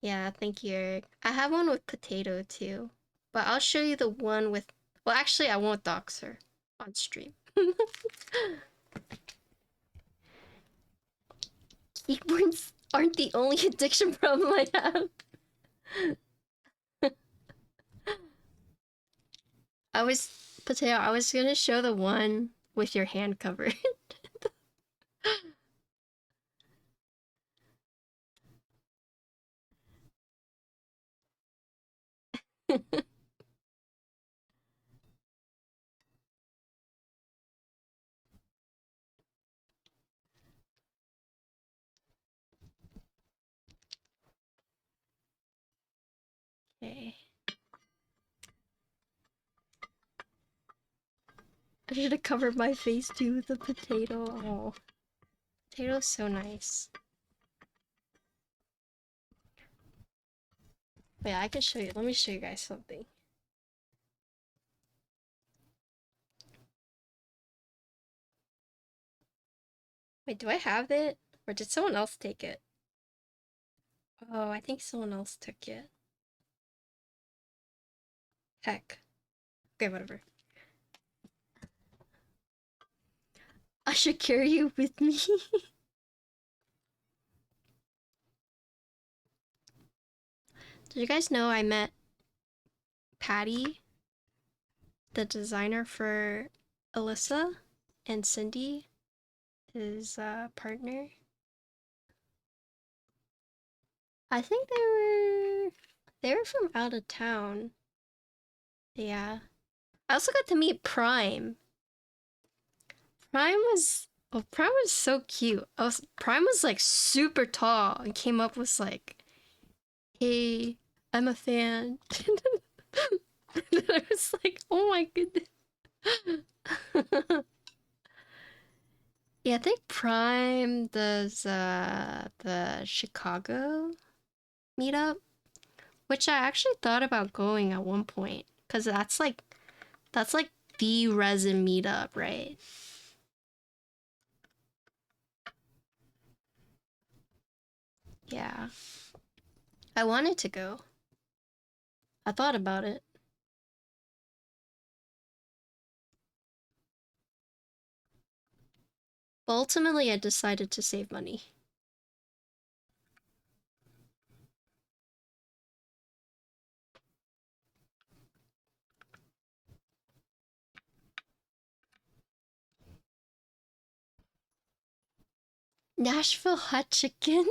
Yeah, thank you, Eric. I have one with potato too. But I'll show you the one with... Well, actually, I won't dox her on stream. Keyboards aren't the only addiction problem I have. Potato, I was gonna show the one with your hand covered. Okay. I should have covered my face too with the potato. Oh, potato's so nice. Wait, I can show you. Let me show you guys something. Wait, do I have it? Or did someone else take it? Oh, I think someone else took it. Heck. Okay, whatever. I should carry you with me. Did you guys know I met Patty, the designer for Alyssa, and Cindy, his partner? I think they were from out of town. Yeah. I also got to meet Prime. Prime was so cute. Prime was like super tall and came up with like, "Hey, I'm a fan." And I was like, "Oh my goodness." Yeah, I think Prime does the Chicago meetup, which I actually thought about going at one point, because that's like the resin meetup, right? Yeah. I wanted to go. I thought about it. But ultimately I decided to save money. Nashville hot chicken?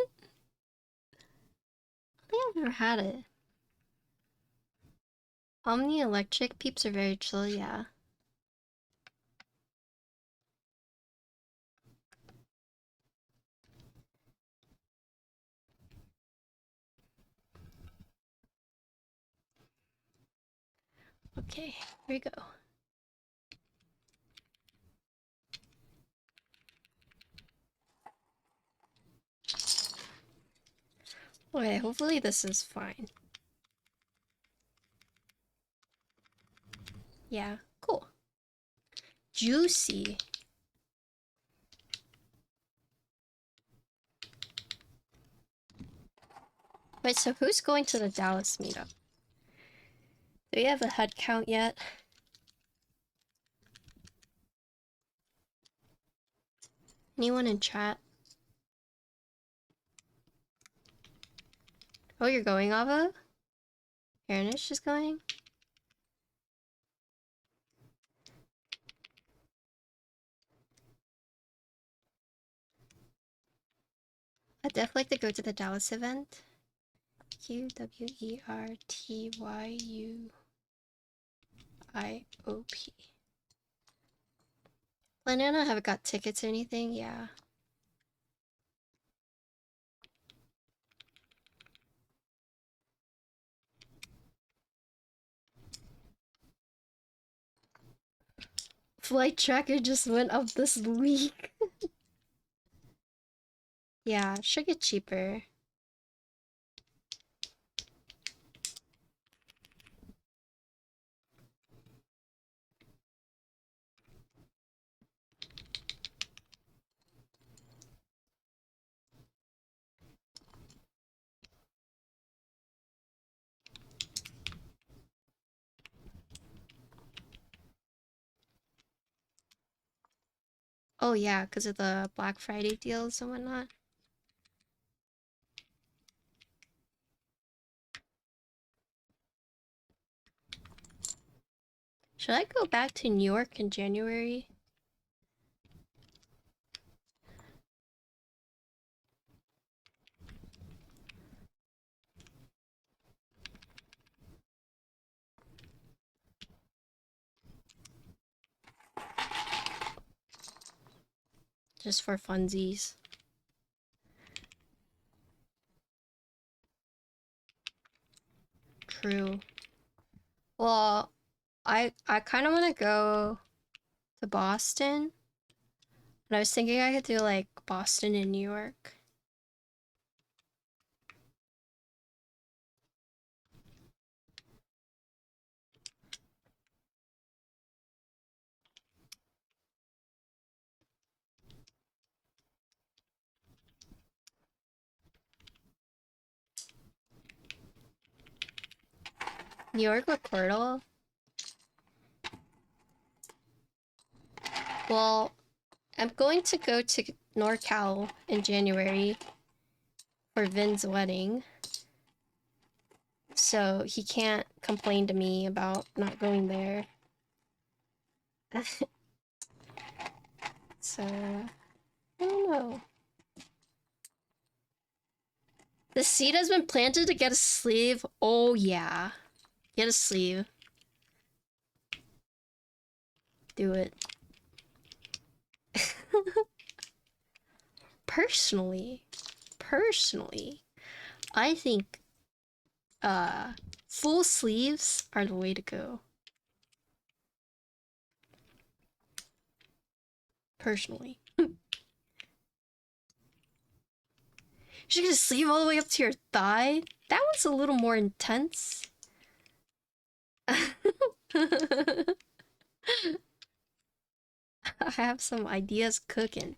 I think I've never had it. Omni Electric peeps are very chill, yeah. Okay, here we go. Okay, hopefully this is fine. Yeah, cool. Juicy. Wait, so who's going to the Dallas meetup? Do we have a head count yet? Anyone in chat? Oh, you're going, Ava? Aaronish is going? I'd definitely like to go to the Dallas event. QWERTYUIOP. Banana, haven't got tickets or anything? Yeah. Flight tracker just went up this week. Yeah, should get cheaper. Oh yeah, because of the Black Friday deals and whatnot. Should I go back to New York in January? Just for funsies. True. Well, I kind of want to go to Boston. And I was thinking I could do like Boston and New York. New York with Portal? Well, I'm going to go to NorCal in January for Vin's wedding. So he can't complain to me about not going there. So, I don't know. The seed has been planted to get a sleeve. Oh yeah. Get a sleeve. Do it. Personally, I think full sleeves are the way to go. Personally. You're gonna sleeve all the way up to your thigh? That one's a little more intense. I have some ideas cooking.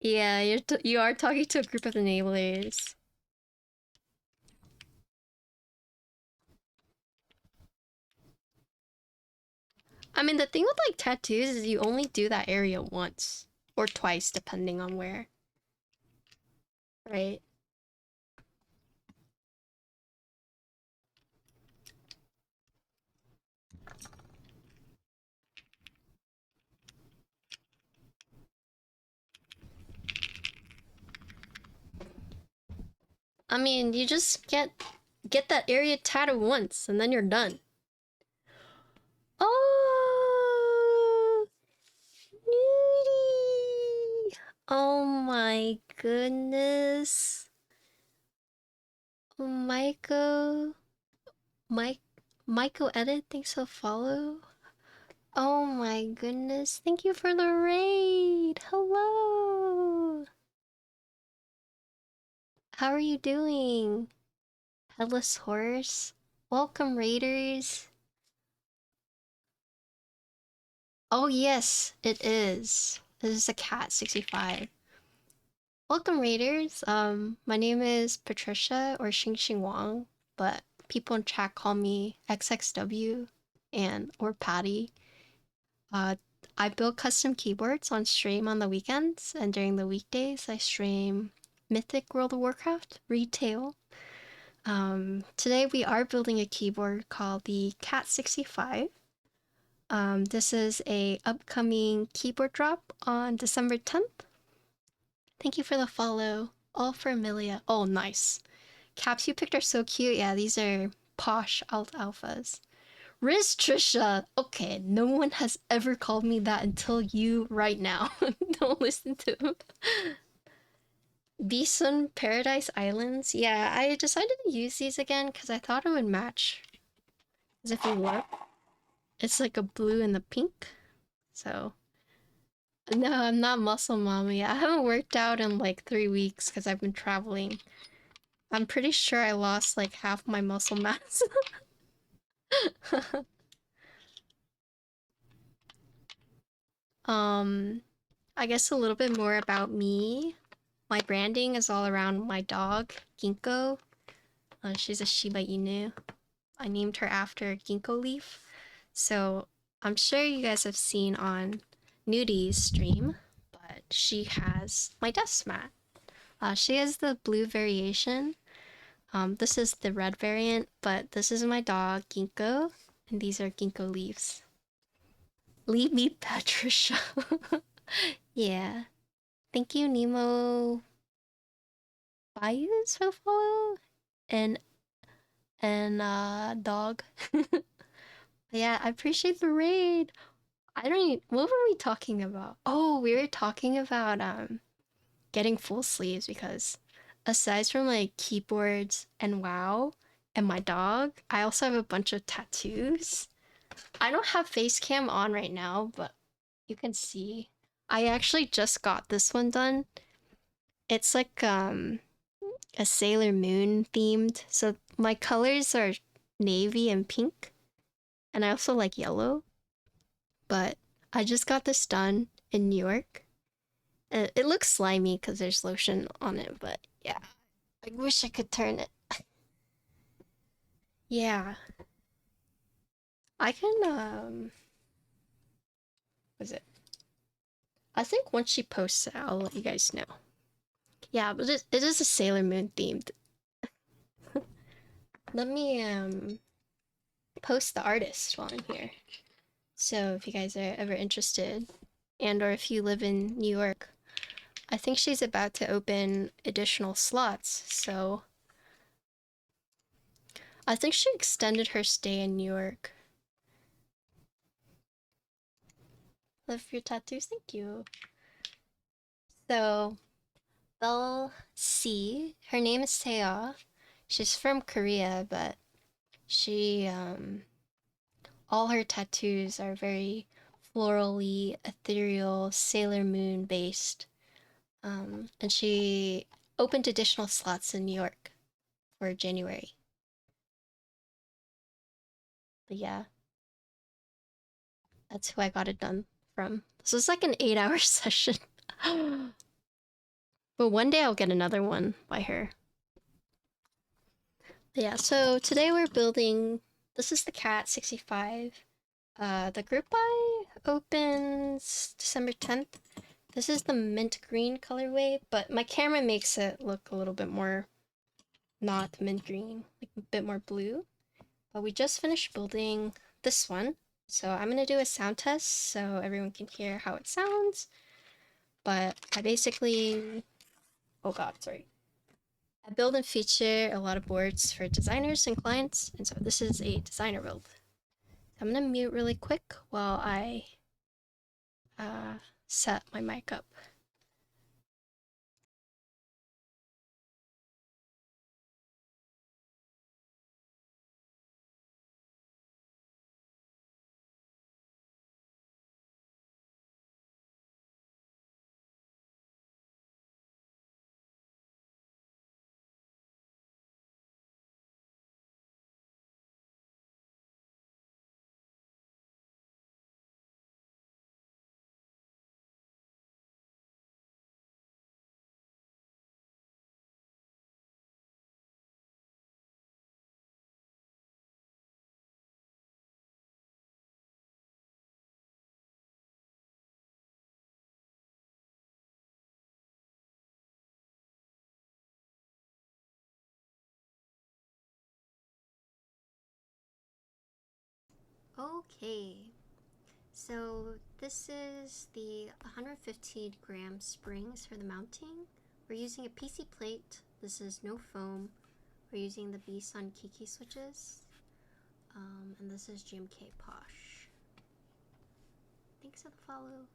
Yeah, you are talking to a group of enablers. I mean, the thing with like tattoos is you only do that area once or twice, depending on where. Right? I mean, you just get that area tattooed once and then you're done. Oh, Nudie! Oh my goodness. Michael, Mike, Michael Edit, thanks for follow. Oh my goodness, thank you for the raid. Hello. How are you doing? Headless Horse. Welcome, raiders. Oh yes, it is. This is a cat 65. Welcome, raiders. My name is Patricia or Xing Xing Wang, but people in chat call me XXW and or Patty. I build custom keyboards on stream on the weekends, and during the weekdays I stream Mythic World of Warcraft retail. Today we are building a keyboard called the Cat 65. This is a upcoming keyboard drop on December 10th. Thank you for the follow. All for Amelia. Oh, nice. Caps you picked are so cute. Yeah, these are posh alphas. Riz Trisha. Okay, no one has ever called me that until you right now. Don't listen to him. BSUN Paradise Islands. Yeah, I decided to use these again because I thought it would match. As if you look, it's like a blue and the pink. So, no, I'm not muscle mommy. I haven't worked out in like 3 weeks because I've been traveling. I'm pretty sure I lost like half my muscle mass. I guess a little bit more about me. My branding is all around my dog, Ginkgo. She's a Shiba Inu. I named her after a ginkgo leaf. So I'm sure you guys have seen on Nudie's stream, but she has my desk mat. She has the blue variation. This is the red variant, but this is my dog, Ginkgo, and these are ginkgo leaves. Leave me, Patricia. Yeah. Thank you, Nemo Bayous for the follow. And dog. Yeah, I appreciate the raid. I don't even, what were we talking about? Oh, we were talking about getting full sleeves because aside from like keyboards and WoW and my dog, I also have a bunch of tattoos. I don't have face cam on right now, but you can see. I actually just got this one done. It's like a Sailor Moon themed. So my colors are navy and pink, and I also like yellow. But I just got this done in New York. It looks slimy because there's lotion on it, but yeah, I wish I could turn it. Yeah, I can. Was it? I think once she posts it, I'll let you guys know. Yeah, but it is a Sailor Moon themed. Let me post the artist while I'm here. So if you guys are ever interested, and or if you live in New York, I think she's about to open additional slots. So I think she extended her stay in New York. Love your tattoos, thank you. So Belle C, her name is Taeya. She's from Korea, but she all her tattoos are very florally, ethereal, Sailor Moon based. And she opened additional slots in New York for January. But yeah, that's who I got it done from. So it's like an 8-hour session. But one day I'll get another one by her. But yeah, so today we're building. This is the Cat 65. The group buy opens December 10th. This is the mint green colorway, but my camera makes it look a little bit more not mint green, like a bit more blue. But we just finished building this one. So I'm gonna do a sound test so everyone can hear how it sounds. But I basically, oh god, sorry. I build and feature a lot of boards for designers and clients, and so this is a designer build. I'm gonna mute really quick while I set my mic up. Okay, So this is the 115-gram springs for the mounting. We're using a PC plate. This is no foam. We're using the BSUN Kiki switches. And this is GMK Posh. Thanks for the follow.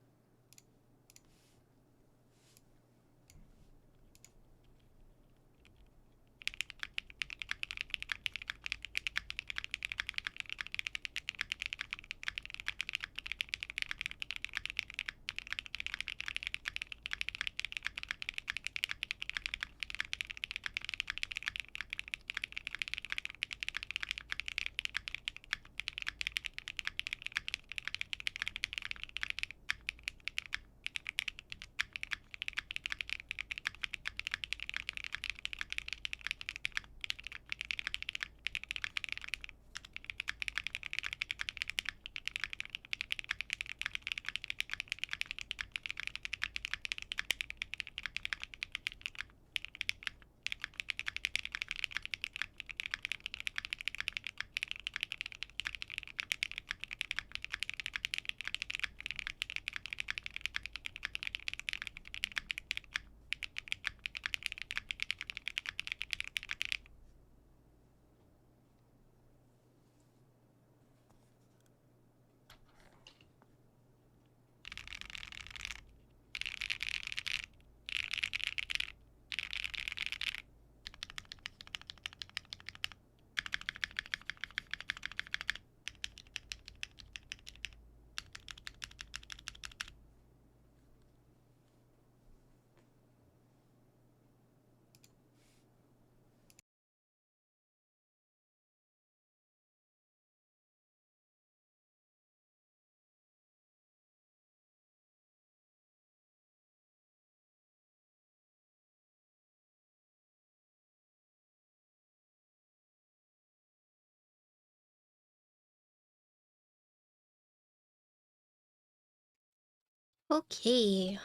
Okay.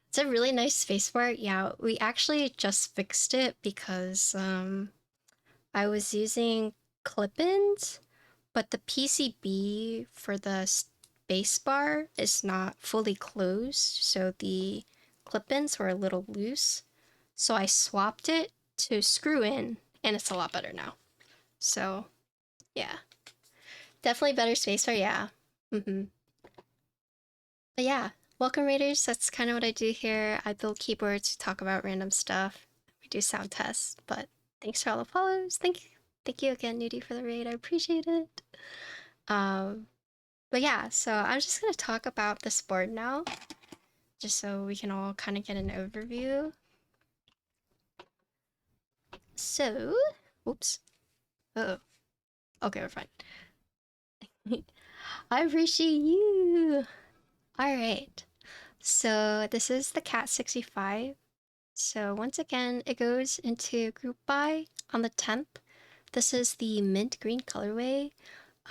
It's a really nice spacebar. Yeah, we actually just fixed it because I was using clip-ins, but the PCB for the spacebar is not fully closed, so the clip-ins were a little loose. So I swapped it to screw in, and it's a lot better now. So, yeah. Definitely better spacebar, yeah. But yeah, welcome Raiders. That's kind of what I do here. I build keyboards, talk about random stuff. We do sound tests, but thanks for all the follows. Thank you again, Nudie, for the raid. I appreciate it. But yeah, so I'm just gonna talk about this board now, just so we can all kind of get an overview. So, oops. Uh oh. Okay, we're fine. I appreciate you. All right. So this is the Cat 65. So once again, it goes into group buy on the 10th. This is the mint green colorway.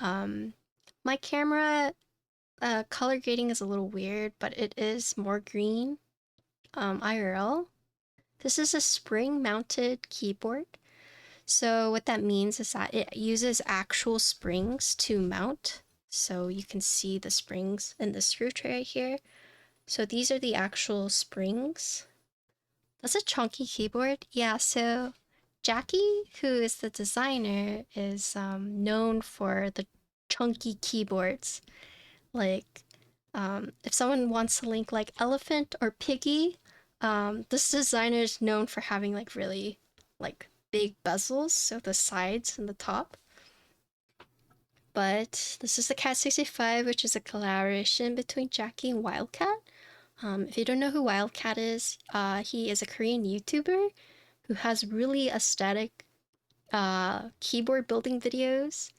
My camera color grading is a little weird, but it is more green IRL. This is a spring mounted keyboard. So what that means is that it uses actual springs to mount. So you can see the springs in the screw tray right here. So these are the actual springs. That's a chunky keyboard. Yeah, so Jackie, who is the designer, is known for the chunky keyboards. Like, if someone wants to link like Elephant or Piggy, this designer is known for having like really like big bezels, so the sides and the top. But this is the Cat 65, which is a collaboration between Jackie and Wildcat. If you don't know who Wildcat is, he is a Korean YouTuber who has really aesthetic keyboard building videos,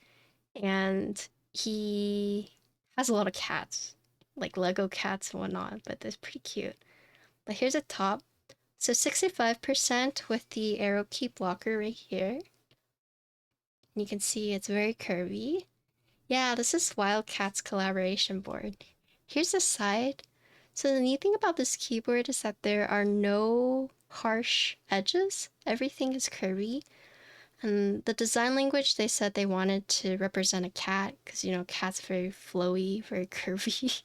and he has a lot of cats, like Lego cats and whatnot, but they're pretty cute. But here's a top. So 65% with the arrow key blocker right here. And you can see it's very curvy. Yeah, this is Wildcat's collaboration board. Here's the side. So the neat thing about this keyboard is that there are no harsh edges. Everything is curvy. And the design language, they said they wanted to represent a cat because, you know, cat's very flowy, very curvy.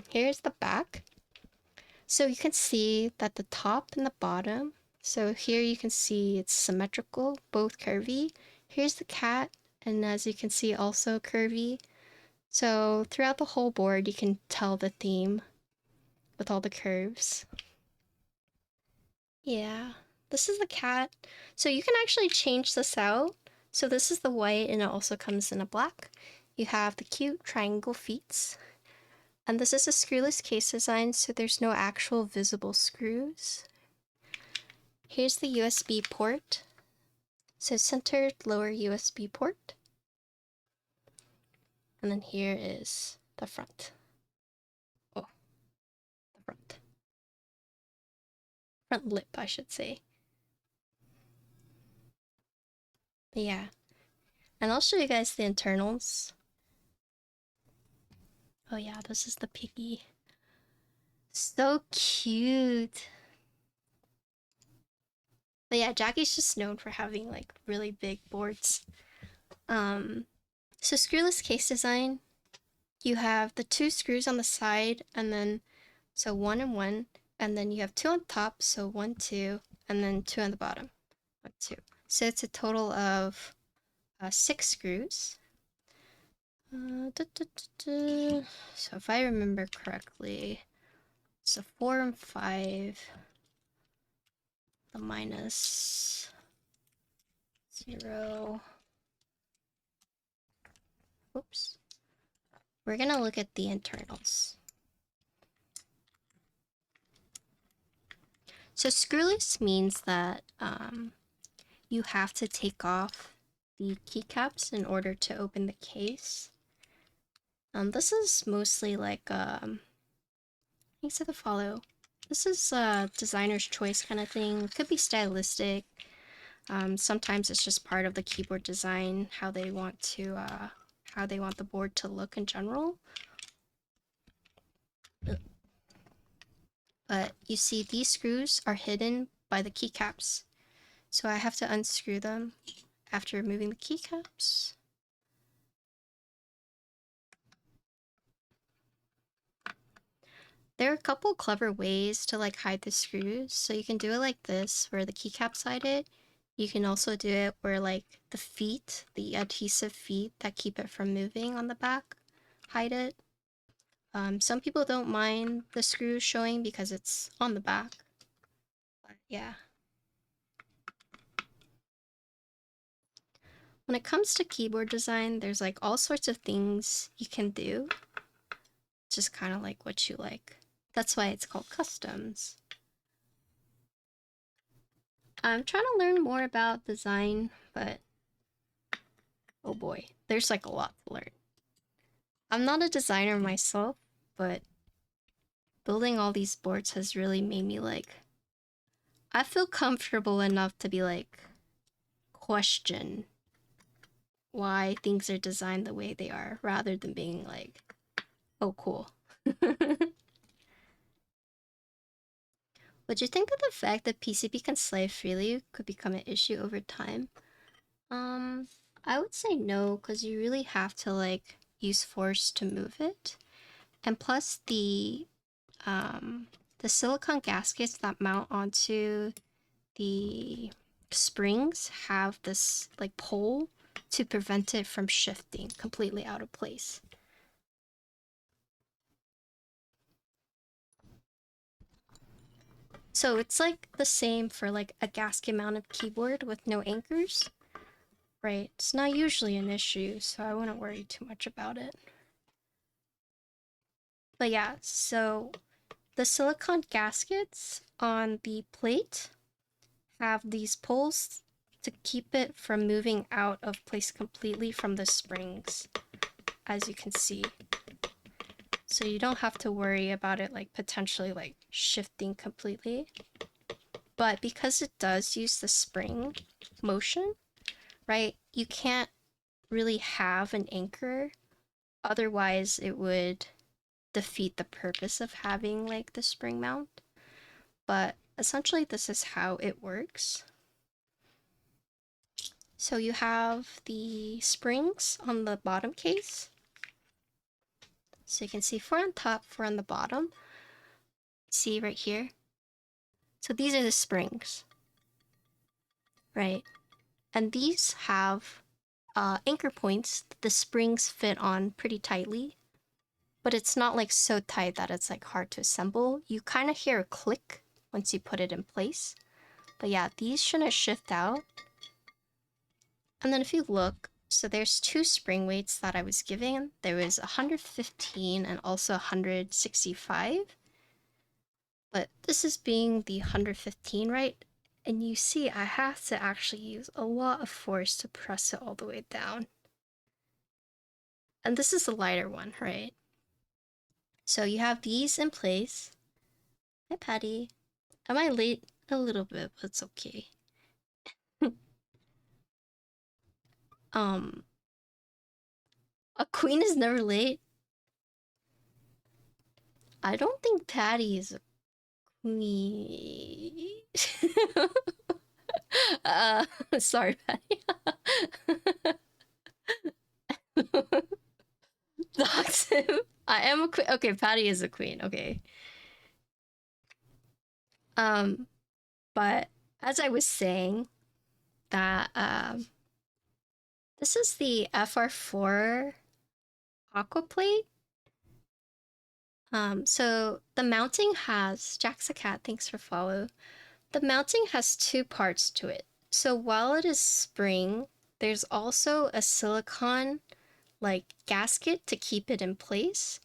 Here's the back. So you can see that the top and the bottom, so here you can see it's symmetrical, both curvy. Here's the cat, and as you can see, also curvy. So throughout the whole board, you can tell the theme with all the curves. Yeah, this is the cat. So you can actually change this out. So this is the white, and it also comes in a black. You have the cute triangle feet. And this is a screwless case design, so there's no actual visible screws. Here's the USB port. So centered lower USB port. And then here is the front. Oh, the front. Front lip, I should say. But yeah. And I'll show you guys the internals. Oh yeah, this is the piggy. So cute. But yeah, Jackie's just known for having like really big boards. So screwless case design, you have the 2 screws on the side, and then so 1 and 1, and then you have 2 on top, so 1, 2, and then 2 on the bottom, 1, 2. So it's a total of 6 screws. So if I remember correctly, so 4 and 5, the minus 0. Oops. We're gonna look at the internals. So screwless means that you have to take off the keycaps in order to open the case. This is mostly like thanks to the follow. This is a designer's choice kind of thing. It could be stylistic. Sometimes it's just part of the keyboard design, how they want the board to look in general. But you see, these screws are hidden by the keycaps, so I have to unscrew them after removing the keycaps. There are a couple clever ways to like hide the screws. So you can do it like this, where the keycaps hide it. You can also do it where like the feet, the adhesive feet that keep it from moving on the back, hide it. Some people don't mind the screws showing because it's on the back. But yeah. When it comes to keyboard design, there's like all sorts of things you can do. Just kind of like what you like. That's why it's called customs. I'm trying to learn more about design, but oh boy, there's like a lot to learn. I'm not a designer myself, but building all these boards has really made me like, I feel comfortable enough to be like, question why things are designed the way they are, rather than being like, oh cool. Would you think that the fact that PCB can slide freely could become an issue over time? I would say no, because you really have to like use force to move it. And plus the silicone gaskets that mount onto the springs have this like pole to prevent it from shifting completely out of place. So it's like the same for like a gasket mounted keyboard with no anchors, right? It's not usually an issue, so I wouldn't worry too much about it. But yeah, so the silicone gaskets on the plate have these poles to keep it from moving out of place completely from the springs, as you can see. So you don't have to worry about it like potentially like shifting completely. But because it does use the spring motion, right, you can't really have an anchor. Otherwise it would defeat the purpose of having like the spring mount. But essentially this is how it works. So you have the springs on the bottom case. So you can see 4 on top, 4 on the bottom. See right here? So these are the springs, right? And these have anchor points that the springs fit on pretty tightly, but it's not like so tight that it's like hard to assemble. You kind of hear a click once you put it in place. But yeah, these shouldn't shift out. And then if you look, so there's 2 spring weights that I was giving. There was 115 and also 165. But this is being the 115, right? And you see I have to actually use a lot of force to press it all the way down. And this is the lighter one, right? So you have these in place. Hi, Patty. Am I late? A little bit, but it's okay. A queen is never late? I don't think Patty is a queen. Sorry, Patty. Dox him. I am a queen. Okay, Patty is a queen. Okay. But as I was saying, that this is the FR4 Aqua plate. So the mounting has Jack's a cat. Thanks for follow. The mounting has 2 parts to it. So while it is spring, there's also a silicone like gasket to keep it in place.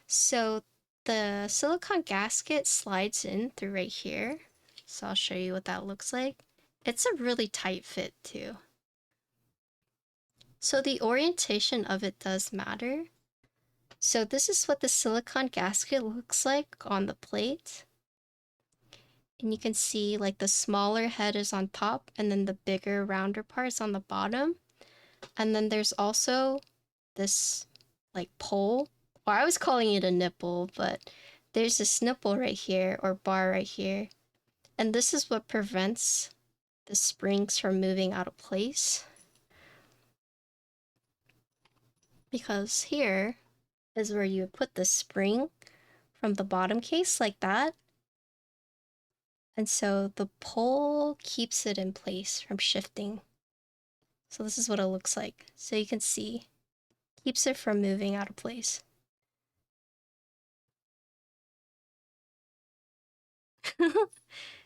So the silicone gasket slides in through right here. So I'll show you what that looks like. It's a really tight fit too. So the orientation of it does matter. So this is what the silicone gasket looks like on the plate. And you can see like the smaller head is on top and then the bigger rounder part is on the bottom. And then there's also this like pole, or I was calling it a nipple, but there's this nipple right here or bar right here. And this is what prevents the springs from moving out of place. Because here is where you would put the spring from the bottom case like that. And so the pole keeps it in place from shifting. So this is what it looks like. So you can see, keeps it from moving out of place.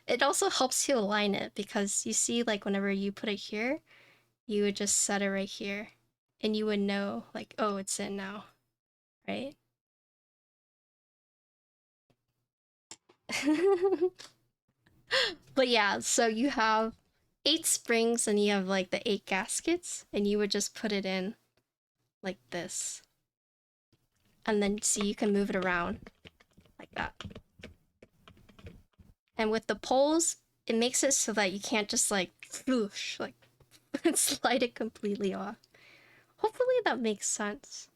It also helps you align it because you see like whenever you put it here, you would just set it right here and you would know like, oh, it's in now, right? But yeah, so you have 8 springs and you have like the 8 gaskets and you would just put it in like this. And then see, you can move it around like that. And with the poles, it makes it so that you can't just like whoosh, like slide it completely off. Hopefully that makes sense.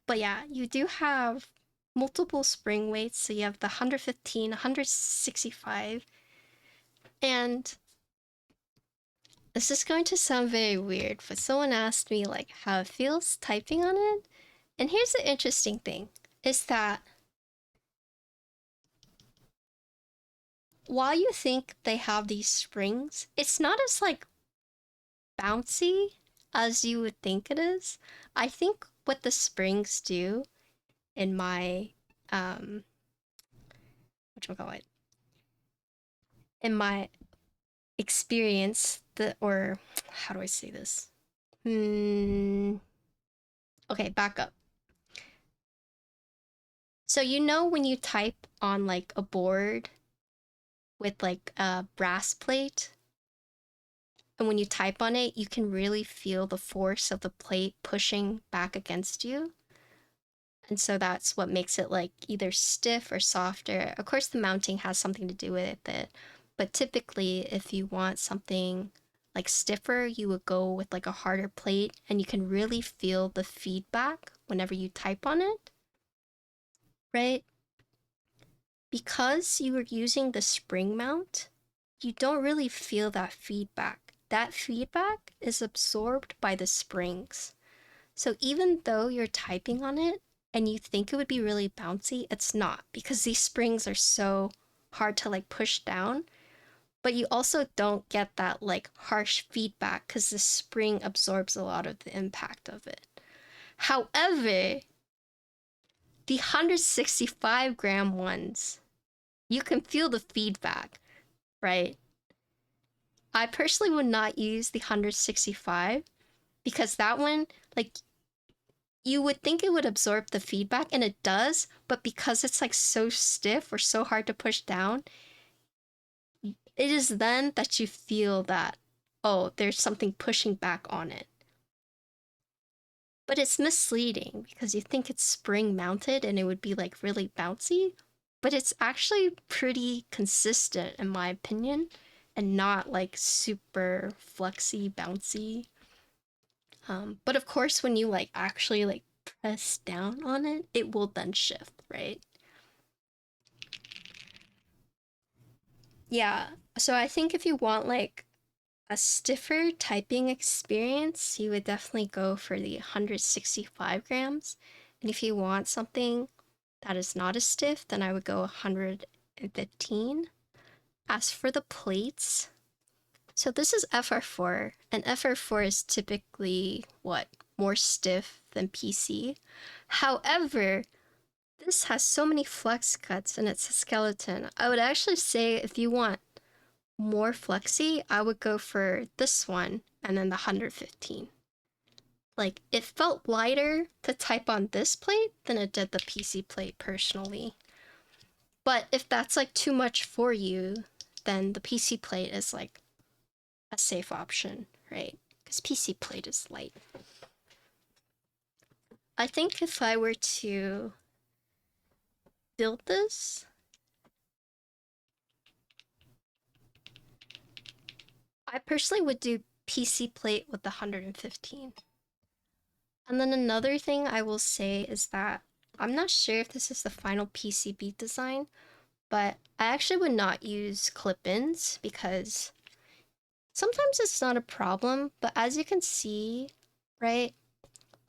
But yeah, you do have multiple spring weights. So you have the 115, 165. And this is going to sound very weird, but someone asked me like how it feels typing on it. And here's the interesting thing, is that while you think they have these springs, it's not as like bouncy as you would think it is. I think what the springs do in my whatchamacallit, in my experience, or how do I say this? Okay, back up. So you know when you type on like a board with like a brass plate, and when you type on it, you can really feel the force of the plate pushing back against you. And so that's what makes it like either stiff or softer. Of course, the mounting has something to do with it, but typically if you want something like stiffer, you would go with like a harder plate and you can really feel the feedback whenever you type on it, right? Because you are using the spring mount, you don't really feel that feedback. that feedback is absorbed by the springs. So even though you're typing on it and you think it would be really bouncy, it's not, because these springs are so hard to like push down. But you also don't get that like harsh feedback because the spring absorbs a lot of the impact of it. However, the 165-gram ones, you can feel the feedback, right? I personally would not use the 165 because that one, like, you would think it would absorb the feedback, and it does, but because it's like so stiff or so hard to push down, it is then that you feel that, oh, there's something pushing back on it. But it's misleading because you think it's spring mounted and it would be like really bouncy, but it's actually pretty consistent in my opinion and not like super flexy, bouncy. But of course, when you like actually like press down on it, it will then shift, right? Yeah, so I think if you want like a stiffer typing experience, you would definitely go for the 165 grams. And if you want something that is not as stiff, then I would go 115. As for the plates, so this is FR4, and FR4 is typically what? More stiff than PC. However, this has so many flex cuts and it's a skeleton. I would actually say if you want more flexy, I would go for this one and then the 115. Like, it felt lighter to type on this plate than it did the PC plate personally. But if that's like too much for you, then the PC plate is like a safe option, right? Because PC plate is light. I think if I were to build this, I personally would do PC plate with the 115. And then another thing I will say is that I'm not sure if this is the final PCB design, but I actually would not use clip-ins because sometimes it's not a problem, but as you can see, right,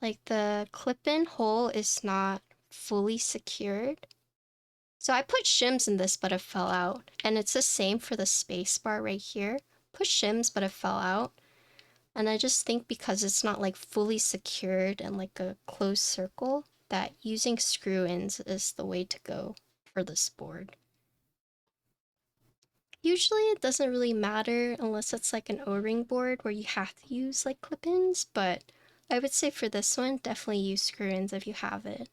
like the clip-in hole is not fully secured. So I put shims in this, but it fell out. And it's the same for the space bar right here. Put shims, but it fell out. And I just think because it's not like fully secured and like a closed circle, that using screw-ins is the way to go for this board. Usually it doesn't really matter unless it's like an O-ring board where you have to use like clip-ins, but I would say for this one, definitely use screw-ins if you have it.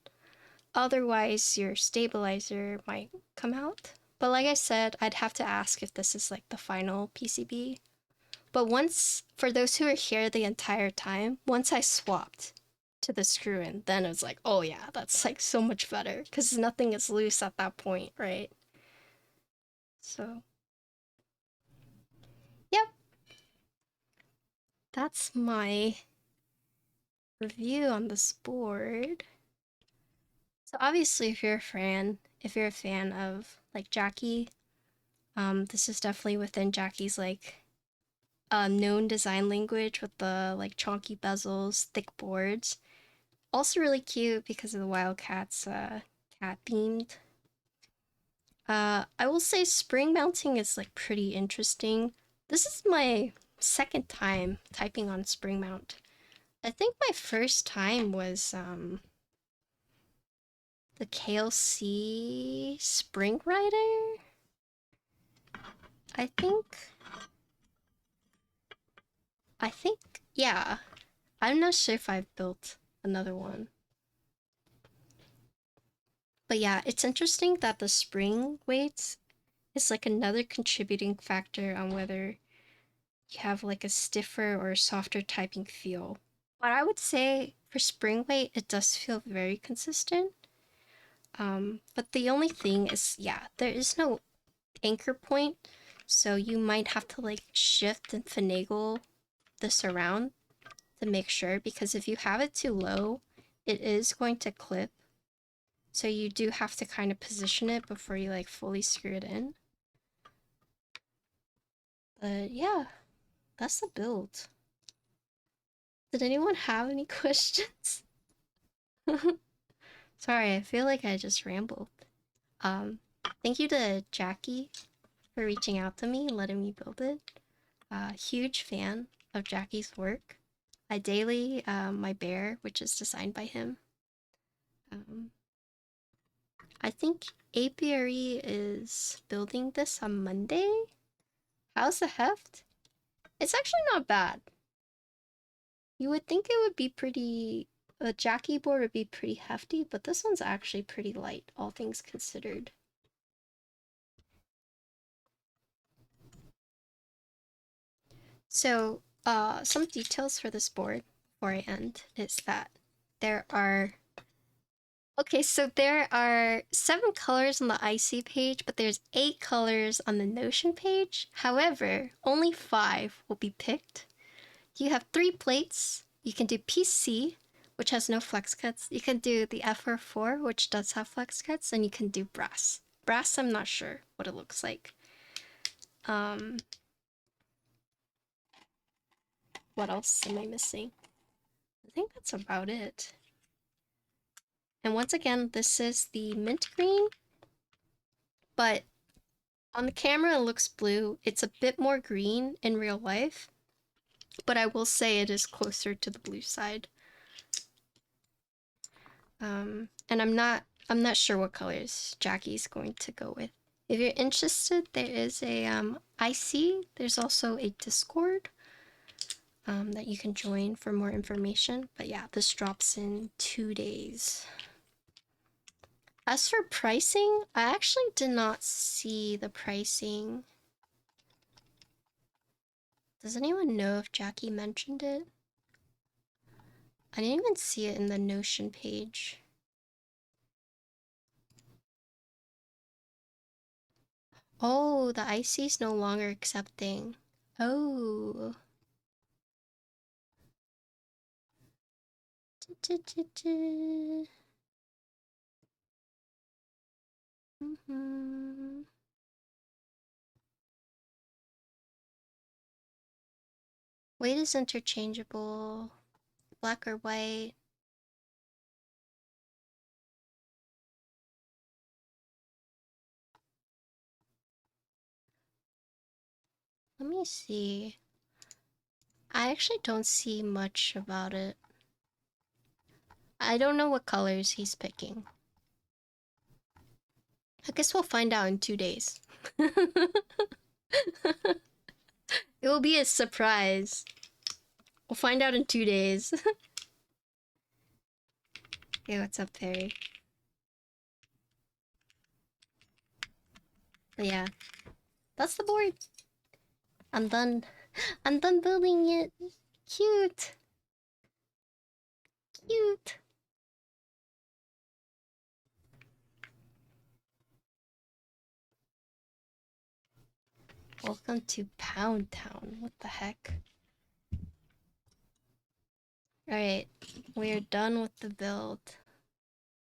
Otherwise, your stabilizer might come out. But like I said, I'd have to ask if this is like the final PCB. But once, for those who are here the entire time, once I swapped to the screw-in, then it was like, oh yeah, that's like so much better because nothing is loose at that point, right? So, yep. That's my review on this board. So obviously if you're a fan of like Jackie, this is definitely within Jackie's like known design language with the like chonky bezels, thick boards. Also really cute because of the Wildcats cat themed. I will say spring mounting is like pretty interesting. This is my second time typing on spring mount. I think my first time was the KLC Spring Rider. I think, yeah. I'm not sure if I've built another one. But yeah, it's interesting that the spring weights is like another contributing factor on whether you have like a stiffer or a softer typing feel. But I would say for spring weight, it does feel very consistent. But the only thing is, yeah, there is no anchor point, so you might have to like shift and finagle this around to make sure, because if you have it too low, it is going to clip. So you do have to kind of position it before you like fully screw it in. But yeah, that's the build. Did anyone have any questions? Sorry, I feel like I just rambled. Thank you to Jackie for reaching out to me and letting me build it. Huge fan of Jackie's work. I daily my bear, which is designed by him. I think Apiary is building this on Monday. How's the heft? It's actually not bad. You would think it would be pretty... A Jackie board would be pretty hefty, but this one's actually pretty light, all things considered. So, some details for this board before I end is that there are... Okay, so there are 7 colors on the IC page, but there's 8 colors on the Notion page. However, only 5 will be picked. You have 3 plates. You can do PC, which has no flex cuts. You can do the FR4, which does have flex cuts, and you can do brass. Brass, I'm not sure what it looks like. What else am I missing? I think that's about it. And once again, this is the mint green, but on the camera it looks blue. It's a bit more green in real life, but I will say it is closer to the blue side. And I'm not sure what colors Jackie's going to go with. If you're interested, there is a IC. There's also a Discord that you can join for more information. But yeah, this drops in 2 days. As for pricing, I actually did not see the pricing. Does anyone know if Jackie mentioned it? I didn't even see it in the Notion page. Oh, the IC's no longer accepting. Oh. Weight is interchangeable. Black or white. Let me see. I actually don't see much about it. I don't know what colors he's picking. I guess we'll find out in 2 days. It will be a surprise. We'll find out in 2 days. Hey, what's up, Perry? But yeah, that's the board. I'm done. I'm done building it. Cute. Cute. Welcome to Pound Town. What the heck? Alright, we're done with the build.